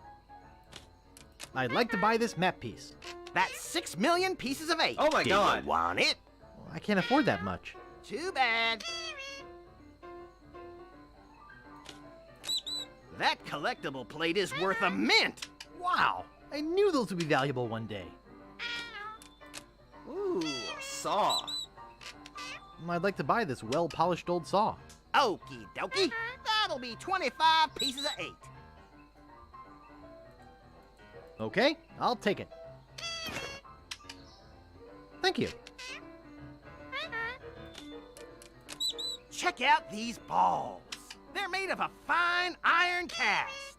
I'd like to buy this map piece. That's 6 million pieces of 8. Oh my God. Do you want it? Well, I can't afford that much. Too bad. That collectible plate is worth a mint. Wow, I knew those would be valuable one day. Ooh, a saw. I'd like to buy this well-polished old saw. Okie dokie. That'll be 25 pieces of 8. Okay, I'll take it. Thank you. Check out these balls. They're made of a fine iron cast.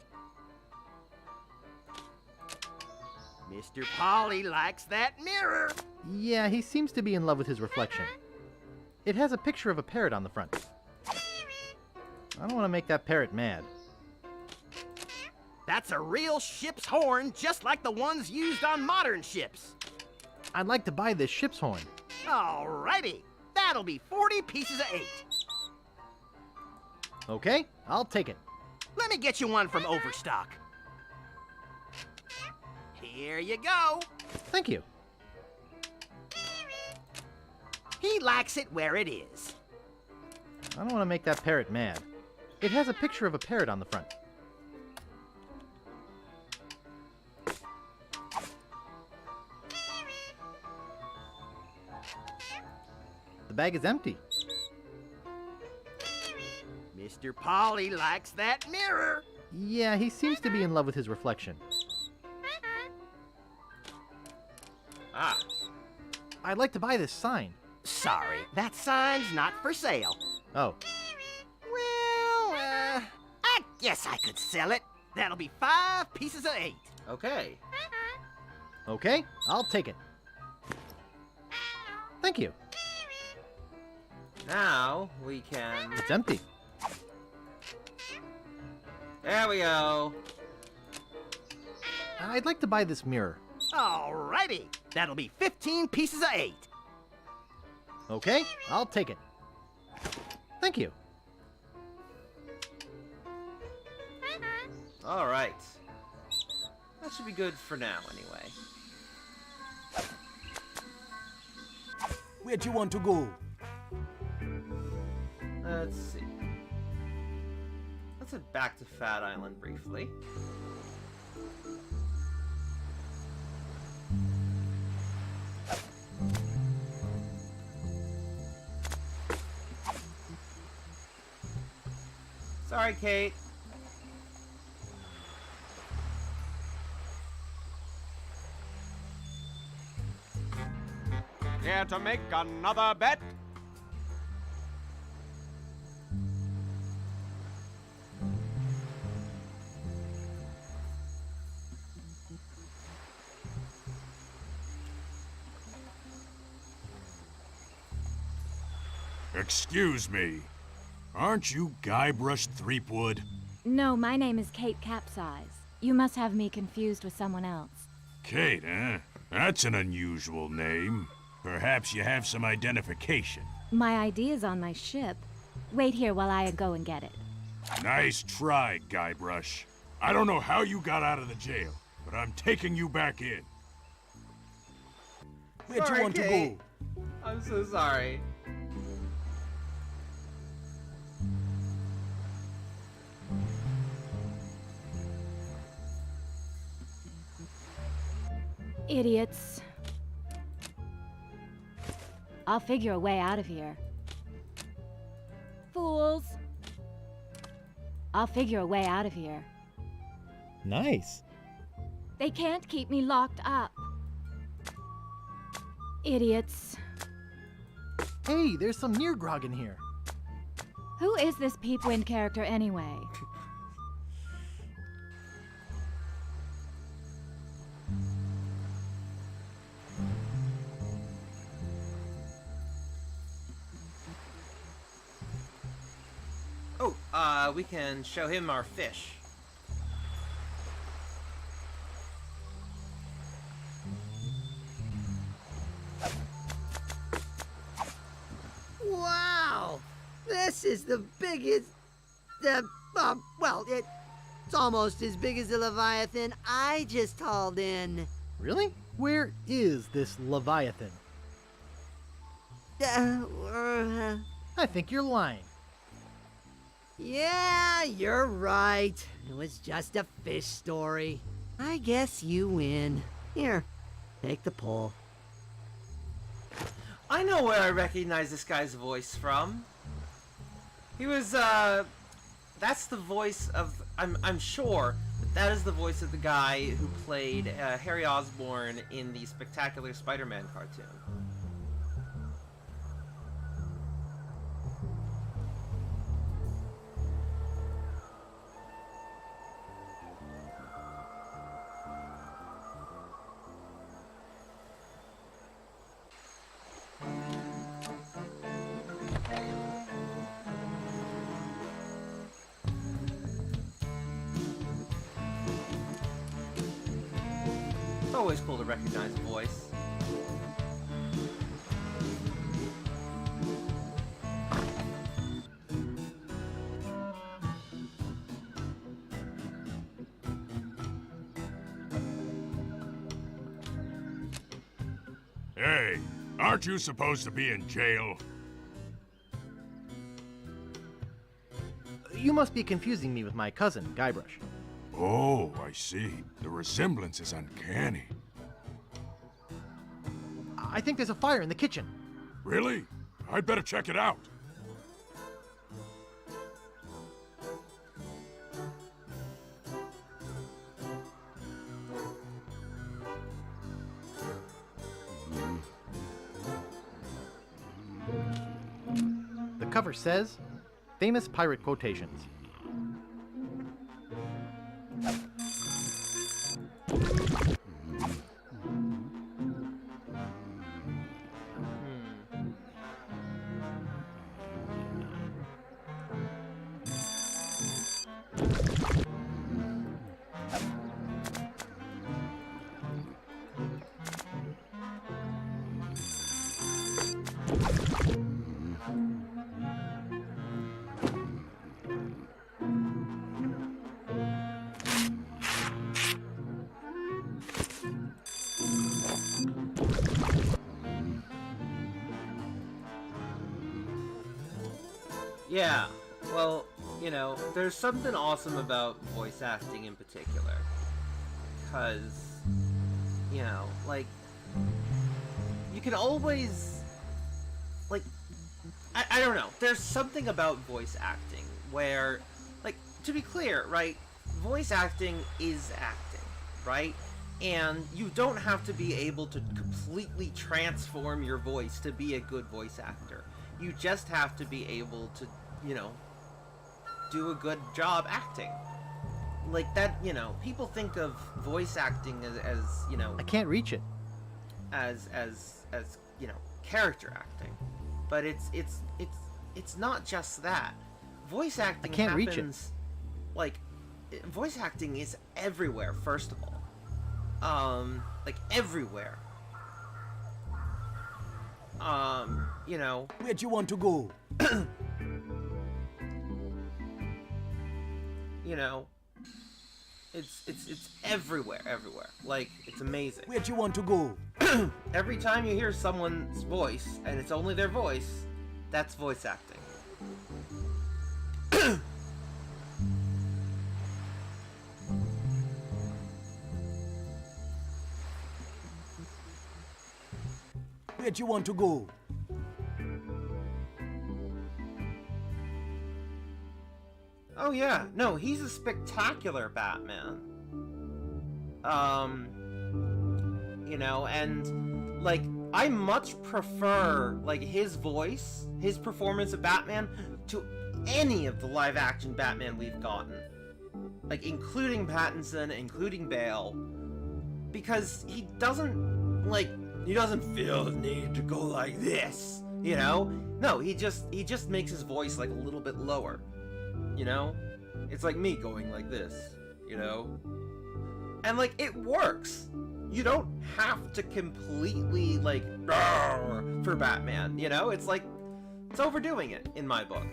Mr. Polly likes that mirror. Yeah, he seems to be in love with his reflection. It has a picture of a parrot on the front. I don't want to make that parrot mad. That's a real ship's horn, just like the ones used on modern ships. I'd like to buy this ship's horn. Alrighty. That'll be 40 pieces of 8. Okay, I'll take it. Let me get you one from Overstock. Here you go. Thank you. He likes it where it is. I don't want to make that parrot mad. It has a picture of a parrot on the front. The bag is empty. Mr. Polly likes that mirror. Yeah, he seems to be in love with his reflection. Ah. I'd like to buy this sign. Sorry, that sign's not for sale. Oh. Well, I guess I could sell it. That'll be 5 pieces of 8. Okay. Okay, I'll take it. Thank you. Now we can... It's empty. There we go. I'd like to buy this mirror. Alrighty. That'll be 15 pieces of 8. Okay, I'll take it. Thank you. All right. That should be good for now, anyway. Where do you want to go? Let's see. Let's head back to Fat Island briefly. Sorry, Kate. Care to make another bet? Excuse me. Aren't you Guybrush Threepwood? No, my name is Kate Capsize. You must have me confused with someone else. Kate, eh? That's an unusual name. Perhaps you have some identification. My ID is on my ship. Wait here while I go and get it. Nice try, Guybrush. I don't know how you got out of the jail, but I'm taking you back in. Where do Sorry, you want Kate. to go? I'm so sorry. Idiots. I'll figure a way out of here. Fools. I'll figure a way out of here. Nice. They can't keep me locked up. Idiots. Hey, there's some near grog in here. Who is this Peepwind character anyway? we can show him our fish. Wow! This is the biggest... well, it's almost as big as the Leviathan I just hauled in. Really? Where is this Leviathan? I think you're lying. Yeah, you're right. It was just a fish story. I guess you win. Here, take the pole. I know where I recognize this guy's voice from. He was, that's the voice of, I'm sure that is the voice of the guy who played Harry Osborn in the Spectacular Spider-Man cartoon. It's always cool to recognize a voice. Hey, aren't you supposed to be in jail? You must be confusing me with my cousin, Guybrush. Oh, I see. The resemblance is uncanny. I think there's a fire in the kitchen. Really? I'd better check it out. The cover says, Famous Pirate Quotations. Yeah, well, you know, there's something awesome about voice acting in particular. Because, you know, like, you can always, like, I don't know, there's something about voice acting where, like, to be clear, right, voice acting is acting, right? And you don't have to be able to completely transform your voice to be a good voice actor. You just have to be able to, you know, do a good job acting. Like that, you know, people think of voice acting as you know... I can't reach it. As you know, character acting. But it's not just that. Voice acting I can't happens... reach it. Like, voice acting is everywhere, first of all. Like, everywhere. You know... Where'd you want to go? You know, it's everywhere. Like, it's amazing. Where'd you want to go? Every time you hear someone's voice, and it's only their voice, that's voice acting. Where'd you want to go? Oh yeah, no, he's a spectacular Batman. You know, and, like, I much prefer, like, his voice, his performance of Batman, to any of the live-action Batman we've gotten. Like, including Pattinson, including Bale. Because he doesn't, like, he doesn't feel the need to go like this, you know? No, he just makes his voice, like, a little bit lower. you know? It's like me going like this, you know? And, like, it works. You don't have to completely, like, roar for Batman, you know? It's like, it's overdoing it, in my book.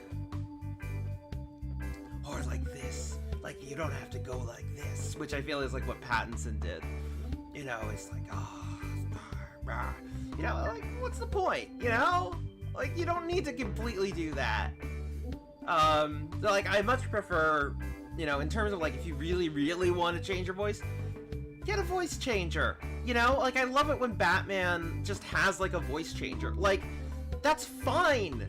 Or like this. Like, you don't have to go like this, which I feel is like what Pattinson did. You know, it's like, you know, like, what's the point, you know? Like, you don't need to completely do that. Like, I much prefer, you know, in terms of, like, if you really, really want to change your voice, get a voice changer, you know? Like, I love it when Batman just has, like, a voice changer. Like, that's fine.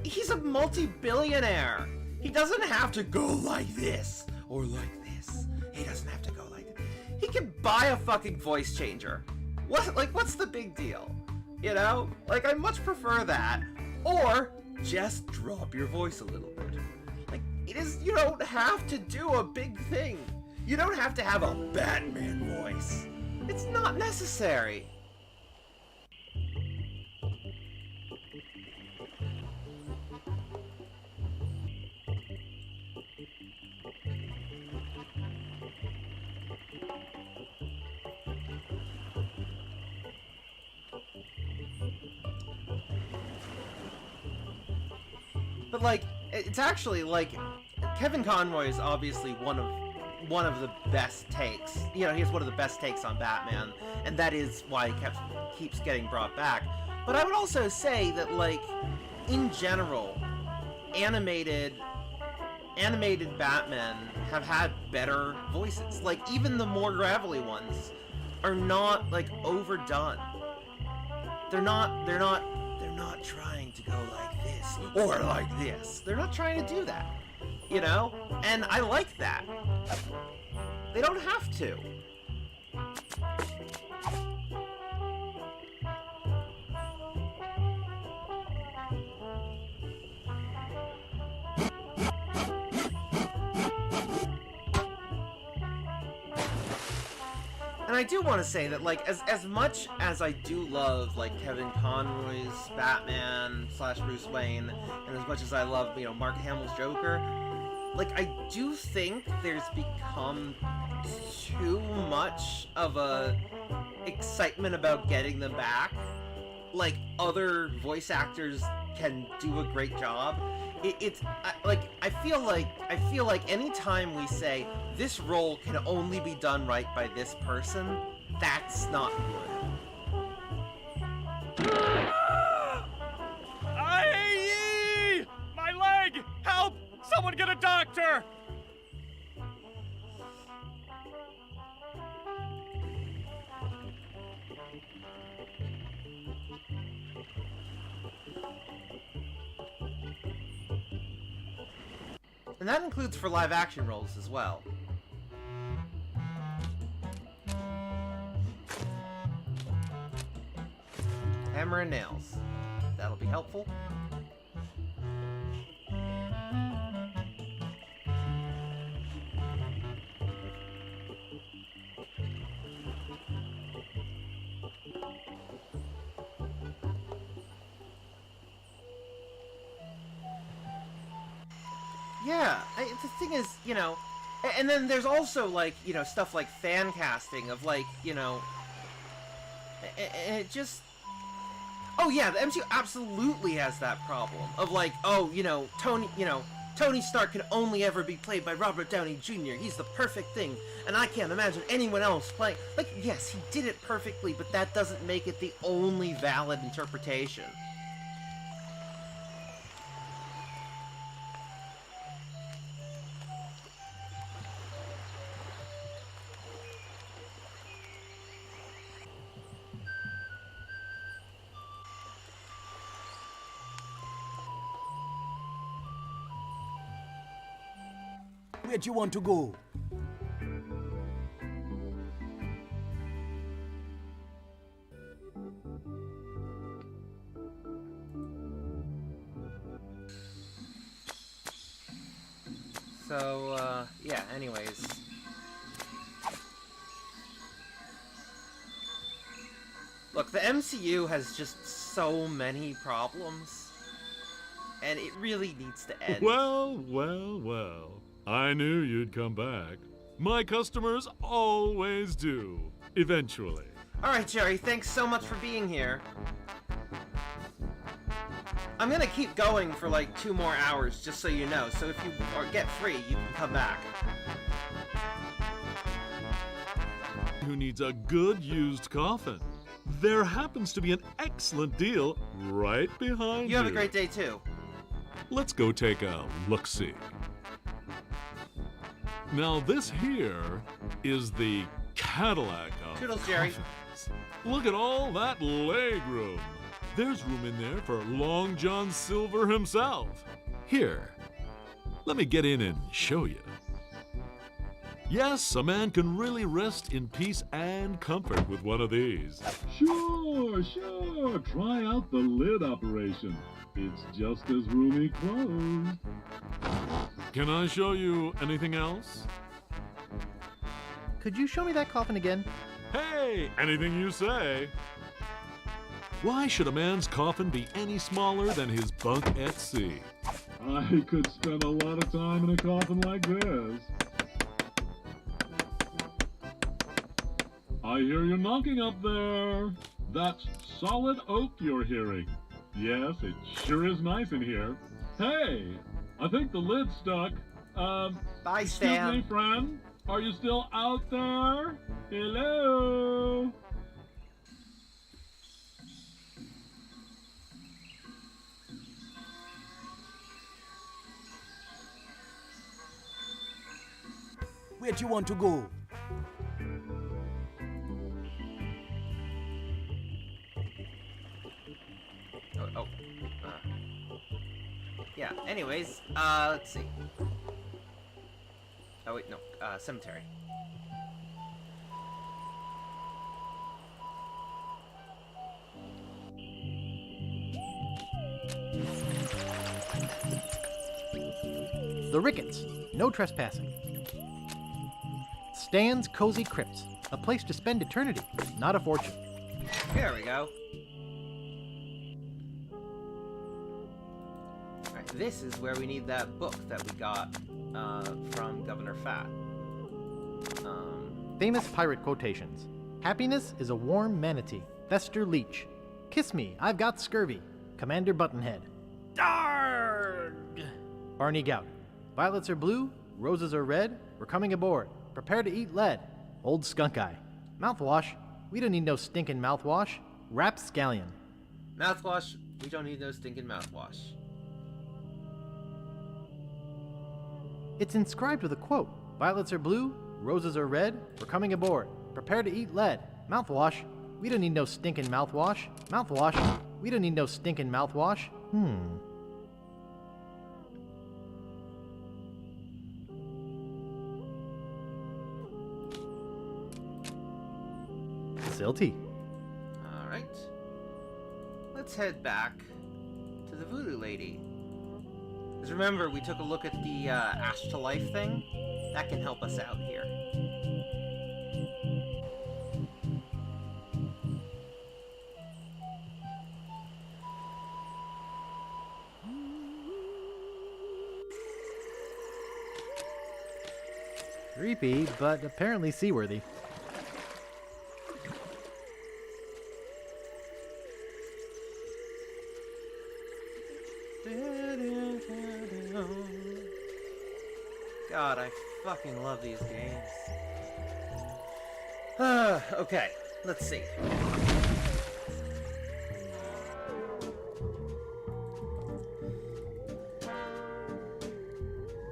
He's a multi-billionaire. He doesn't have to go like this, or like this. He doesn't have to go like this. He can buy a fucking voice changer. What's the big deal? You know? Like, I much prefer that. Or, just drop your voice a little bit. Like, you don't have to do a big thing. You don't have to have a Batman voice. It's not necessary. But, like, it's actually, like, Kevin Conroy is obviously one of the best takes. You know, he has one of the best takes on Batman, and that is why he keeps getting brought back. But I would also say that, like, in general, animated Batmen have had better voices. Like, even the more gravelly ones are not, like, overdone. They're not trying to go like this or like this. They're not trying to do that, you know? And I like that. They don't have to. And I do want to say that, like, as much as I do love, like, Kevin Conroy's Batman / Bruce Wayne, and as much as I love, you know, Mark Hamill's Joker, like, I do think there's become too much of a excitement about getting them back. Like, other voice actors can do a great job. I feel like anytime we say this role can only be done right by this person, that's not good. Aye! My leg! Help! Someone get a doctor! And that includes for live action roles as well. Hammer and nails. That'll be helpful. Yeah, the thing is, you know, and then there's also, like, you know, stuff like fan casting of, like, you know, and it just, oh yeah, the MCU absolutely has that problem of, like, oh, you know, Tony Stark can only ever be played by Robert Downey Jr. He's the perfect thing, and I can't imagine anyone else playing. Like, yes, he did it perfectly, but that doesn't make it the only valid interpretation. Where do you want to go? So, yeah, anyways. Look, the MCU has just so many problems. and it really needs to end. Well, well, well. I knew you'd come back. My customers always do. Eventually. All right, Jerry, thanks so much for being here. I'm gonna keep going for like 2 more hours, just so you know. So if you get free, you can come back. Who needs a good used coffin? There happens to be an excellent deal right behind you. You have a great day too. Let's go take a look-see. Now this here is the Cadillac of Toodles, Jerry. coffins. Look at all that leg room. There's room in there for Long John Silver himself. Here, let me get in and show you. Yes, a man can really rest in peace and comfort with one of these. Sure. Try out the lid operation. It's just as roomy closed. Can I show you anything else? Could you show me that coffin again? Hey, anything you say. Why should a man's coffin be any smaller than his bunk at sea? I could spend a lot of time in a coffin like this. I hear you knocking up there. That's solid oak you're hearing. Yes, it sure is nice in here. Hey, I think the lid's stuck. Bye, excuse Stan. me, friend. Are you still out there? Hello? Where'd you want to go? Yeah, anyways, let's see. Oh, wait, no, cemetery. The Ricketts. No trespassing. Stan's Cozy Crypts. A place to spend eternity, not a fortune. There we go. Alright, this is where we need that book that we got from Governor Fat. Famous pirate quotations. Happiness is a warm manatee. Thester Leach. Kiss me, I've got scurvy. Commander Buttonhead. Darn! Barney Gout. Violets are blue, roses are red. We're coming aboard. Prepare to eat lead. Old Skunk Eye. Mouthwash. We don't need no stinking mouthwash. Rapscallion. Mouthwash. We don't need no stinking mouthwash. It's inscribed with a quote. Violets are blue, roses are red. We're coming aboard. Prepare to eat lead. Mouthwash. We don't need no stinking mouthwash. Mouthwash. We don't need no stinking mouthwash. Silty. Alright. Let's head back to the Voodoo Lady. Because remember, we took a look at the Ash to Life thing? That can help us out here. Creepy, but apparently seaworthy. God, I fucking love these games. Okay, let's see.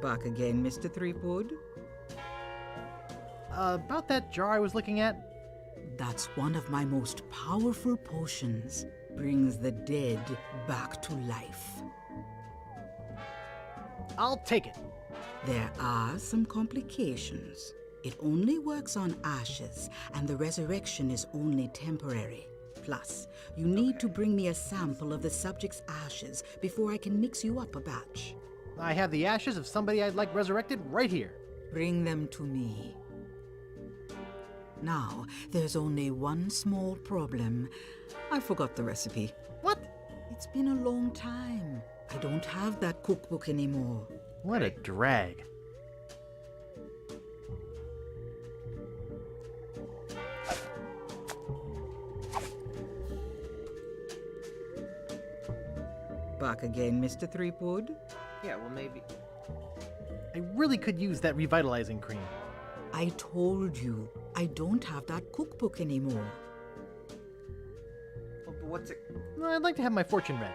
Back again, Mr. Threepwood? About that jar I was looking at? That's one of my most powerful potions. Brings the dead back to life. I'll take it. There are some complications. It only works on ashes, and the resurrection is only temporary. Plus, you need to bring me a sample of the subject's ashes before I can mix you up a batch. I have the ashes of somebody I'd like resurrected right here. Bring them to me. Now, there's only one small problem. I forgot the recipe. What? It's been a long time. I don't have that cookbook anymore. What a drag. Back again, Mr. Threepwood? Yeah, well, maybe. I really could use that revitalizing cream. I told you, I don't have that cookbook anymore. Well, but what's it? Well, I'd like to have my fortune read.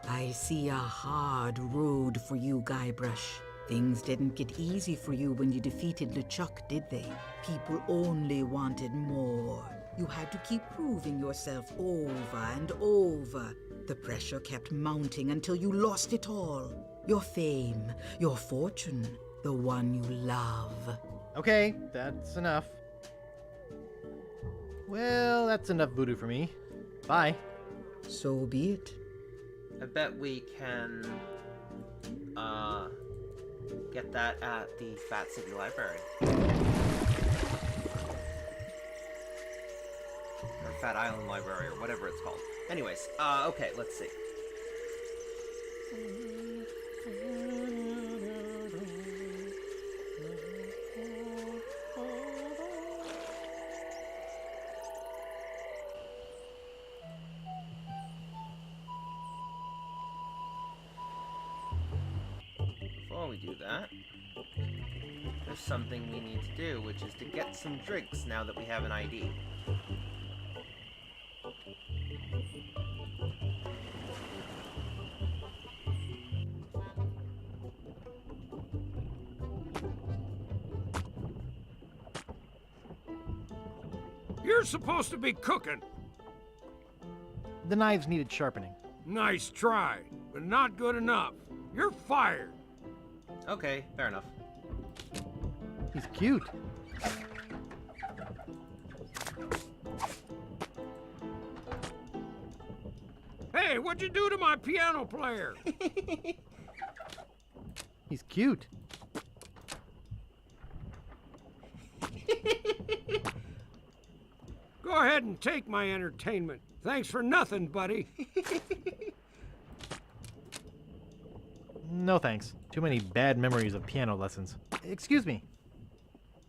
I see a hard road for you, Guybrush. Things didn't get easy for you when you defeated LeChuck, did they? People only wanted more. You had to keep proving yourself over and over. The pressure kept mounting until you lost it all. Your fame, your fortune, the one you love. Okay, that's enough. Well, that's enough voodoo for me. Bye. So be it. I bet we can get that at the Fat City Library. Or Fat Island Library, or whatever it's called. Anyways, okay, let's see. Before we do that, there's something we need to do, which is to get some drinks now that we have an ID. You're supposed to be cooking. The knives needed sharpening. Nice try, but not good enough. You're fired. Okay, fair enough. He's cute. Hey, what'd you do to my piano player? He's cute. Go ahead and take my entertainment. Thanks for nothing, buddy. No thanks. Too many bad memories of piano lessons. Excuse me.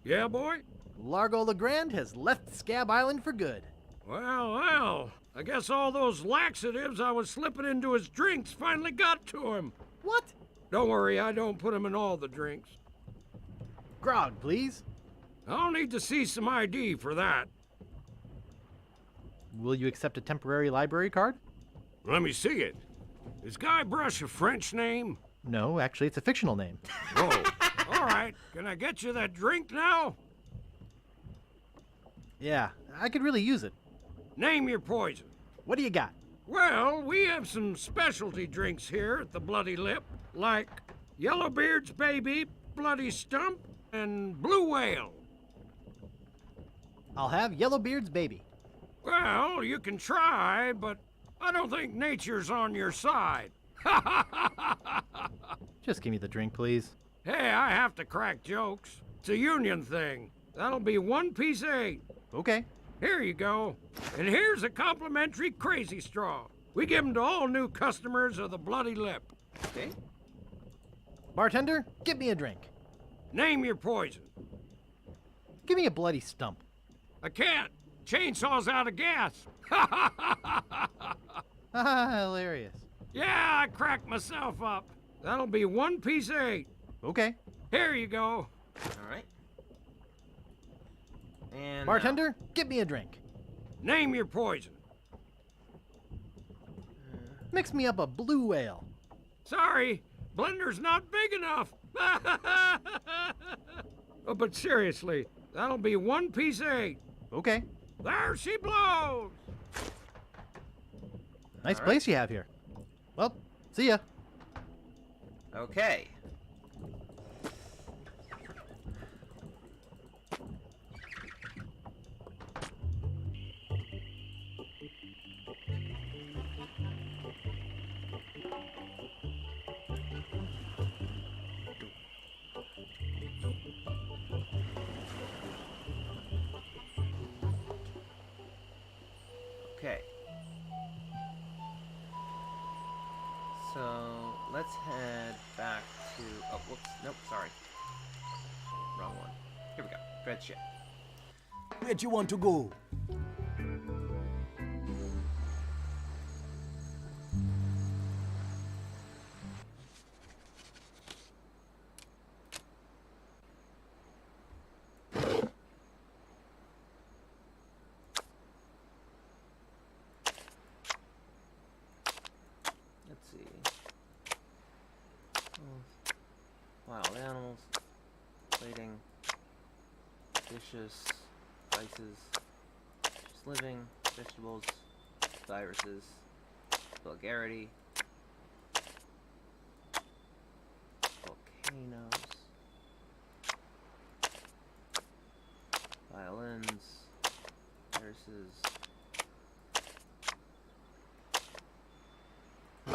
Yeah, boy? Largo LeGrand has left Scab Island for good. Well, I guess all those laxatives I was slipping into his drinks finally got to him. What? Don't worry, I don't put him in all the drinks. Grog, please. I'll need to see some ID for that. Will you accept a temporary library card? Let me see it. Is Guybrush a French name? No, actually, it's a fictional name. Oh, all right. Can I get you that drink now? Yeah, I could really use it. Name your poison. What do you got? Well, we have some specialty drinks here at the Bloody Lip, like Yellowbeard's Baby, Bloody Stump, and Blue Whale. I'll have Yellowbeard's Baby. Well, you can try, but I don't think nature's on your side. Just give me the drink, please. Hey, I have to crack jokes. It's a union thing. That'll be 1 piece of 8. Okay. Here you go. And here's a complimentary crazy straw. We give 'em to all new customers of the Bloody Lip. Okay. Bartender, give me a drink. Name your poison. Give me a bloody stump. I can't. Chainsaw's out of gas. Hilarious. Yeah, I cracked myself up. That'll be 1 piece of 8. Okay. Here you go. All right. And Bartender, give me a drink. Name your poison. Mix me up a blue whale. Sorry, blender's not big enough. Oh, but seriously, that'll be 1 piece of 8. Okay. There she blows. Nice place you have here. Well, see ya. Okay. Okay. So let's head back to. Oh, whoops. Nope. Sorry. Wrong one. Here we go. Dread ship. Where do you want to go? Let's see. Wild animals, plating, dishes, spices, just living, vegetables, viruses, vulgarity, volcanoes, violins, viruses. I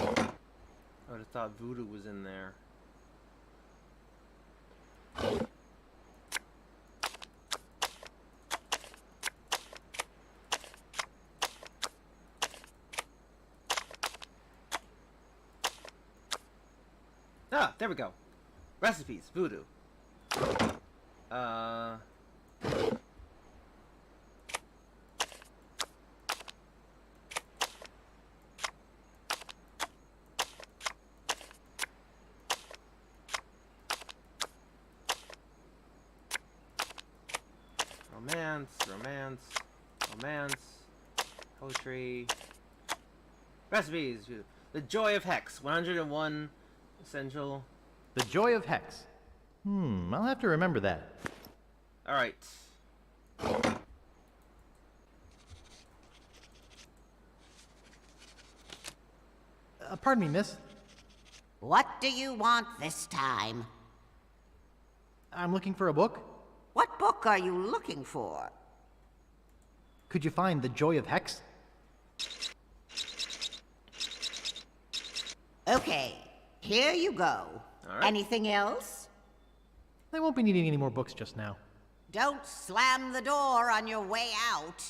would have thought voodoo was in there. Ah, there we go. Recipes, voodoo. Romance, poetry, recipes. The Joy of Hex, 101 essential. The Joy of Hex. I'll have to remember that. All right. Pardon me, miss. What do you want this time? I'm looking for a book. What book are you looking for? Could you find The Joy of Hex? Okay, here you go. All right. Anything else? I won't be needing any more books just now. Don't slam the door on your way out.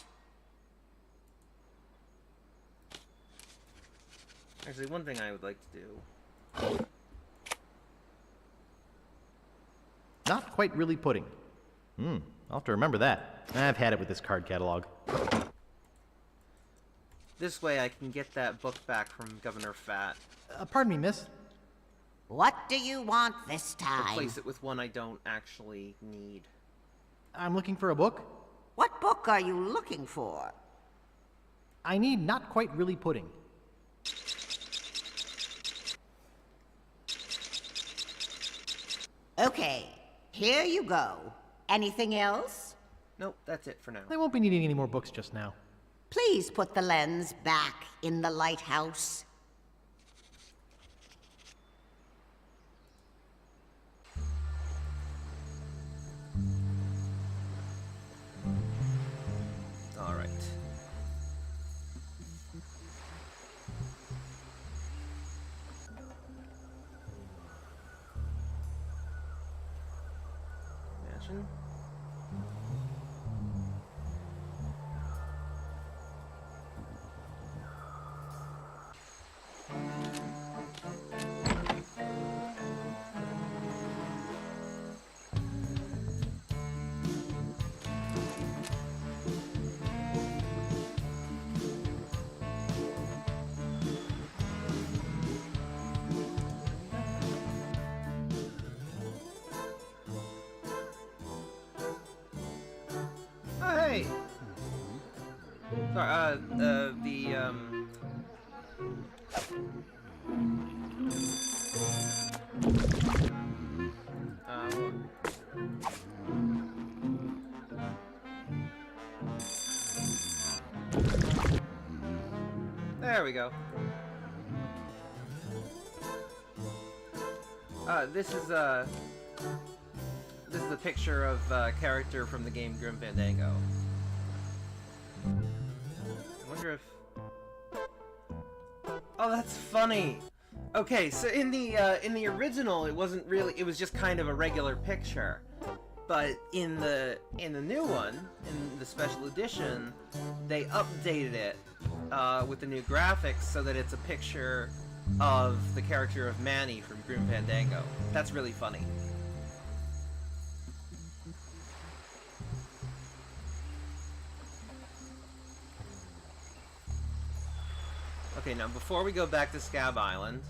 Actually, one thing I would like to do. Not quite really pudding. I'll have to remember that. I've had it with this card catalog. This way I can get that book back from Governor Fat. Pardon me, miss. What do you want this time? Replace it with one I don't actually need. I'm looking for a book. What book are you looking for? I need Not Quite Really Pudding. Okay, here you go. Anything else? Nope, that's it for now. I won't be needing any more books just now. Please put the lens back in the lighthouse. All right. Mansion. Hey! Sorry, there we go. This is a picture of a character from the game Grim Fandango. I wonder if... Oh, that's funny! Okay, so in the original, it wasn't really... It was just kind of a regular picture. But in the new one, in the special edition, they updated it with the new graphics so that it's a picture of the character of Manny from Grim Fandango. That's really funny. Okay, now before we go back to Scab Island,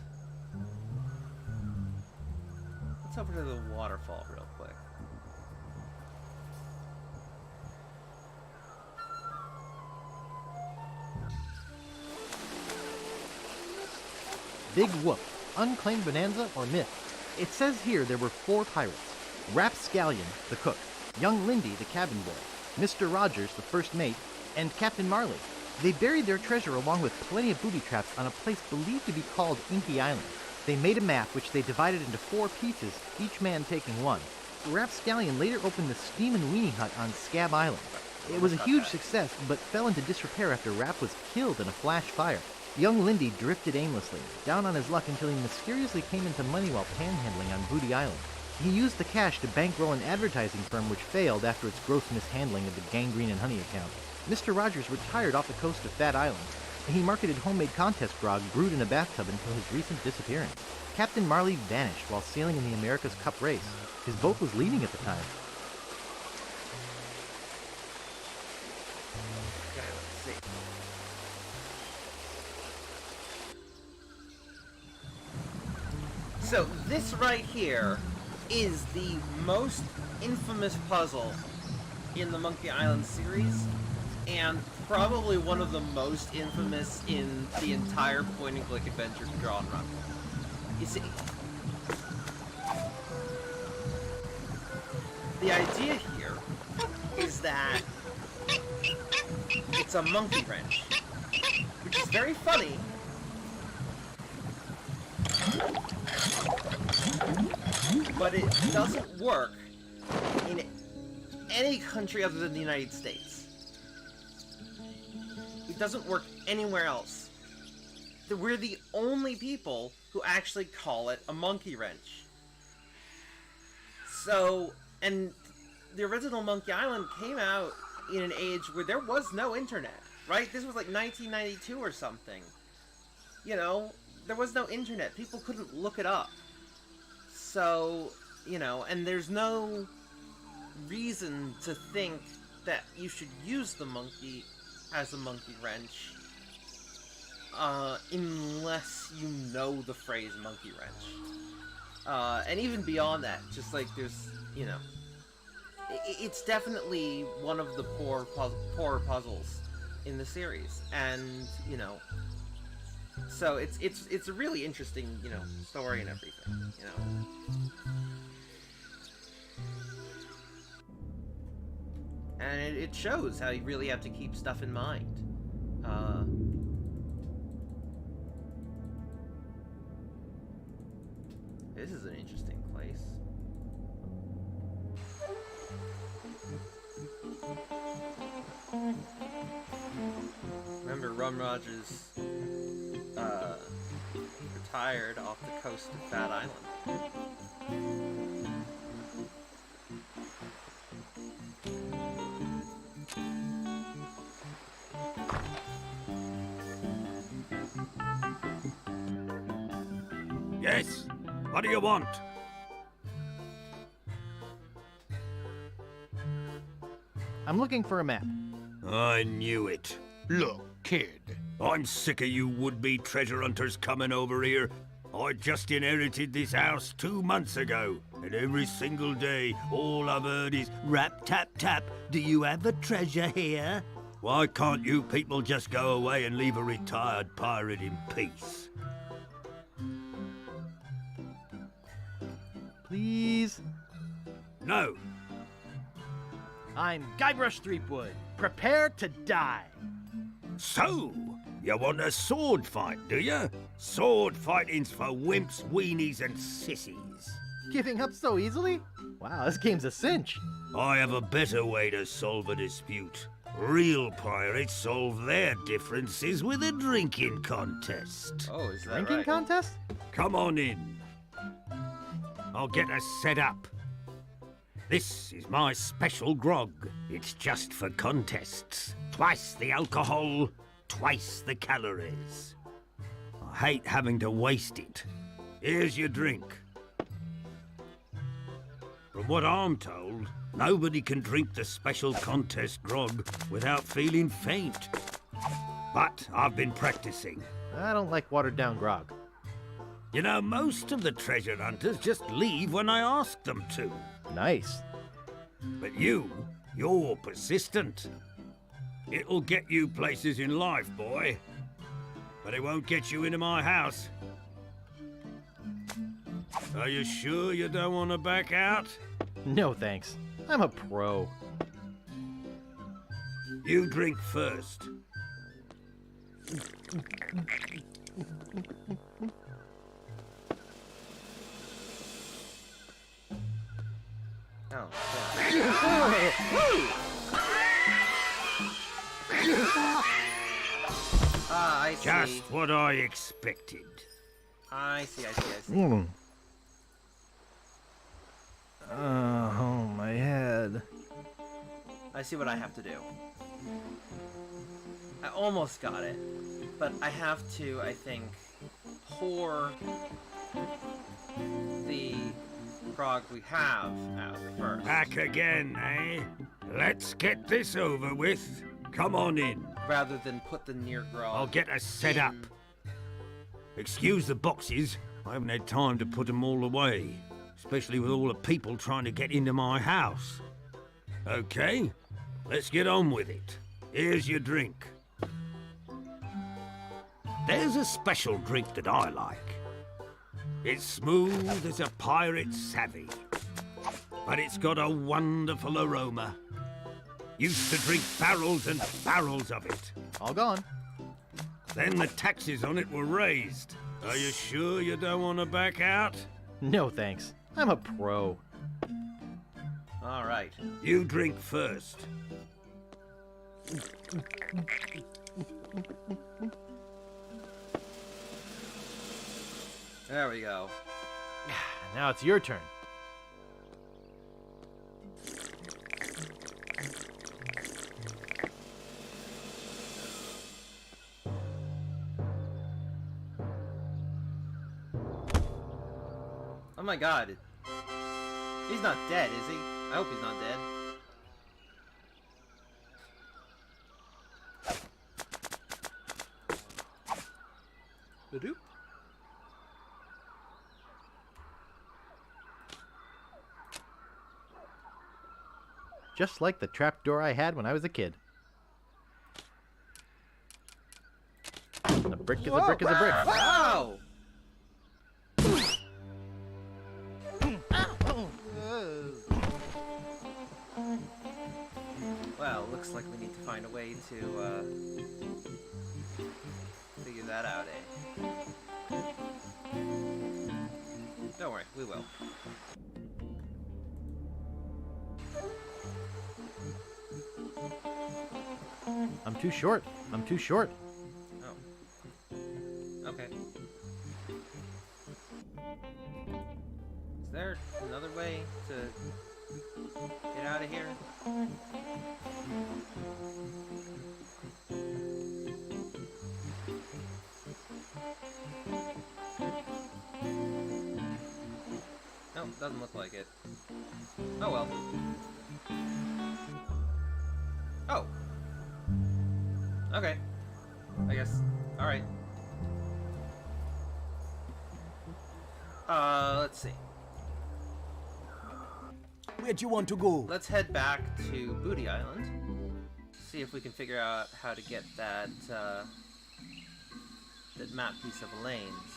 let's over to the waterfall real quick. Big Whoop, unclaimed bonanza or myth? It says here there were 4 pirates. Rapscallion, the cook, young Lindy, the cabin boy, Mr. Rogers, the first mate, and Captain Marley. They buried their treasure along with plenty of booby traps on a place believed to be called Inky Island. They made a map which they divided into 4 pieces, each man taking one. Rapscallion later opened the Steam and Weenie Hut on Scab Island. It was a huge success, but fell into disrepair after Rap was killed in a flash fire. Young Lindy drifted aimlessly, down on his luck until he mysteriously came into money while panhandling on Booty Island. He used the cash to bankroll an advertising firm which failed after its gross mishandling of the Gangrene and Honey account. Mr. Rogers retired off the coast of Fat Island, and he marketed homemade contest grog brewed in a bathtub until his recent disappearance. Captain Marley vanished while sailing in the America's Cup race. His boat was leaving at the time. Okay, let's see. So this right here is the most infamous puzzle in the Monkey Island series, and probably one of the most infamous in the entire point-and-click adventure draw and run. You see, the idea here is that it's a monkey wrench, which is very funny. But it doesn't work in any country other than the United States. It doesn't work anywhere else. We're the only people who actually call it a monkey wrench. So, and the original Monkey Island came out in an age where there was no internet, right? This was like 1992 or something. You know, there was no internet. People couldn't look it up. So, you know, and there's no reason to think that you should use the monkey as a monkey wrench unless you know the phrase monkey wrench. And even beyond that, just like there's, you know, it's definitely one of the poorer puzzles in the series, and you know, so it's a really interesting, you know, story and everything, you know. And it shows how you really have to keep stuff in mind. This is an interesting place. Remember, Rum Rogers retired off the coast of Fat Island. Yes? What do you want? I'm looking for a map. I knew it. Look, kid, I'm sick of you would-be treasure hunters coming over here. I just inherited this house 2 months ago, and every single day, all I've heard is rap, tap, tap, do you have a treasure here? Why can't you people just go away and leave a retired pirate in peace? Please? No. I'm Guybrush Threepwood. Prepare to die. So, you want a sword fight, do you? Sword fighting's for wimps, weenies, and sissies. Giving up so easily? Wow, this game's a cinch. I have a better way to solve a dispute. Real pirates solve their differences with a drinking contest. Oh, is that Drinking right? contest? Come on in. I'll get us set up. This is my special grog. It's just for contests. Twice the alcohol, twice the calories. I hate having to waste it. Here's your drink. From what I'm told, nobody can drink the special contest grog without feeling faint. But I've been practicing. I don't like watered-down grog. You know, most of the treasure hunters just leave when I ask them to. Nice. But you're persistent. It'll get you places in life, boy. But it won't get you into my house. Are you sure you don't want to back out? No, thanks. I'm a pro. You drink first. Oh. I see. Just what I expected. I see. Oh, my head. I see what I have to do. I almost got it, but I have to, I think, pour the grog we have out first. Back again, eh? Let's get this over with. Come on in. Rather than put the near grog. I'll get us set up. Excuse the boxes. I haven't had time to put them all away. Especially with all the people trying to get into my house. Okay, let's get on with it. Here's your drink. There's a special drink that I like. It's smooth as a pirate's savvy. But it's got a wonderful aroma. Used to drink barrels and barrels of it. All gone. Then the taxes on it were raised. Are you sure you don't want to back out? No, thanks. I'm a pro. All right. You drink first. There we go. Now it's your turn. Oh my god. He's not dead, is he? I hope he's not dead. Ba-doop. Just like the trapdoor I had when I was a kid. A brick is a brick is a brick. Wow! Well, looks like we need to find a way to figure that out, eh? Don't worry, we will. I'm too short. I'm too short. Oh. Okay. Is there another way to get out of here? No, doesn't look like it. Oh well. Oh. Okay. I guess. Alright. Let's see. Where'd you want to go? Let's head back to Booty Island. See if we can figure out how to get that, that map piece of Elaine's.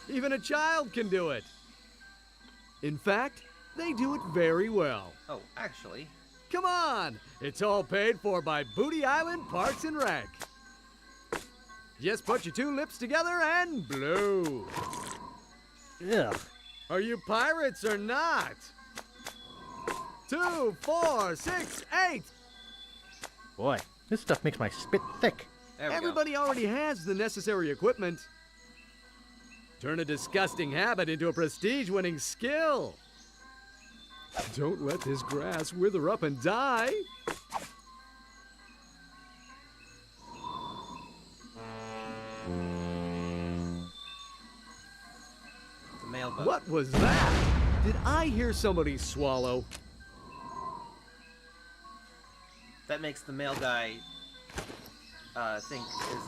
Even a child can do it. In fact, they do it very well. Oh, actually. Come on! It's all paid for by Booty Island Parks and Rec. Just put your two lips together and blow. Ugh. Are you pirates or not? 2, 4, 6, 8. Boy, this stuff makes my spit thick. Everybody already has the necessary equipment. Turn a disgusting habit into a prestige-winning skill. Don't let this grass wither up and die. mailboat. What was that? Did I hear somebody swallow? That makes the mail guy think is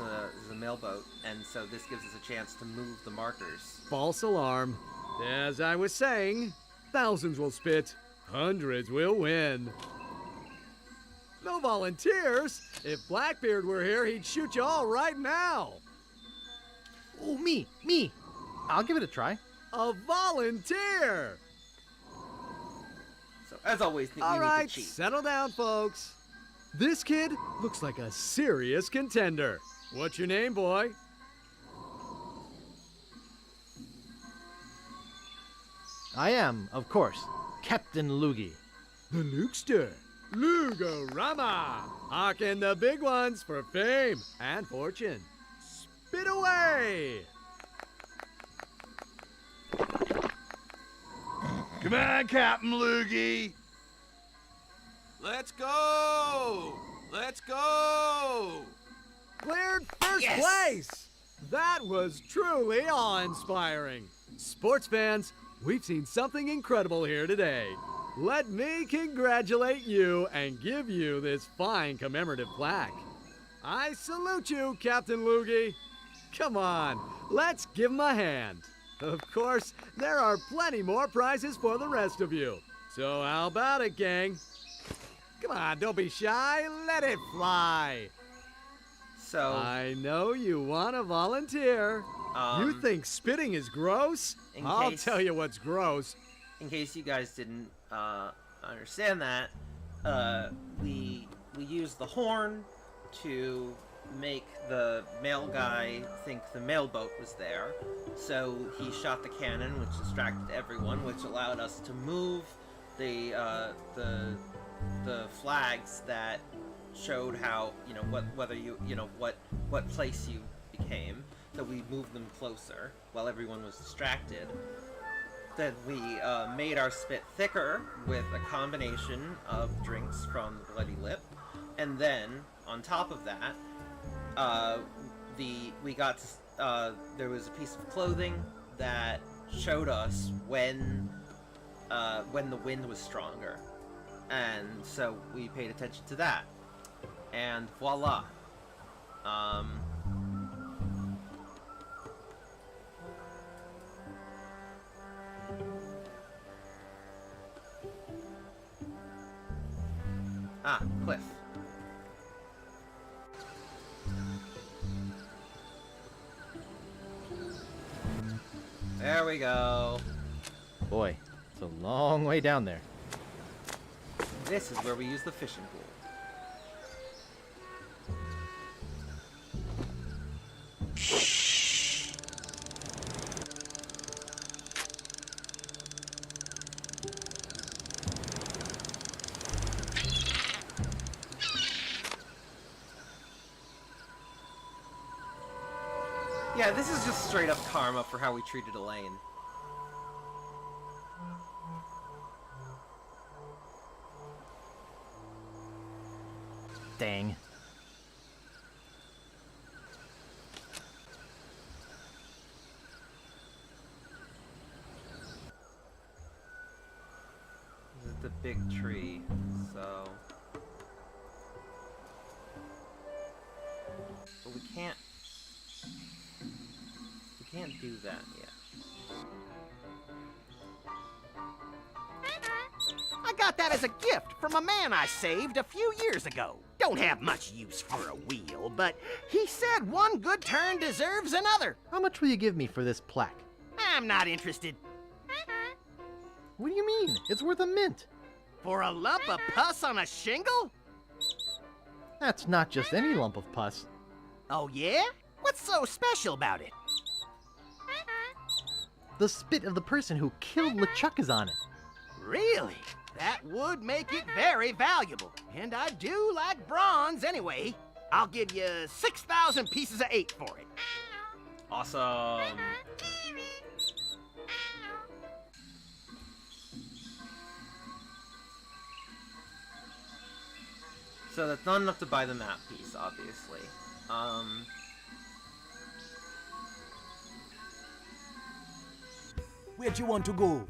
a mailboat, and so this gives us a chance to move the markers. False alarm. As I was saying, thousands will spit, hundreds will win. No volunteers? If Blackbeard were here, he'd shoot you all right now. Oh, me. I'll give it a try. A volunteer! So, as always, we All need right, to cheat. settle down, folks. This kid looks like a serious contender. What's your name, boy? I am, of course, Captain Loogie. The Lukester. Lugo-rama. Hawking the big ones for fame and fortune. Spit away! Come on, Captain Loogie. Let's go! Let's go! Cleared first place! That was truly awe-inspiring. Sports fans, we've seen something incredible here today. Let me congratulate you and give you this fine commemorative plaque. I salute you, Captain Loogie. Come on, let's give him a hand. Of course, there are plenty more prizes for the rest of you. So how about it, gang? Come on, don't be shy. Let it fly. So I know you want to volunteer. You think spitting is gross? I'll tell you what's gross. In case you guys didn't understand that, we used the horn to make the mail guy think the mailboat was there. So he shot the cannon, which distracted everyone, which allowed us to move the flags that showed how, what place you became. So we moved them closer while everyone was distracted. Then we made our spit thicker with a combination of drinks from the Bloody Lip, and then on top of that, there was a piece of clothing that showed us when the wind was stronger, and so we paid attention to that, and voila. Cliff. There we go. Boy, it's a long way down there. This is where we use the fishing pool. Yeah, this is just straight up karma for how we treated Elaine. Dang. This is the big tree, so... But we can't do that yet. I got that as a gift from a man I saved a few years ago. Don't have much use for a wheel, but he said one good turn deserves another. How much will you give me for this plaque? I'm not interested. What do you mean? It's worth a mint. For a lump of pus on a shingle? That's not just any lump of pus. Oh yeah? What's so special about it? The spit of the person who killed LeChuck is on it. Really? That would make it very valuable. And I do like bronze anyway. I'll give you 6,000 pieces of 8 for it. Awesome. So that's not enough to buy the map piece, obviously. Where'd you want to go?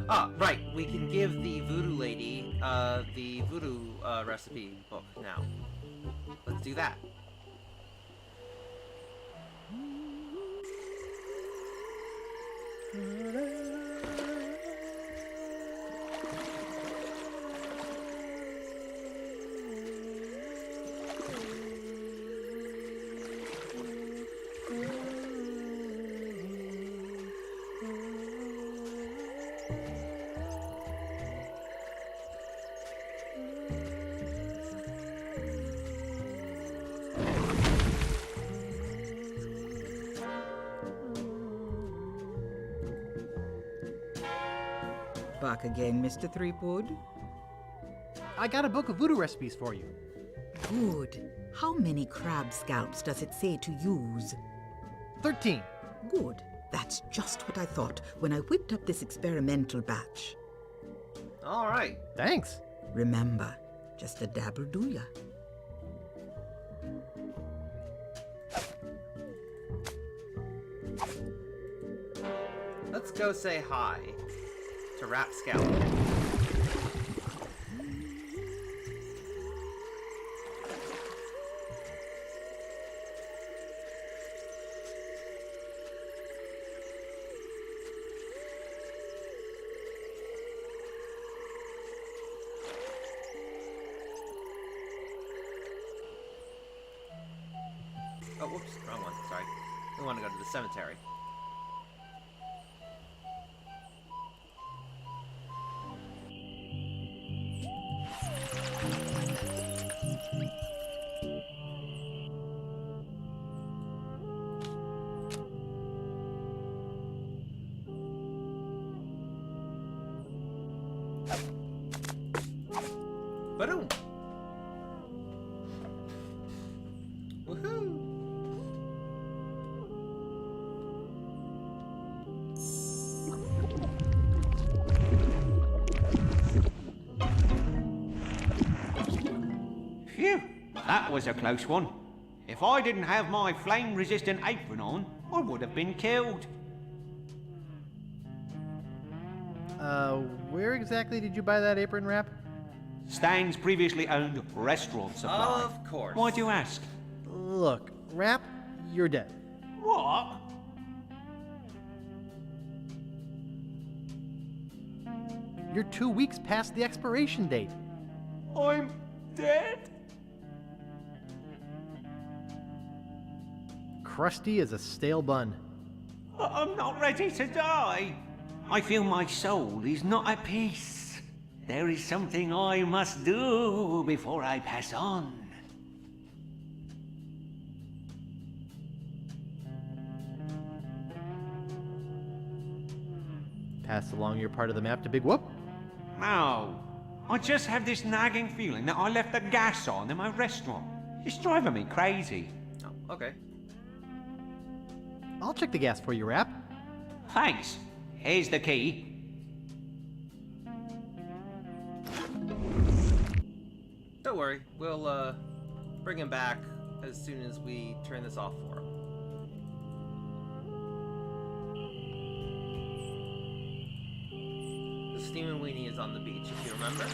Ah, right. We can give the voodoo lady the voodoo recipe book now. Let's do that. Back again, Mr. Threepwood? I got a book of voodoo recipes for you. Good. How many crab scalps does it say to use? 13. Good. That's just what I thought when I whipped up this experimental batch. All right. Thanks. Remember, just a dab will do ya. Let's go say hi to Rapscallion. Oh, whoops, wrong one, sorry. We want to go to the cemetery. Ba-doom! Woohoo! Phew, that was a close one. If I didn't have my flame-resistant apron on, I would have been killed. Where exactly did you buy that apron wrap? Stan's previously owned restaurant supply. Of course. Why'd you ask? Look, Wrap, you're dead. What? You're 2 weeks past the expiration date. I'm dead? Crusty as a stale bun. I'm not ready to die. I feel my soul is not at peace. There is something I must do before I pass on. Pass along your part of the map to Big Whoop? No. I just have this nagging feeling that I left the gas on in my restaurant. It's driving me crazy. Oh, okay. I'll check the gas for you, Wrap. Thanks. Here's the key. Don't worry, we'll bring him back as soon as we turn this off for him. The Steamin' Weenie is on the beach, if you remember.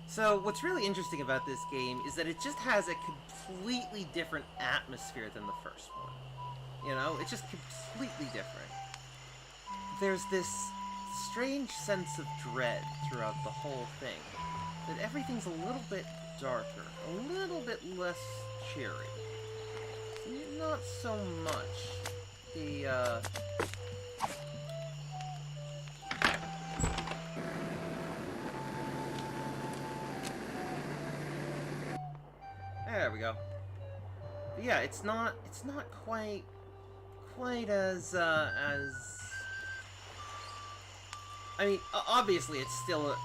So, what's really interesting about this game is that it just has a completely different atmosphere than the first one. You know, it's just completely different. There's this strange sense of dread throughout the whole thing. That everything's a little bit darker, a little bit less cheery. Not so much the, There we go. But yeah, it's not quite as I mean, obviously it's still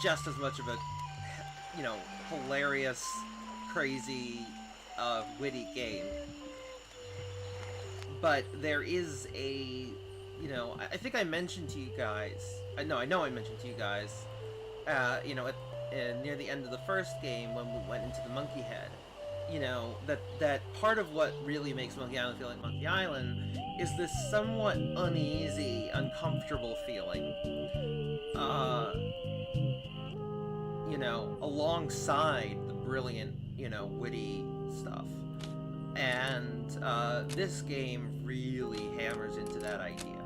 just as much of a, you know, hilarious, crazy, witty game. But there is a you know, I think I mentioned to you guys. I know I mentioned to you guys. You know, near the end of the first game when we went into the Monkey Head. You know, that part of what really makes Monkey Island feel like Monkey Island is this somewhat uneasy, uncomfortable feeling. You know, alongside the brilliant, you know, witty stuff. And this game really hammers into that idea.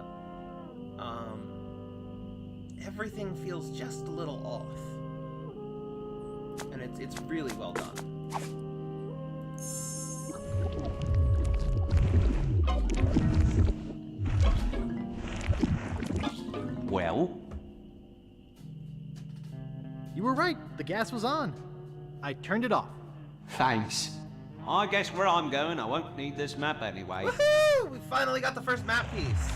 Everything feels just a little off. And it's really well done. Well? You were right. The gas was on. I turned it off. Thanks. I guess where I'm going, I won't need this map anyway. Woohoo! We finally got the first map piece.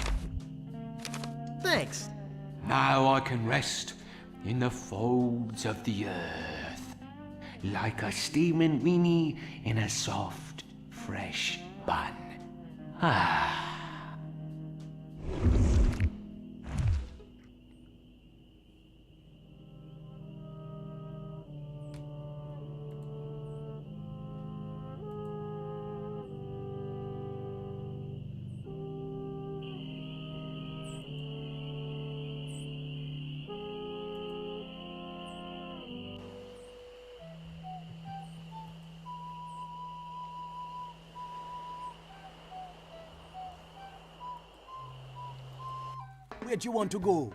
Thanks. Now I can rest in the folds of the earth, like a steaming weenie in a soft, fresh bun. Ah. Where'd you want to go?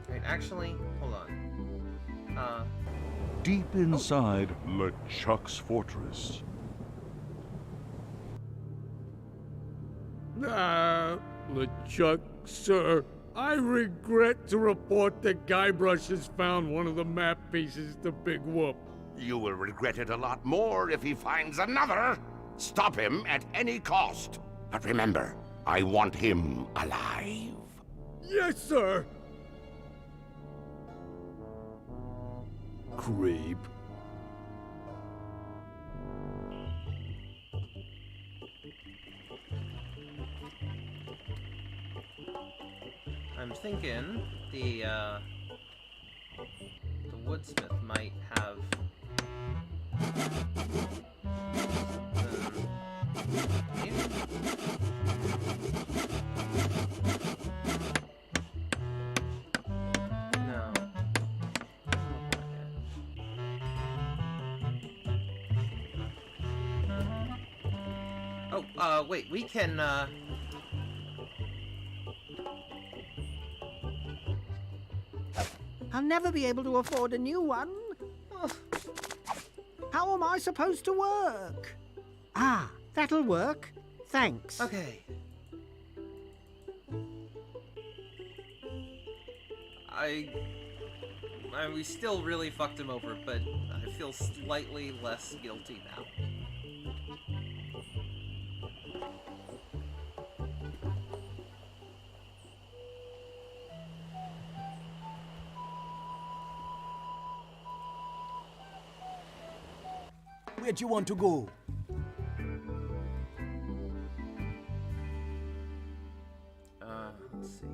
Wait, actually, hold on. Deep inside LeChuck's fortress. LeChuck, sir, I regret to report that Guybrush has found one of the map pieces to Big Whoop. You will regret it a lot more if he finds another. Stop him at any cost. But remember, I want him alive. Yes, sir. Creep. I'm thinking the woodsmith might have no. Oh, wait, we can I'll never be able to afford a new one. Ugh. How am I supposed to work? Ah, that'll work. Thanks. Okay. We still really fucked him over, but I feel slightly less guilty now. Where'd you want to go? Let's see.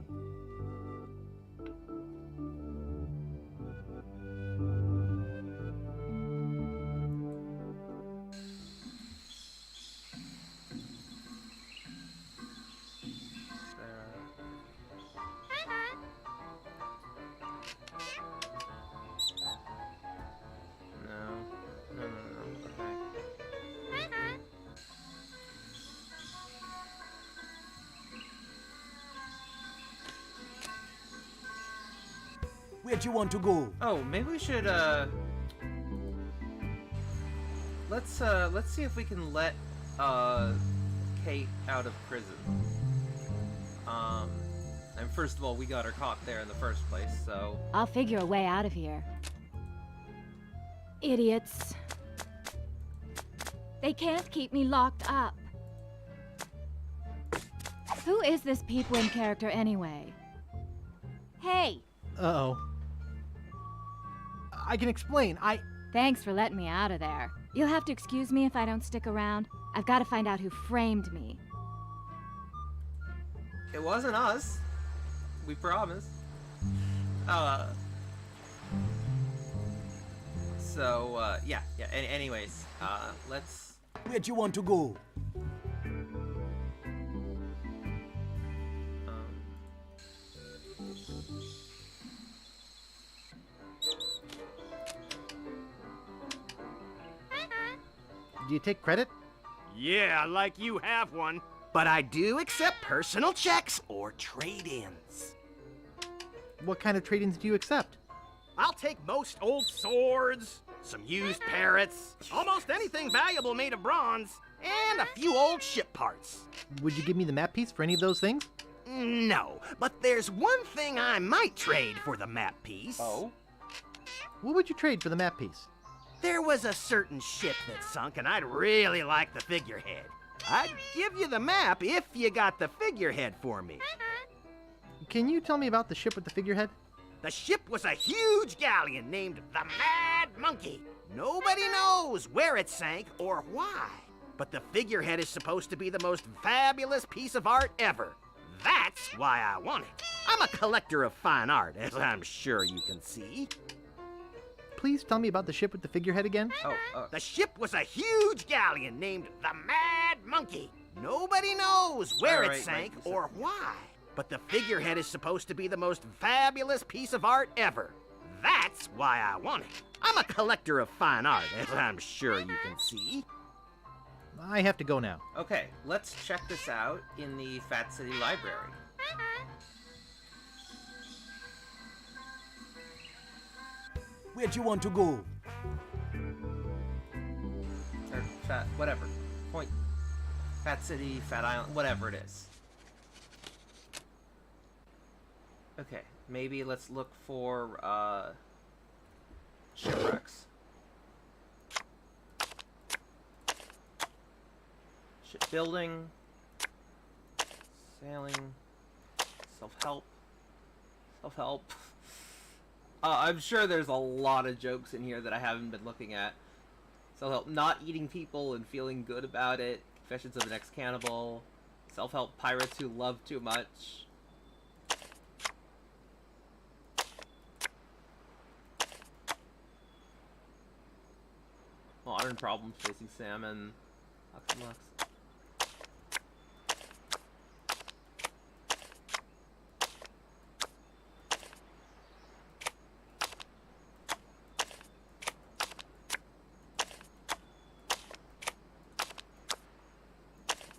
Where'd you want to go? Oh, maybe we should, let's see if we can let, Kate out of prison. And first of all, we got her caught there in the first place, so... I'll figure a way out of here. Idiots. They can't keep me locked up. Who is this peep-win character anyway? Hey! Uh-oh. I can explain. Thanks for letting me out of there. You'll have to excuse me if I don't stick around. I've got to find out who framed me. It wasn't us. We promise. Yeah. Anyways, let's. Where do you want to go? Do you take credit? Yeah, like you have one. But I do accept personal checks or trade-ins. What kind of trade-ins do you accept? I'll take most old swords, some used parrots, almost anything valuable made of bronze, and a few old ship parts. Would you give me the map piece for any of those things? No, but there's one thing I might trade for the map piece. Oh? What would you trade for the map piece? There was a certain ship that sunk, and I'd really like the figurehead. I'd give you the map if you got the figurehead for me. Can you tell me about the ship with the figurehead? The ship was a huge galleon named the Mad Monkey. Nobody knows where it sank or why. But the figurehead is supposed to be the most fabulous piece of art ever. That's why I want it. I'm a collector of fine art, as I'm sure you can see. Please tell me about the ship with the figurehead again? The ship was a huge galleon named the Mad Monkey. Nobody knows where it sank or why. But the figurehead is supposed to be the most fabulous piece of art ever. That's why I want it. I'm a collector of fine art, as I'm sure you can see. I have to go now. Okay, let's check this out in the Fat City Library. Where do you want to go? Or Fat, whatever. Point. Fat City, Fat Island, whatever it is. Okay, maybe let's look for, shipwrecks. Shipbuilding. Sailing. Self-help. Self-help. I'm sure there's a lot of jokes in here that I haven't been looking at. Self-help, not eating people and feeling good about it. Confessions of an Ex-Cannibal. Self-help pirates who love too much. Modern problems facing salmon. Lux and Lux.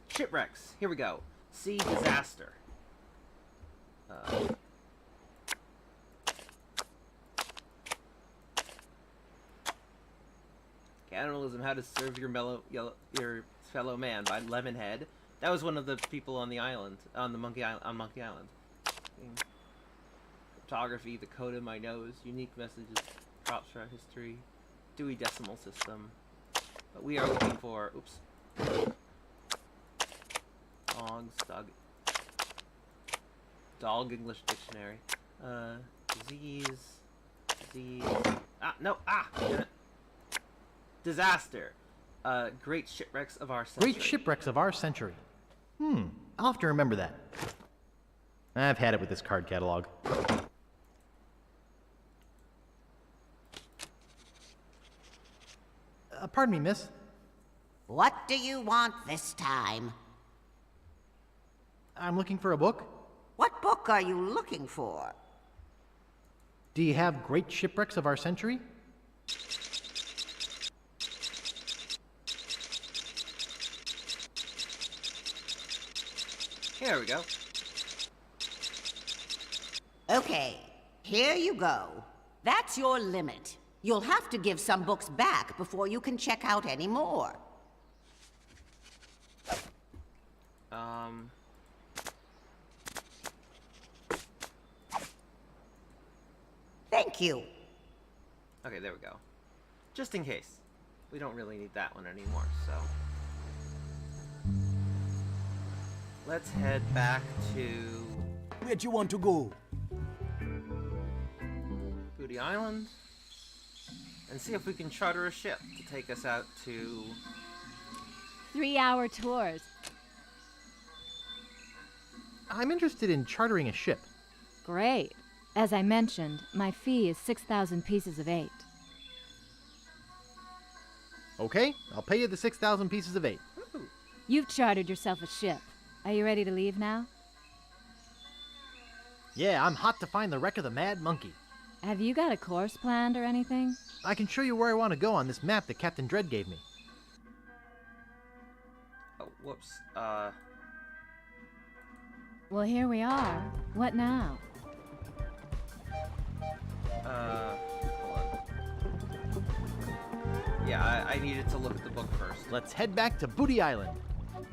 Shipwrecks. Here we go. Sea disaster. Cannibalism: How to Serve Your Fellow Man by Lemonhead. That was one of the people on the island, on Monkey Island. Photography: The Code in My Nose. Unique messages. Props throughout history. Dewey Decimal System. But we are looking for. Oops. Dog English Dictionary. Disease. Disaster. Great shipwrecks of our century. Great shipwrecks of our century. I'll have to remember that. I've had it with this card catalog. Pardon me, miss. What do you want this time? I'm looking for a book. What book are you looking for? Do you have Great Shipwrecks of Our Century? Here we go. Okay, here you go. That's your limit. You'll have to give some books back before you can check out any more. Thank you. Okay, there we go. Just in case. We don't really need that one anymore, so... Let's head back to... Where do you want to go? Booty Island. And see if we can charter a ship to take us out to... 3-hour tours. I'm interested in chartering a ship. Great. As I mentioned, my fee is 6,000 pieces of 8. Okay, I'll pay you the 6,000 pieces of 8. You've chartered yourself a ship. Are you ready to leave now? Yeah, I'm hot to find the wreck of the Mad Monkey. Have you got a course planned or anything? I can show you where I want to go on this map that Captain Dredd gave me. Oh, whoops. Well, here we are. What now? Hold on. Yeah, I needed to look at the book first. Let's head back to Booty Island.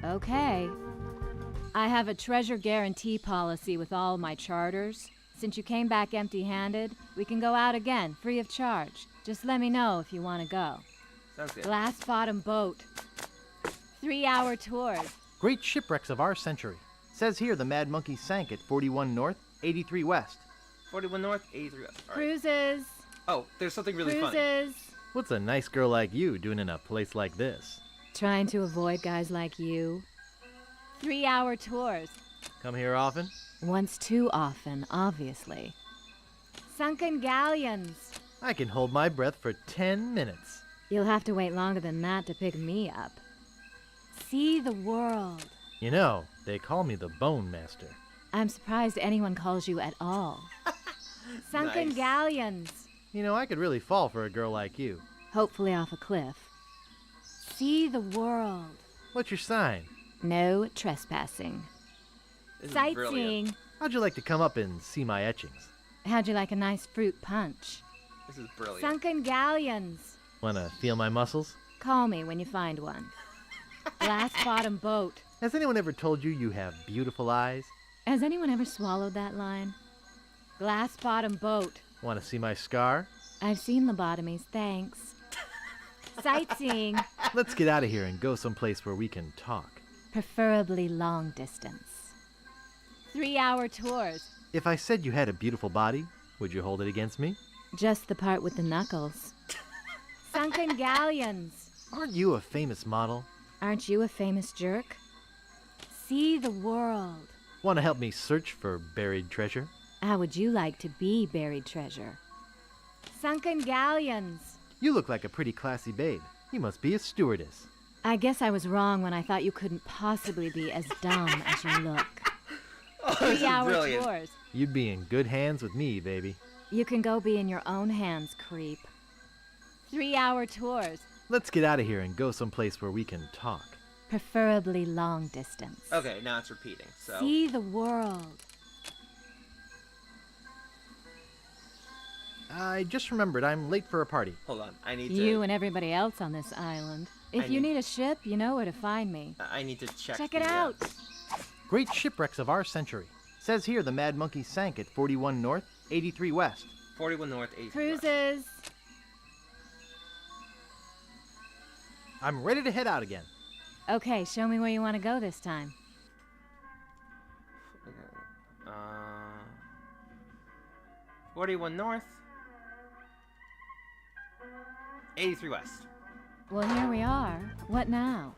Okay. I have a treasure guarantee policy with all my charters. Since you came back empty-handed, we can go out again, free of charge. Just let me know if you want to go. Sounds good. Glass bottom boat. 3-hour tours. Great shipwrecks of our century. Says here the Mad Monkey sank at 41 North, 83 West. 41 North, 83 West. All right. Cruises. Oh, there's something really funny. Cruises. What's a nice girl like you doing in a place like this? Trying to avoid guys like you. 3-hour tours. Come here often? Once too often, obviously. Sunken galleons. I can hold my breath for 10 minutes. You'll have to wait longer than that to pick me up. See the world. You know, they call me the Bone Master. I'm surprised anyone calls you at all. Sunken Nice. galleons. You know, I could really fall for a girl like you. Hopefully off a cliff. See the world. What's your sign? No trespassing. This is Sightseeing. brilliant. How'd you like to come up and see my etchings? How'd you like a nice fruit punch? This is brilliant. Sunken galleons. Wanna feel my muscles? Call me when you find one. Glass bottom boat. Has anyone ever told you you have beautiful eyes? Has anyone ever swallowed that line? Glass bottom boat. Wanna see my scar? I've seen lobotomies, thanks. Sightseeing. Let's get out of here and go someplace where we can talk. Preferably long distance. 3-hour tours. If I said you had a beautiful body, would you hold it against me? Just the part with the knuckles. Sunken galleons. Aren't you a famous model? Aren't you a famous jerk? See the world. Wanna help me search for buried treasure? How would you like to be buried treasure? Sunken galleons. You look like a pretty classy babe. You must be a stewardess. I guess I was wrong when I thought you couldn't possibly be as dumb as you look. Oh, this is 3-hour brilliant. tours. You'd be in good hands with me, baby. You can go be in your own hands, creep. 3-hour tours. Let's get out of here and go someplace where we can talk. Preferably long distance. Okay, now it's repeating. So See the world. I just remembered I'm late for a party. hold on. I need to. You and everybody else on this island. If you need- need a ship, you know where to find me. I need to check. Check it the, out. Great shipwrecks of our century. Says here the Mad Monkey sank at 41 North, 83 West. 41 North, 83 West. Cruises. I'm ready to head out again. Okay, show me where you want to go this time. Uh, 41 North, 83 West. Well, here we are. What now?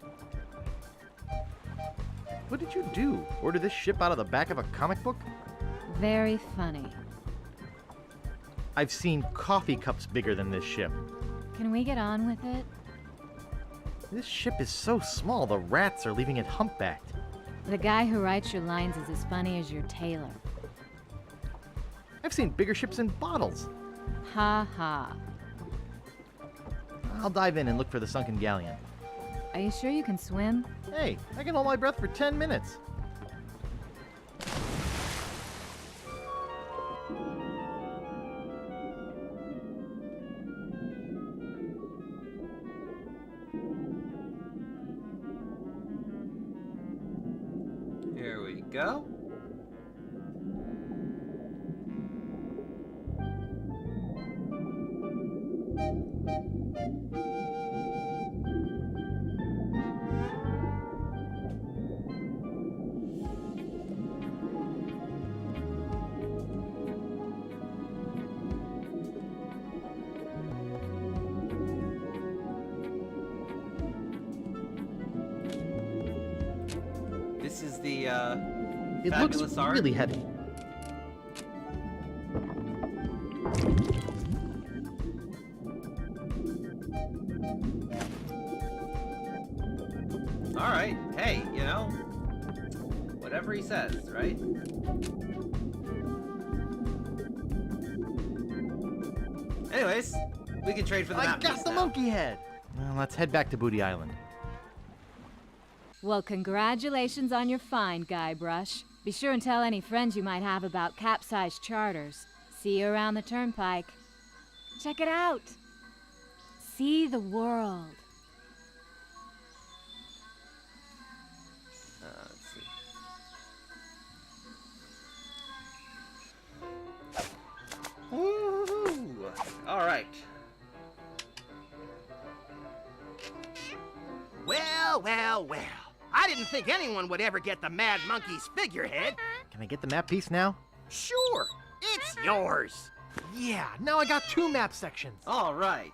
What did you do? Order this ship out of the back of a comic book? Very funny. I've seen coffee cups bigger than this ship. Can we get on with it? This ship is so small, the rats are leaving it humpbacked. The guy who writes your lines is as funny as your tailor. I've seen bigger ships in bottles. Ha ha. I'll dive in and look for the sunken galleon. Are you sure you can swim? Hey, I can hold my breath for 10 minutes. Here we go. This is the It looks fabulous art. really heavy. Alright, hey, you know, whatever he says, right? Anyways, we can trade for the map. I got the monkey head! Well, let's head back to Booty Island. Well, congratulations on your find, Guybrush. Be sure and tell any friends you might have about capsized charters. See you around the turnpike. Check it out. See the world. Let's see. Woohoo! All right. Well, well, well. I didn't think anyone would ever get the Mad Monkey's figurehead. Can I get the map piece now? Sure, it's yours. Yeah, now I got 2 map sections. All right.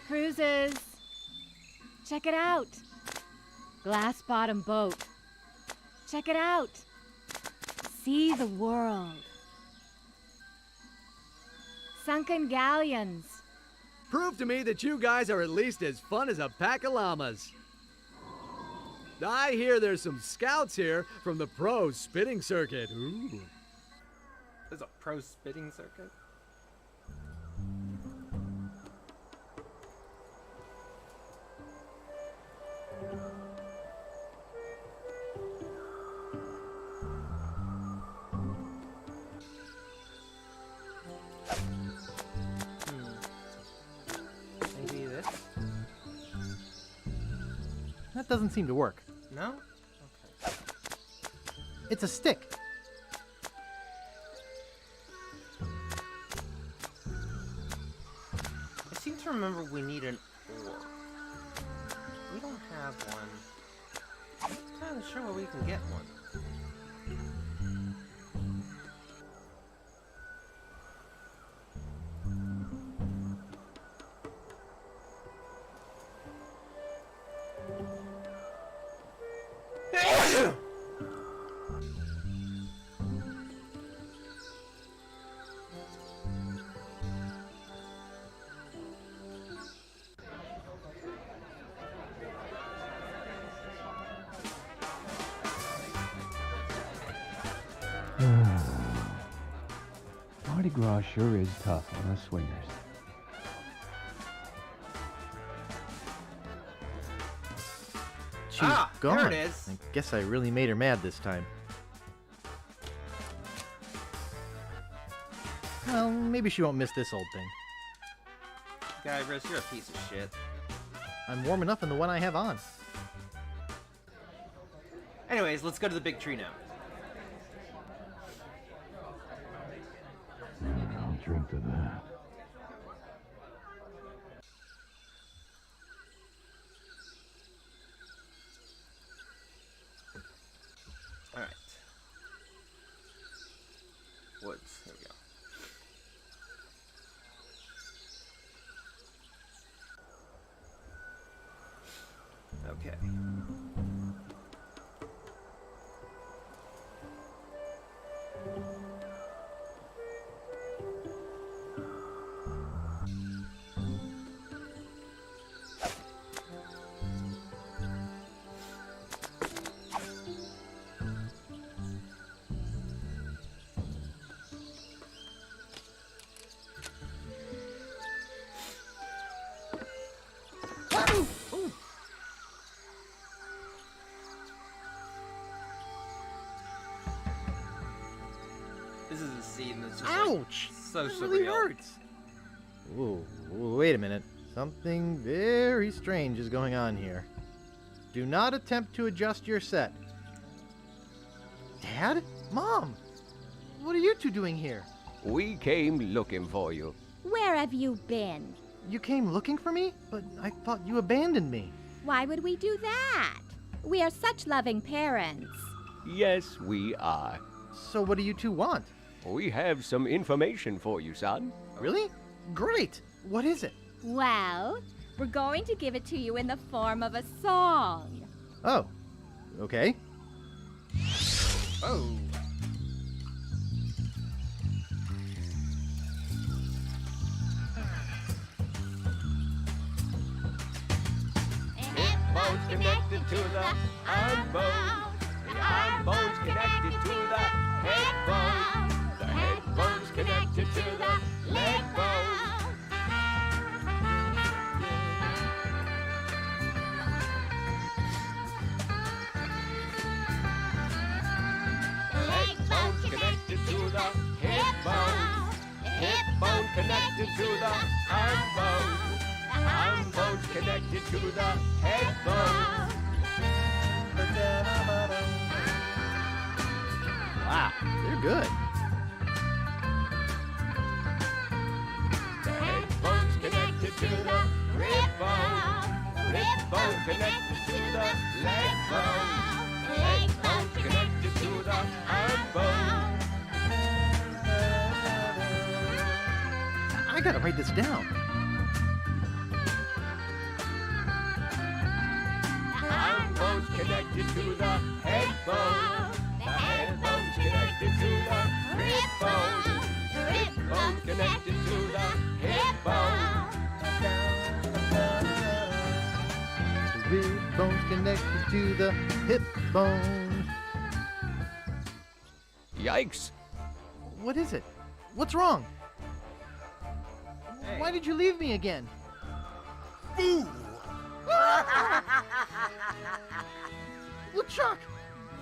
Cruises. Check it out. Glass bottom boat. Check it out. See the world. Sunken galleons. Prove to me that you guys are at least as fun as a pack of llamas. I hear there's some scouts here from the pro spitting circuit. Ooh. There's a pro spitting circuit? Maybe this? That doesn't seem to work. No? Okay. It's a stick. I seem to remember we need an oar. We don't have one. I'm not entirely sure where we can get one. Mardi Gras sure is tough on us swingers. She's Ah, gone. there it is. I guess I really made her mad this time. Well, maybe she won't miss this old thing. Guybrush, you're a piece of shit. I'm warm enough in the one I have on. Anyways, let's go to the big tree now. I'll drink to that. Alright. Woods. Here we go. Okay. This is a scene that's just Ouch! like, so That really surreal. hurts. Ooh, wait a minute. Something very strange is going on here. Do not attempt to adjust your set. Dad? Mom? What are you two doing here? We came looking for you. Where have you been? You came looking for me? But I thought you abandoned me. Why would we do that? We are such loving parents. Yes, we are. So what do you two want? We have some information for you, son. Really? Great! What is it? Well, we're going to give it to you in the form of a song. Oh, okay. Oh. connected to the arm bone. The arm bone's connected to the head bone. The head bone's connected to the leg bone. Leg bone's connected to the hip bone. Hip bone connected to the arm bone. Arm bone's connected to the head bone. Wow, you're good. The head bone's connected to the rib bone. Rib bone connected to the leg bone. Leg bone's connected to the arm bone. I gotta write this down. Arm bone's connected to the head bone. The head bone's connected to the rib bone. Rib bone's connected to the hip bone. The rib bone's connected to the hip bone. Yikes. What is it? What's wrong? Hey. Why did you leave me again? Fool! LeChuck!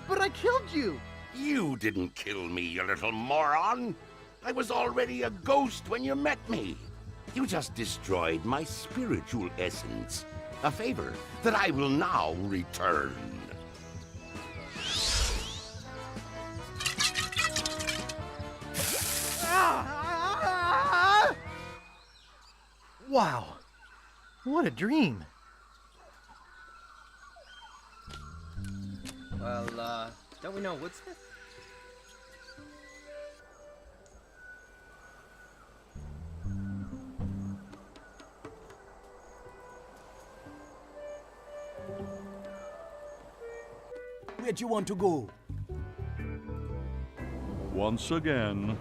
But I killed you! You didn't kill me, you little moron! I was already a ghost when you met me. You just destroyed my spiritual essence. A favor that I will now return. Wow! What a dream! Well, don't we know Woodsmith? Where'd you want to go? Once again.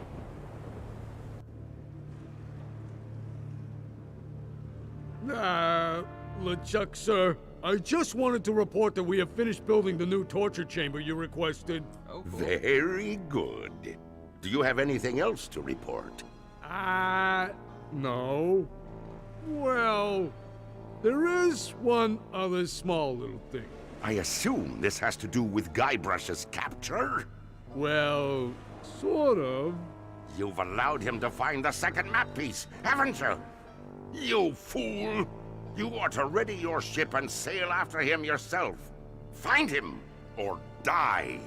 LeChuck, sir. I just wanted to report that we have finished building the new torture chamber you requested. Oh, cool. Very good. Do you have anything else to report? No. Well, there is one other small little thing. I assume this has to do with Guybrush's capture? Well, sort of. You've allowed him to find the second map piece, haven't you? You fool! You ought to ready your ship and sail after him yourself. Find him, or die.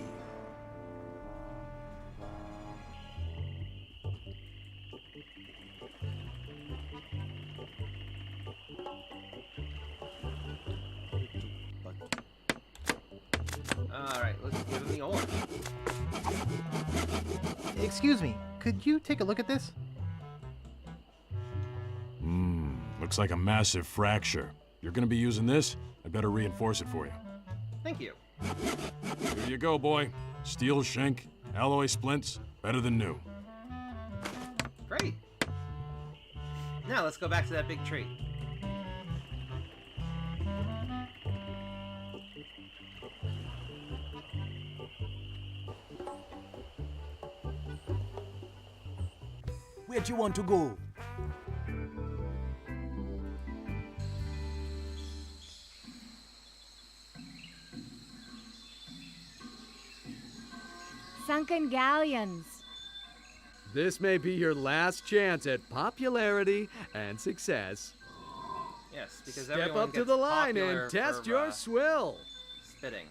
Alright, let's give him the ore. Excuse me, could you take a look at this? Looks like a massive fracture. You're gonna be using this? I better reinforce it for you. Thank you. Here you go, boy. Steel shank, alloy splints, better than new. Great. Now let's go back to that big tree. Where'd you want to go? Sunken galleons. This may be your last chance at popularity and success. Yes, because Step everyone up to gets the line popular and test for, your swill. Spitting.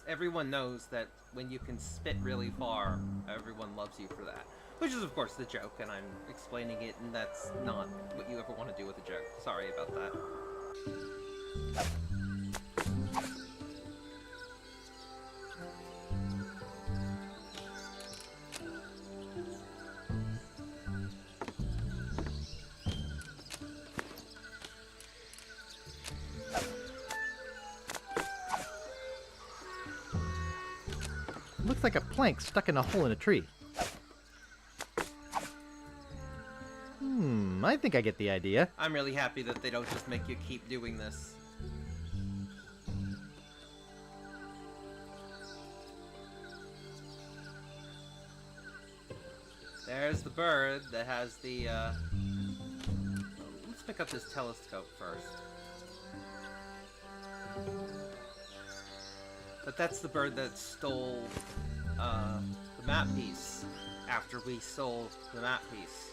Everyone knows that when you can spit really far, everyone loves you for that. Which is, of course, the joke, and I'm explaining it, and that's not what you ever want to do with a joke. Sorry about that. Looks like a plank stuck in a hole in a tree. I think I get the idea. I'm really happy that they don't just make you keep doing this. There's the bird that has the, let's pick up this telescope first. But that's the bird that stole, the map piece after we stole the map piece.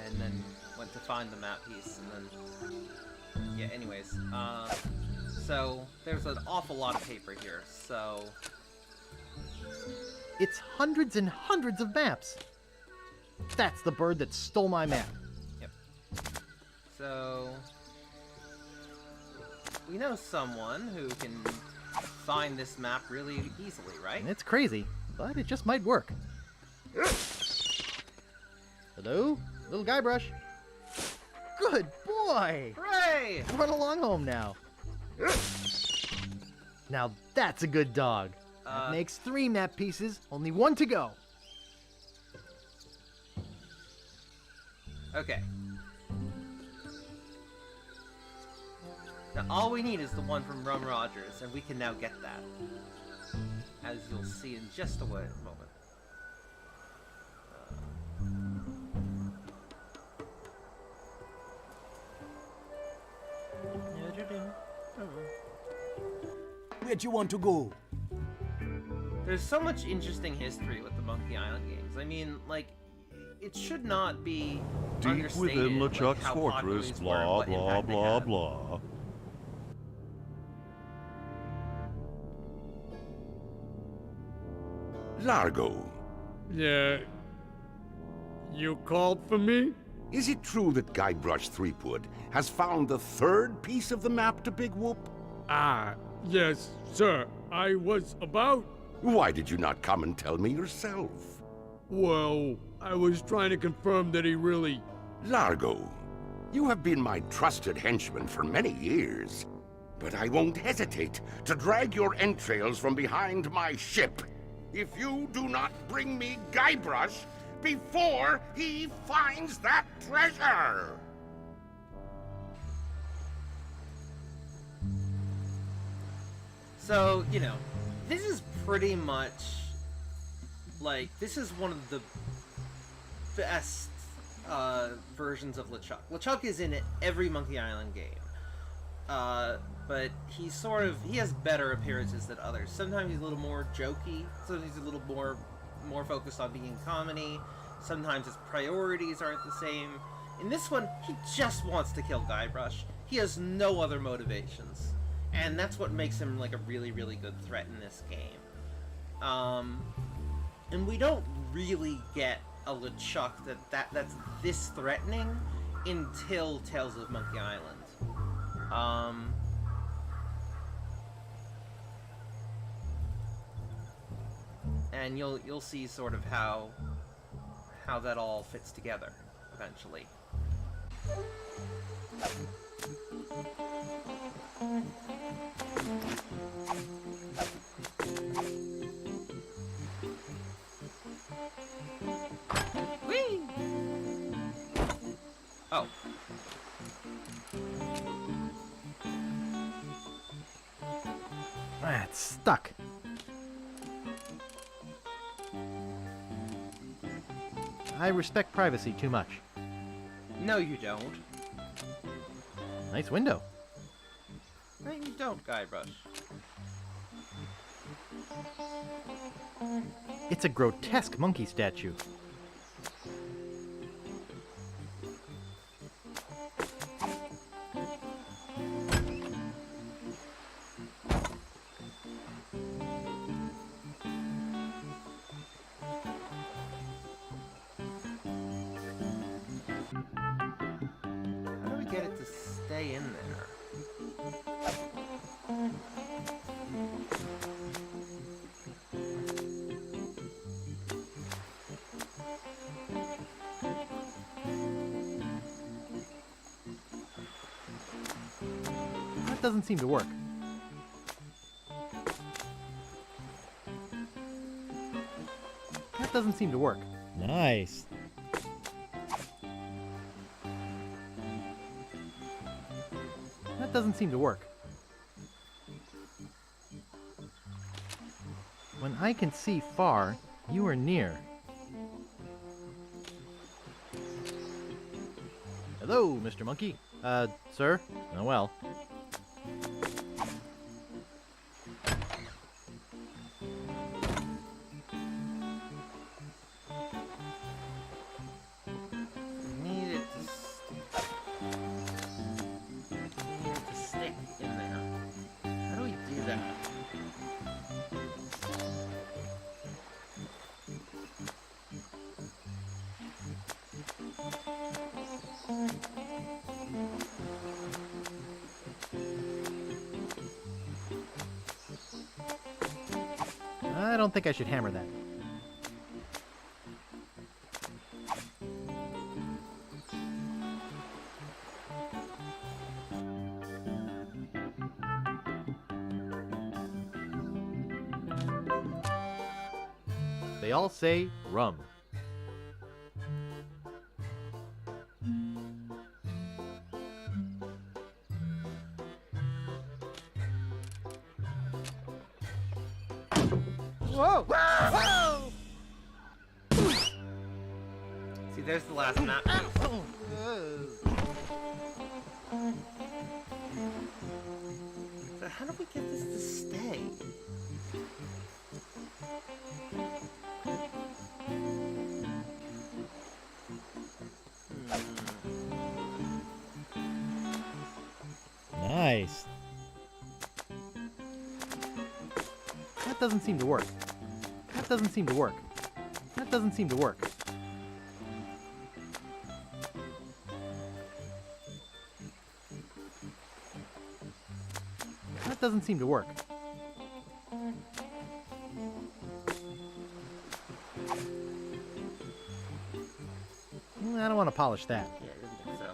And then went to find the map piece, and then... Yeah, anyways, so there's an awful lot of paper here, so... It's hundreds and hundreds of maps. That's the bird that stole my map. Yep. So... we know someone who can find this map really easily, right? It's crazy, but it just might work. Hello? Little Guybrush. Good boy! Hooray! Run along home now. Now that's a good dog. That makes 3 map pieces, only 1 to go. Okay. Now all we need is the one from Rum Rogers, and we can now get that. As you'll see in just a moment. Where'd you want to go? There's so much interesting history with the Monkey Island games. I mean, like, it should not be Deep understated, within like, LeChuck's how fortress, popular these were, blah, what blah, impact they blah, had. blah. Largo. Yeah. You called for me? Is it true that Guybrush Threepwood has found the 3rd piece of the map to Big Whoop? Ah, yes, sir. I was about... Why did you not come and tell me yourself? Well, I was trying to confirm that he really... Largo, you have been my trusted henchman for many years, but I won't hesitate to drag your entrails from behind my ship if you do not bring me Guybrush before he finds that treasure! So, you know, this is pretty much, like, this is one of the best versions of LeChuck. LeChuck is in every Monkey Island game. But he has better appearances than others. Sometimes he's a little more jokey, sometimes he's a little more focused on being comedy, sometimes his priorities aren't the same. In this one, he just wants to kill Guybrush. He has no other motivations. And that's what makes him like a really, really good threat in this game. And we don't really get a LeChuck that's this threatening until Tales of Monkey Island. And you'll see sort of how that all fits together eventually. Whee! Oh. Ah, it's stuck. I respect privacy too much. No, you don't. Nice window. No, you don't, Guybrush. It's a grotesque monkey statue. How do we get it to stay in there? That doesn't seem to work. That doesn't seem to work. Nice. doesn't seem to work. When I can see far, you are near. Hello, Mr. Monkey. Sir? Oh, well. Need it to stick in there. How do we do that? I don't think I should hammer that. They all say rum. Whoa! Whoa! See, there's the last map. So how do we get this to stay? Nice. That doesn't seem to work. That doesn't seem to work. That doesn't seem to work. That doesn't seem to work. I don't want to polish that. Yeah, I didn't think so.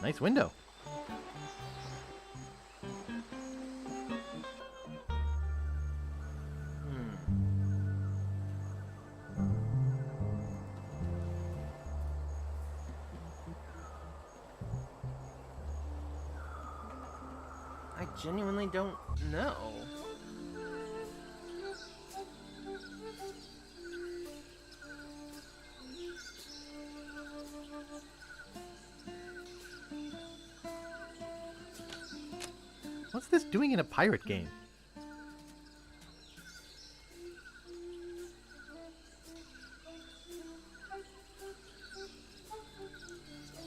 Nice window. I genuinely don't know. What's this doing in a pirate game?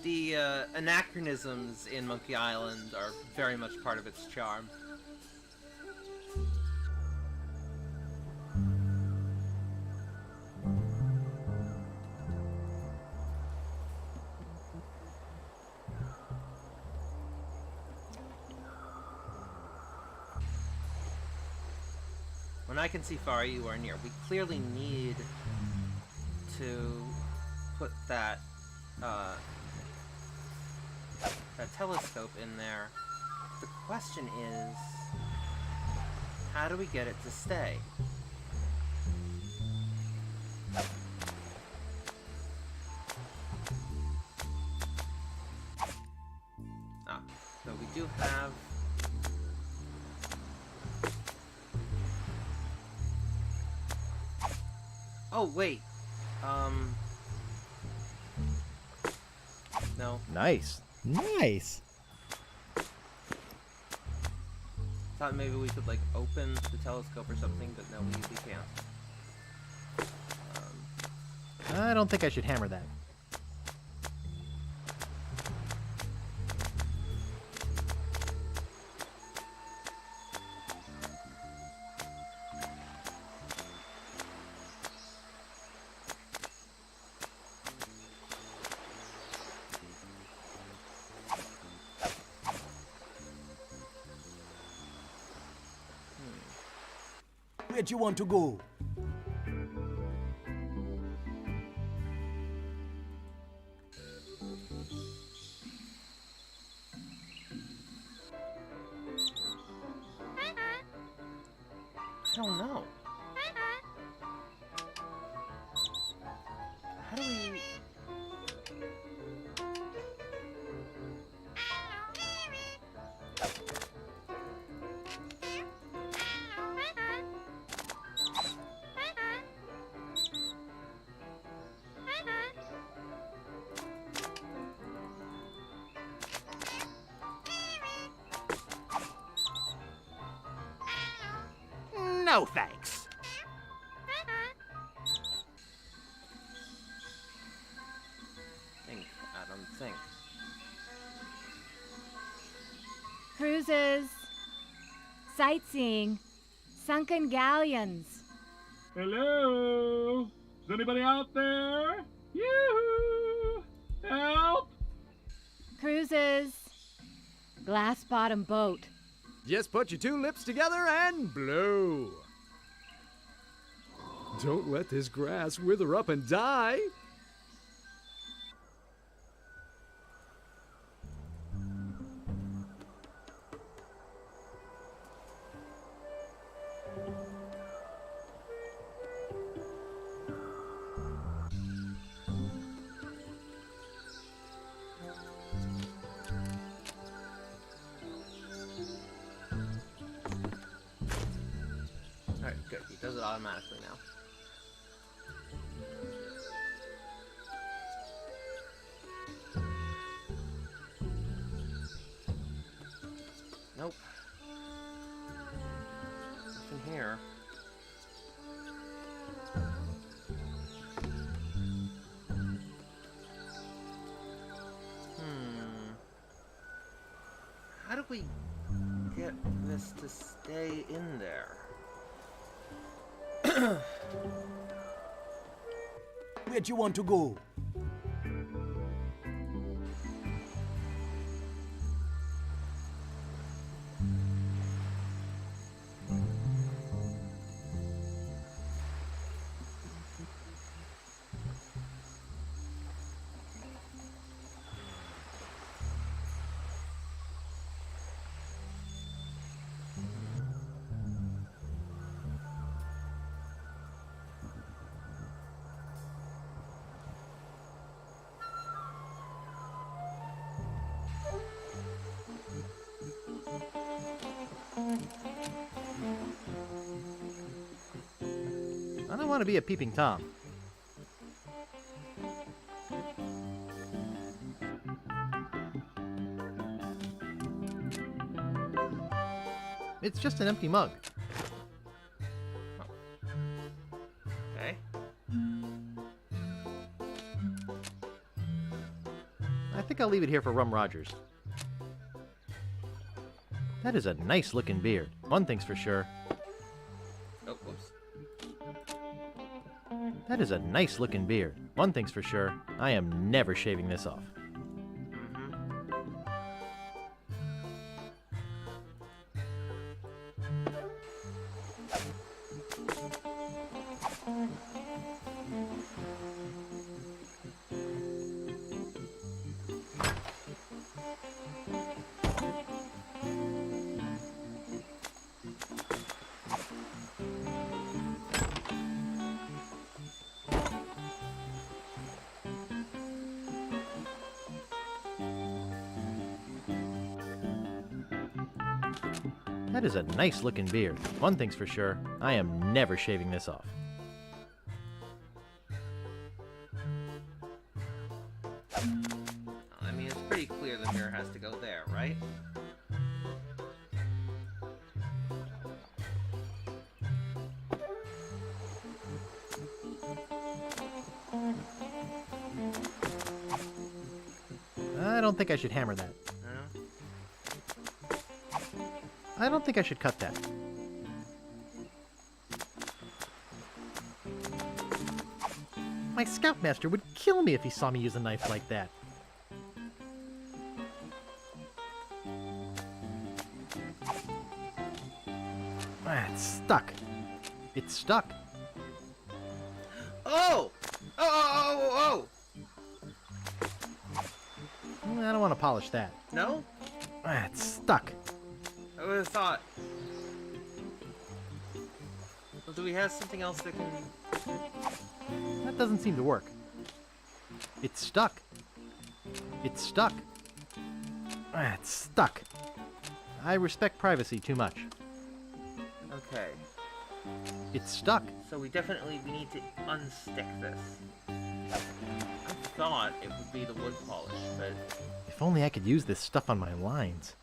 The anachronisms in Monkey Island are very much part of its charm. When I can see far, you are near. We clearly need to put that telescope in there. The question is, how do we get it to stay? Ah, so we do have... Oh, wait. No. Nice. Nice. Thought maybe we could, like, open the telescope or something, but no, we can't. I don't think I should hammer that. Where'd you want to go? I don't know. How do we... No thanks. Think, Adam, think. Cruises. Sightseeing. Sunken galleons. Hello? Is anybody out there? Yoo-hoo! Help! Cruises. Glass bottom boat. Just put your two lips together and blow. Don't let this grass wither up and die. Alright, good. He does it automatically now. Nope. Nothing here. How do we get this to stay in there? Where'd you want to go? I don't want to be a peeping Tom. It's just an empty mug. Okay. I think I'll leave it here for Rum Rogers. That is a nice looking beard. One thing's for sure. Oh, whoops. That is a nice looking beard. One thing's for sure. I am never shaving this off. That is a nice looking beard. One thing's for sure. I am never shaving this off. I mean, it's pretty clear the mirror has to go there, right? I don't think I should hammer that. I don't think I should cut that. My scoutmaster would kill me if he saw me use a knife like that. Ah, it's stuck. It's stuck. Oh! Oh! I don't want to polish that. No? Ah, it's stuck. I would have thought. Well, do we have something else that can... That doesn't seem to work. It's stuck. It's stuck. Ah, it's stuck. I respect privacy too much. Okay. It's stuck. So we need to unstick this. I thought it would be the wood polish, but... If only I could use this stuff on my lines.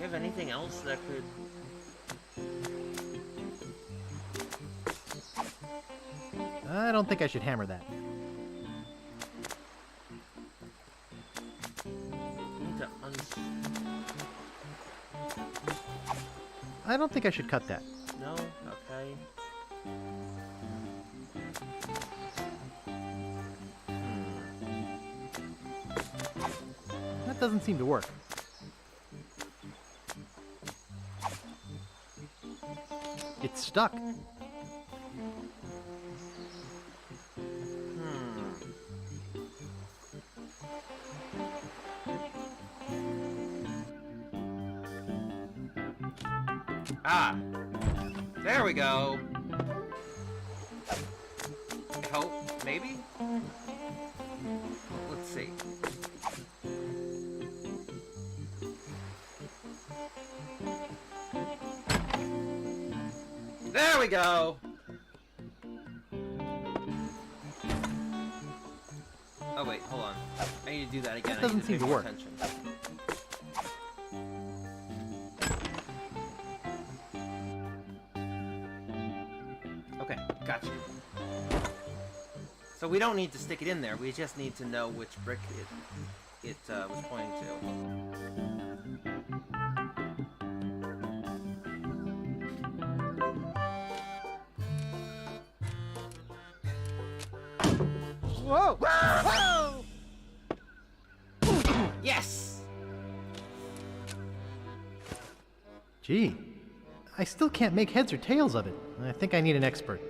you have anything else that could... I don't think I should hammer that. Need to I don't think I should cut that. No? Okay. That doesn't seem to work. It's stuck. Ah! There we go! I hope, maybe? Let's see. There we go! Oh wait, hold on. I need to do that again. That doesn't seem to work. Attention. Okay, gotcha. So we don't need to stick it in there, we just need to know which brick it was pointing to. Whoa! Whoa! Yes! Gee, I still can't make heads or tails of it. I think I need an expert.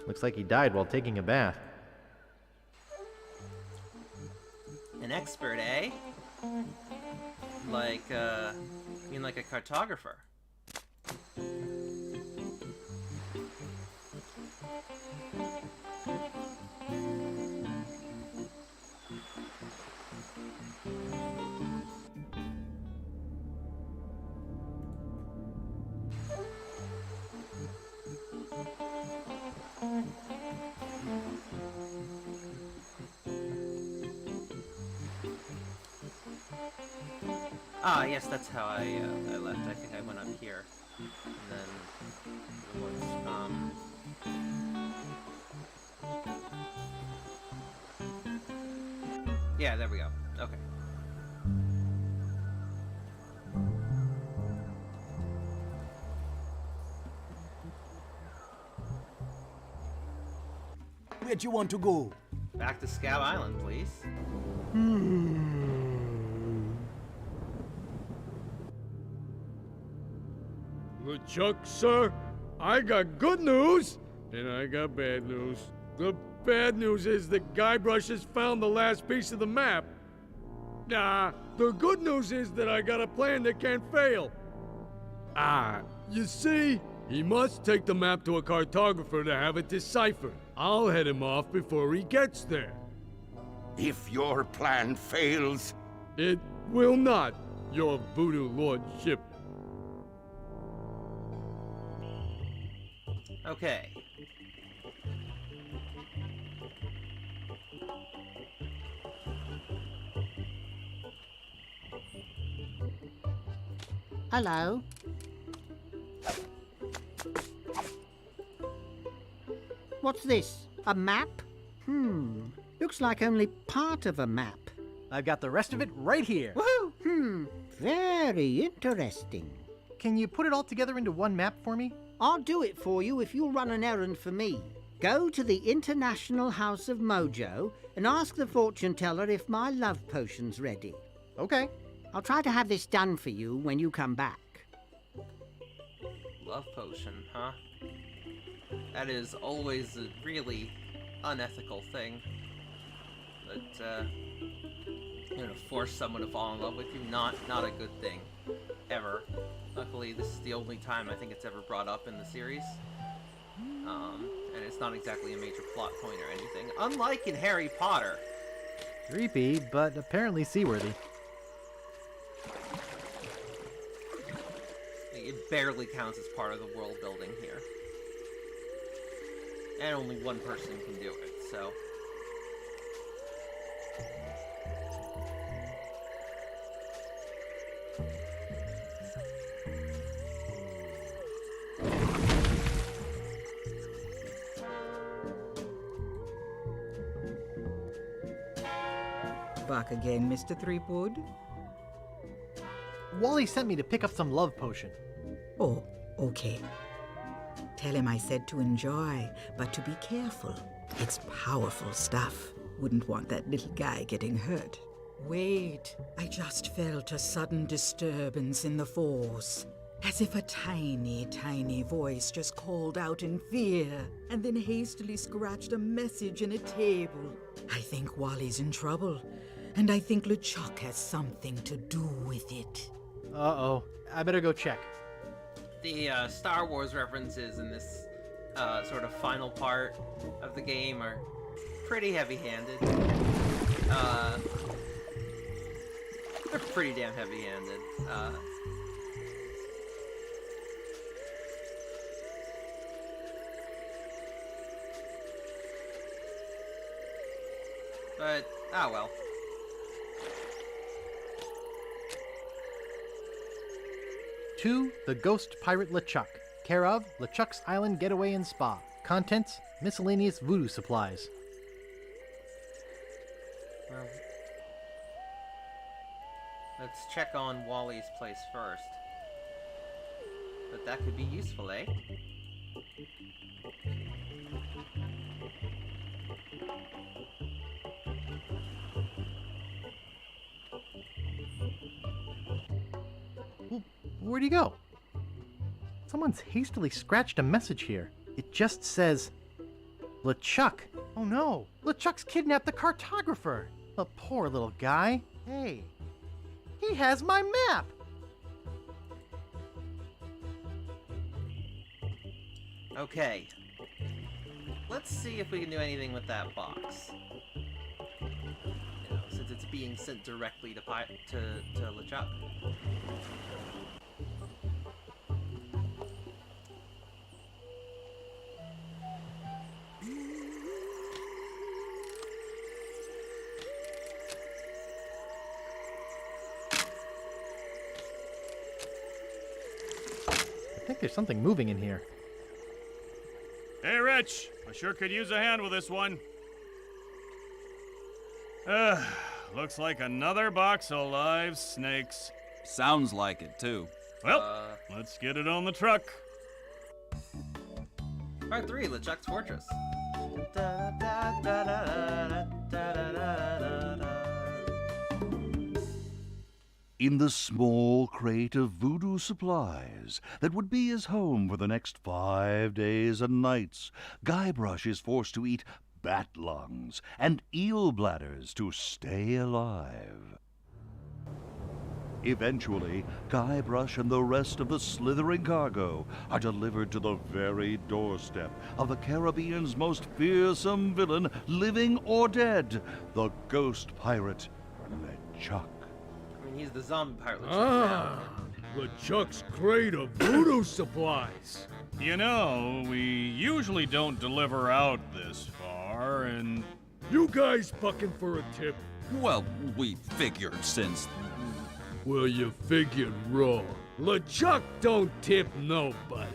Looks like he died while taking a bath. An expert, eh? Like, you mean like a cartographer? Ah, yes, that's how I left. I think I went up here. And then it was, yeah, there we go. Okay. Where'd you want to go? Back to Scab Island, please. LeChuck's, sir, I got good news, and I got bad news. The bad news is that Guybrush has found the last piece of the map. The good news is that I got a plan that can't fail. You see, he must take the map to a cartographer to have it deciphered. I'll head him off before he gets there. If your plan fails... It will not, your voodoo lordship. Okay. Hello. What's this? A map? Looks like only part of a map. I've got the rest of it right here. Woohoo! Very interesting. Can you put it all together into one map for me? I'll do it for you if you'll run an errand for me. Go to the International House of Mojo and ask the fortune teller if my love potion's ready. Okay. I'll try to have this done for you when you come back. Love potion, huh? That is always a really unethical thing. But, you know, force someone to fall in love with you, not a good thing. Ever. Luckily, this is the only time I think it's ever brought up in the series. And it's not exactly a major plot point or anything. Unlike in Harry Potter. Creepy, but apparently seaworthy. It barely counts as part of the world building here. And only one person can do it, so... back again, Mr. Threepwood? Wally sent me to pick up some love potion. Oh, okay. Tell him I said to enjoy, but to be careful. It's powerful stuff. Wouldn't want that little guy getting hurt. Wait, I just felt a sudden disturbance in the force. As if a tiny, tiny voice just called out in fear and then hastily scratched a message in a table. I think Wally's in trouble, and I think LeChuck has something to do with it. Uh-oh. I better go check. The Star Wars references in this sort of final part of the game are pretty heavy-handed. They're pretty damn heavy-handed. But, well. To the Ghost Pirate LeChuck, care of LeChuck's Island Getaway and Spa. Contents, miscellaneous voodoo supplies. Well, let's check on Wally's place first. But that could be useful, eh? Where'd he go? Someone's hastily scratched a message here. It just says, LeChuck. Oh no, LeChuck's kidnapped the cartographer. The poor little guy. Hey, he has my map. Okay. Let's see if we can do anything with that box. Since it's being sent directly to LeChuck. I think there's something moving in here. Hey, Rich. I sure could use a hand with this one. Looks like another box of live snakes. Sounds like it, too. Well, let's get it on the truck. Part 3, LeChuck's Fortress. In the small crate of voodoo supplies that would be his home for the next 5 days and nights, Guybrush is forced to eat bat lungs and eel bladders to stay alive. Eventually, Guybrush and the rest of the slithering cargo are delivered to the very doorstep of the Caribbean's most fearsome villain, living or dead, the ghost pirate, LeChuck. I mean, he's the zombie pirate LeChuck now. LeChuck's crate of voodoo supplies. You know, we usually don't deliver out this far, and... You guys bucking for a tip? Well, we figured since... Well, you figured wrong. LeChuck don't tip nobody.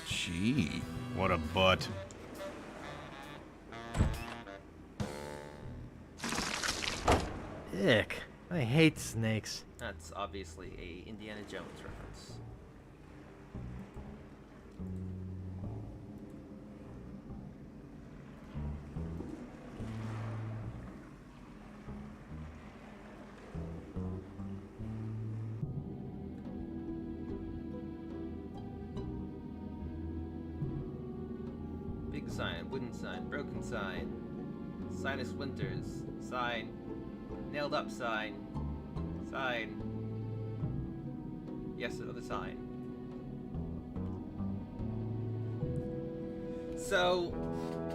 Gee. What a butt. Ick. I hate snakes. That's obviously a Indiana Jones reference. Big sign, wooden sign, broken sign, Sinus Winters, sign, nailed up sign, sign, yes, another sign. So,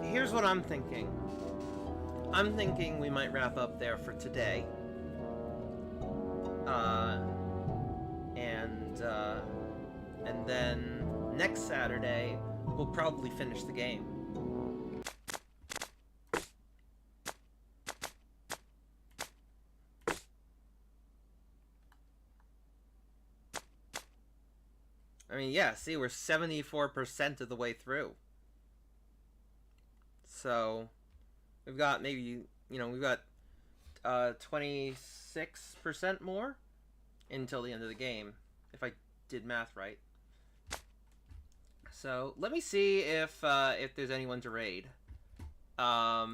here's what I'm thinking. I'm thinking we might wrap up there for today. And then next Saturday, we'll probably finish the game. I mean, yeah, see, we're 74% of the way through. So, we've got maybe, we've got 26% more until the end of the game, if I did math right. So let me see if there's anyone to raid. I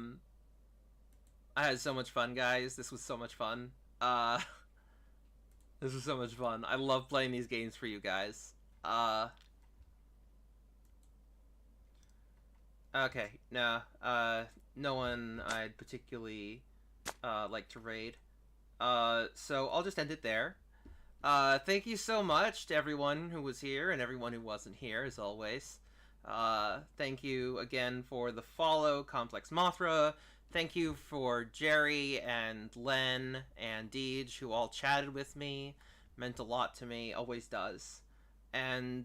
had so much fun, guys. This was so much fun. This was so much fun. I love playing these games for you guys. Okay, no, no one I'd particularly like to raid. So I'll just end it there. Thank you so much to everyone who was here and everyone who wasn't here, as always. Thank you again for the follow, Complex Mothra. Thank you for Jerry and Len and Deej, who all chatted with me. Meant a lot to me, always does. And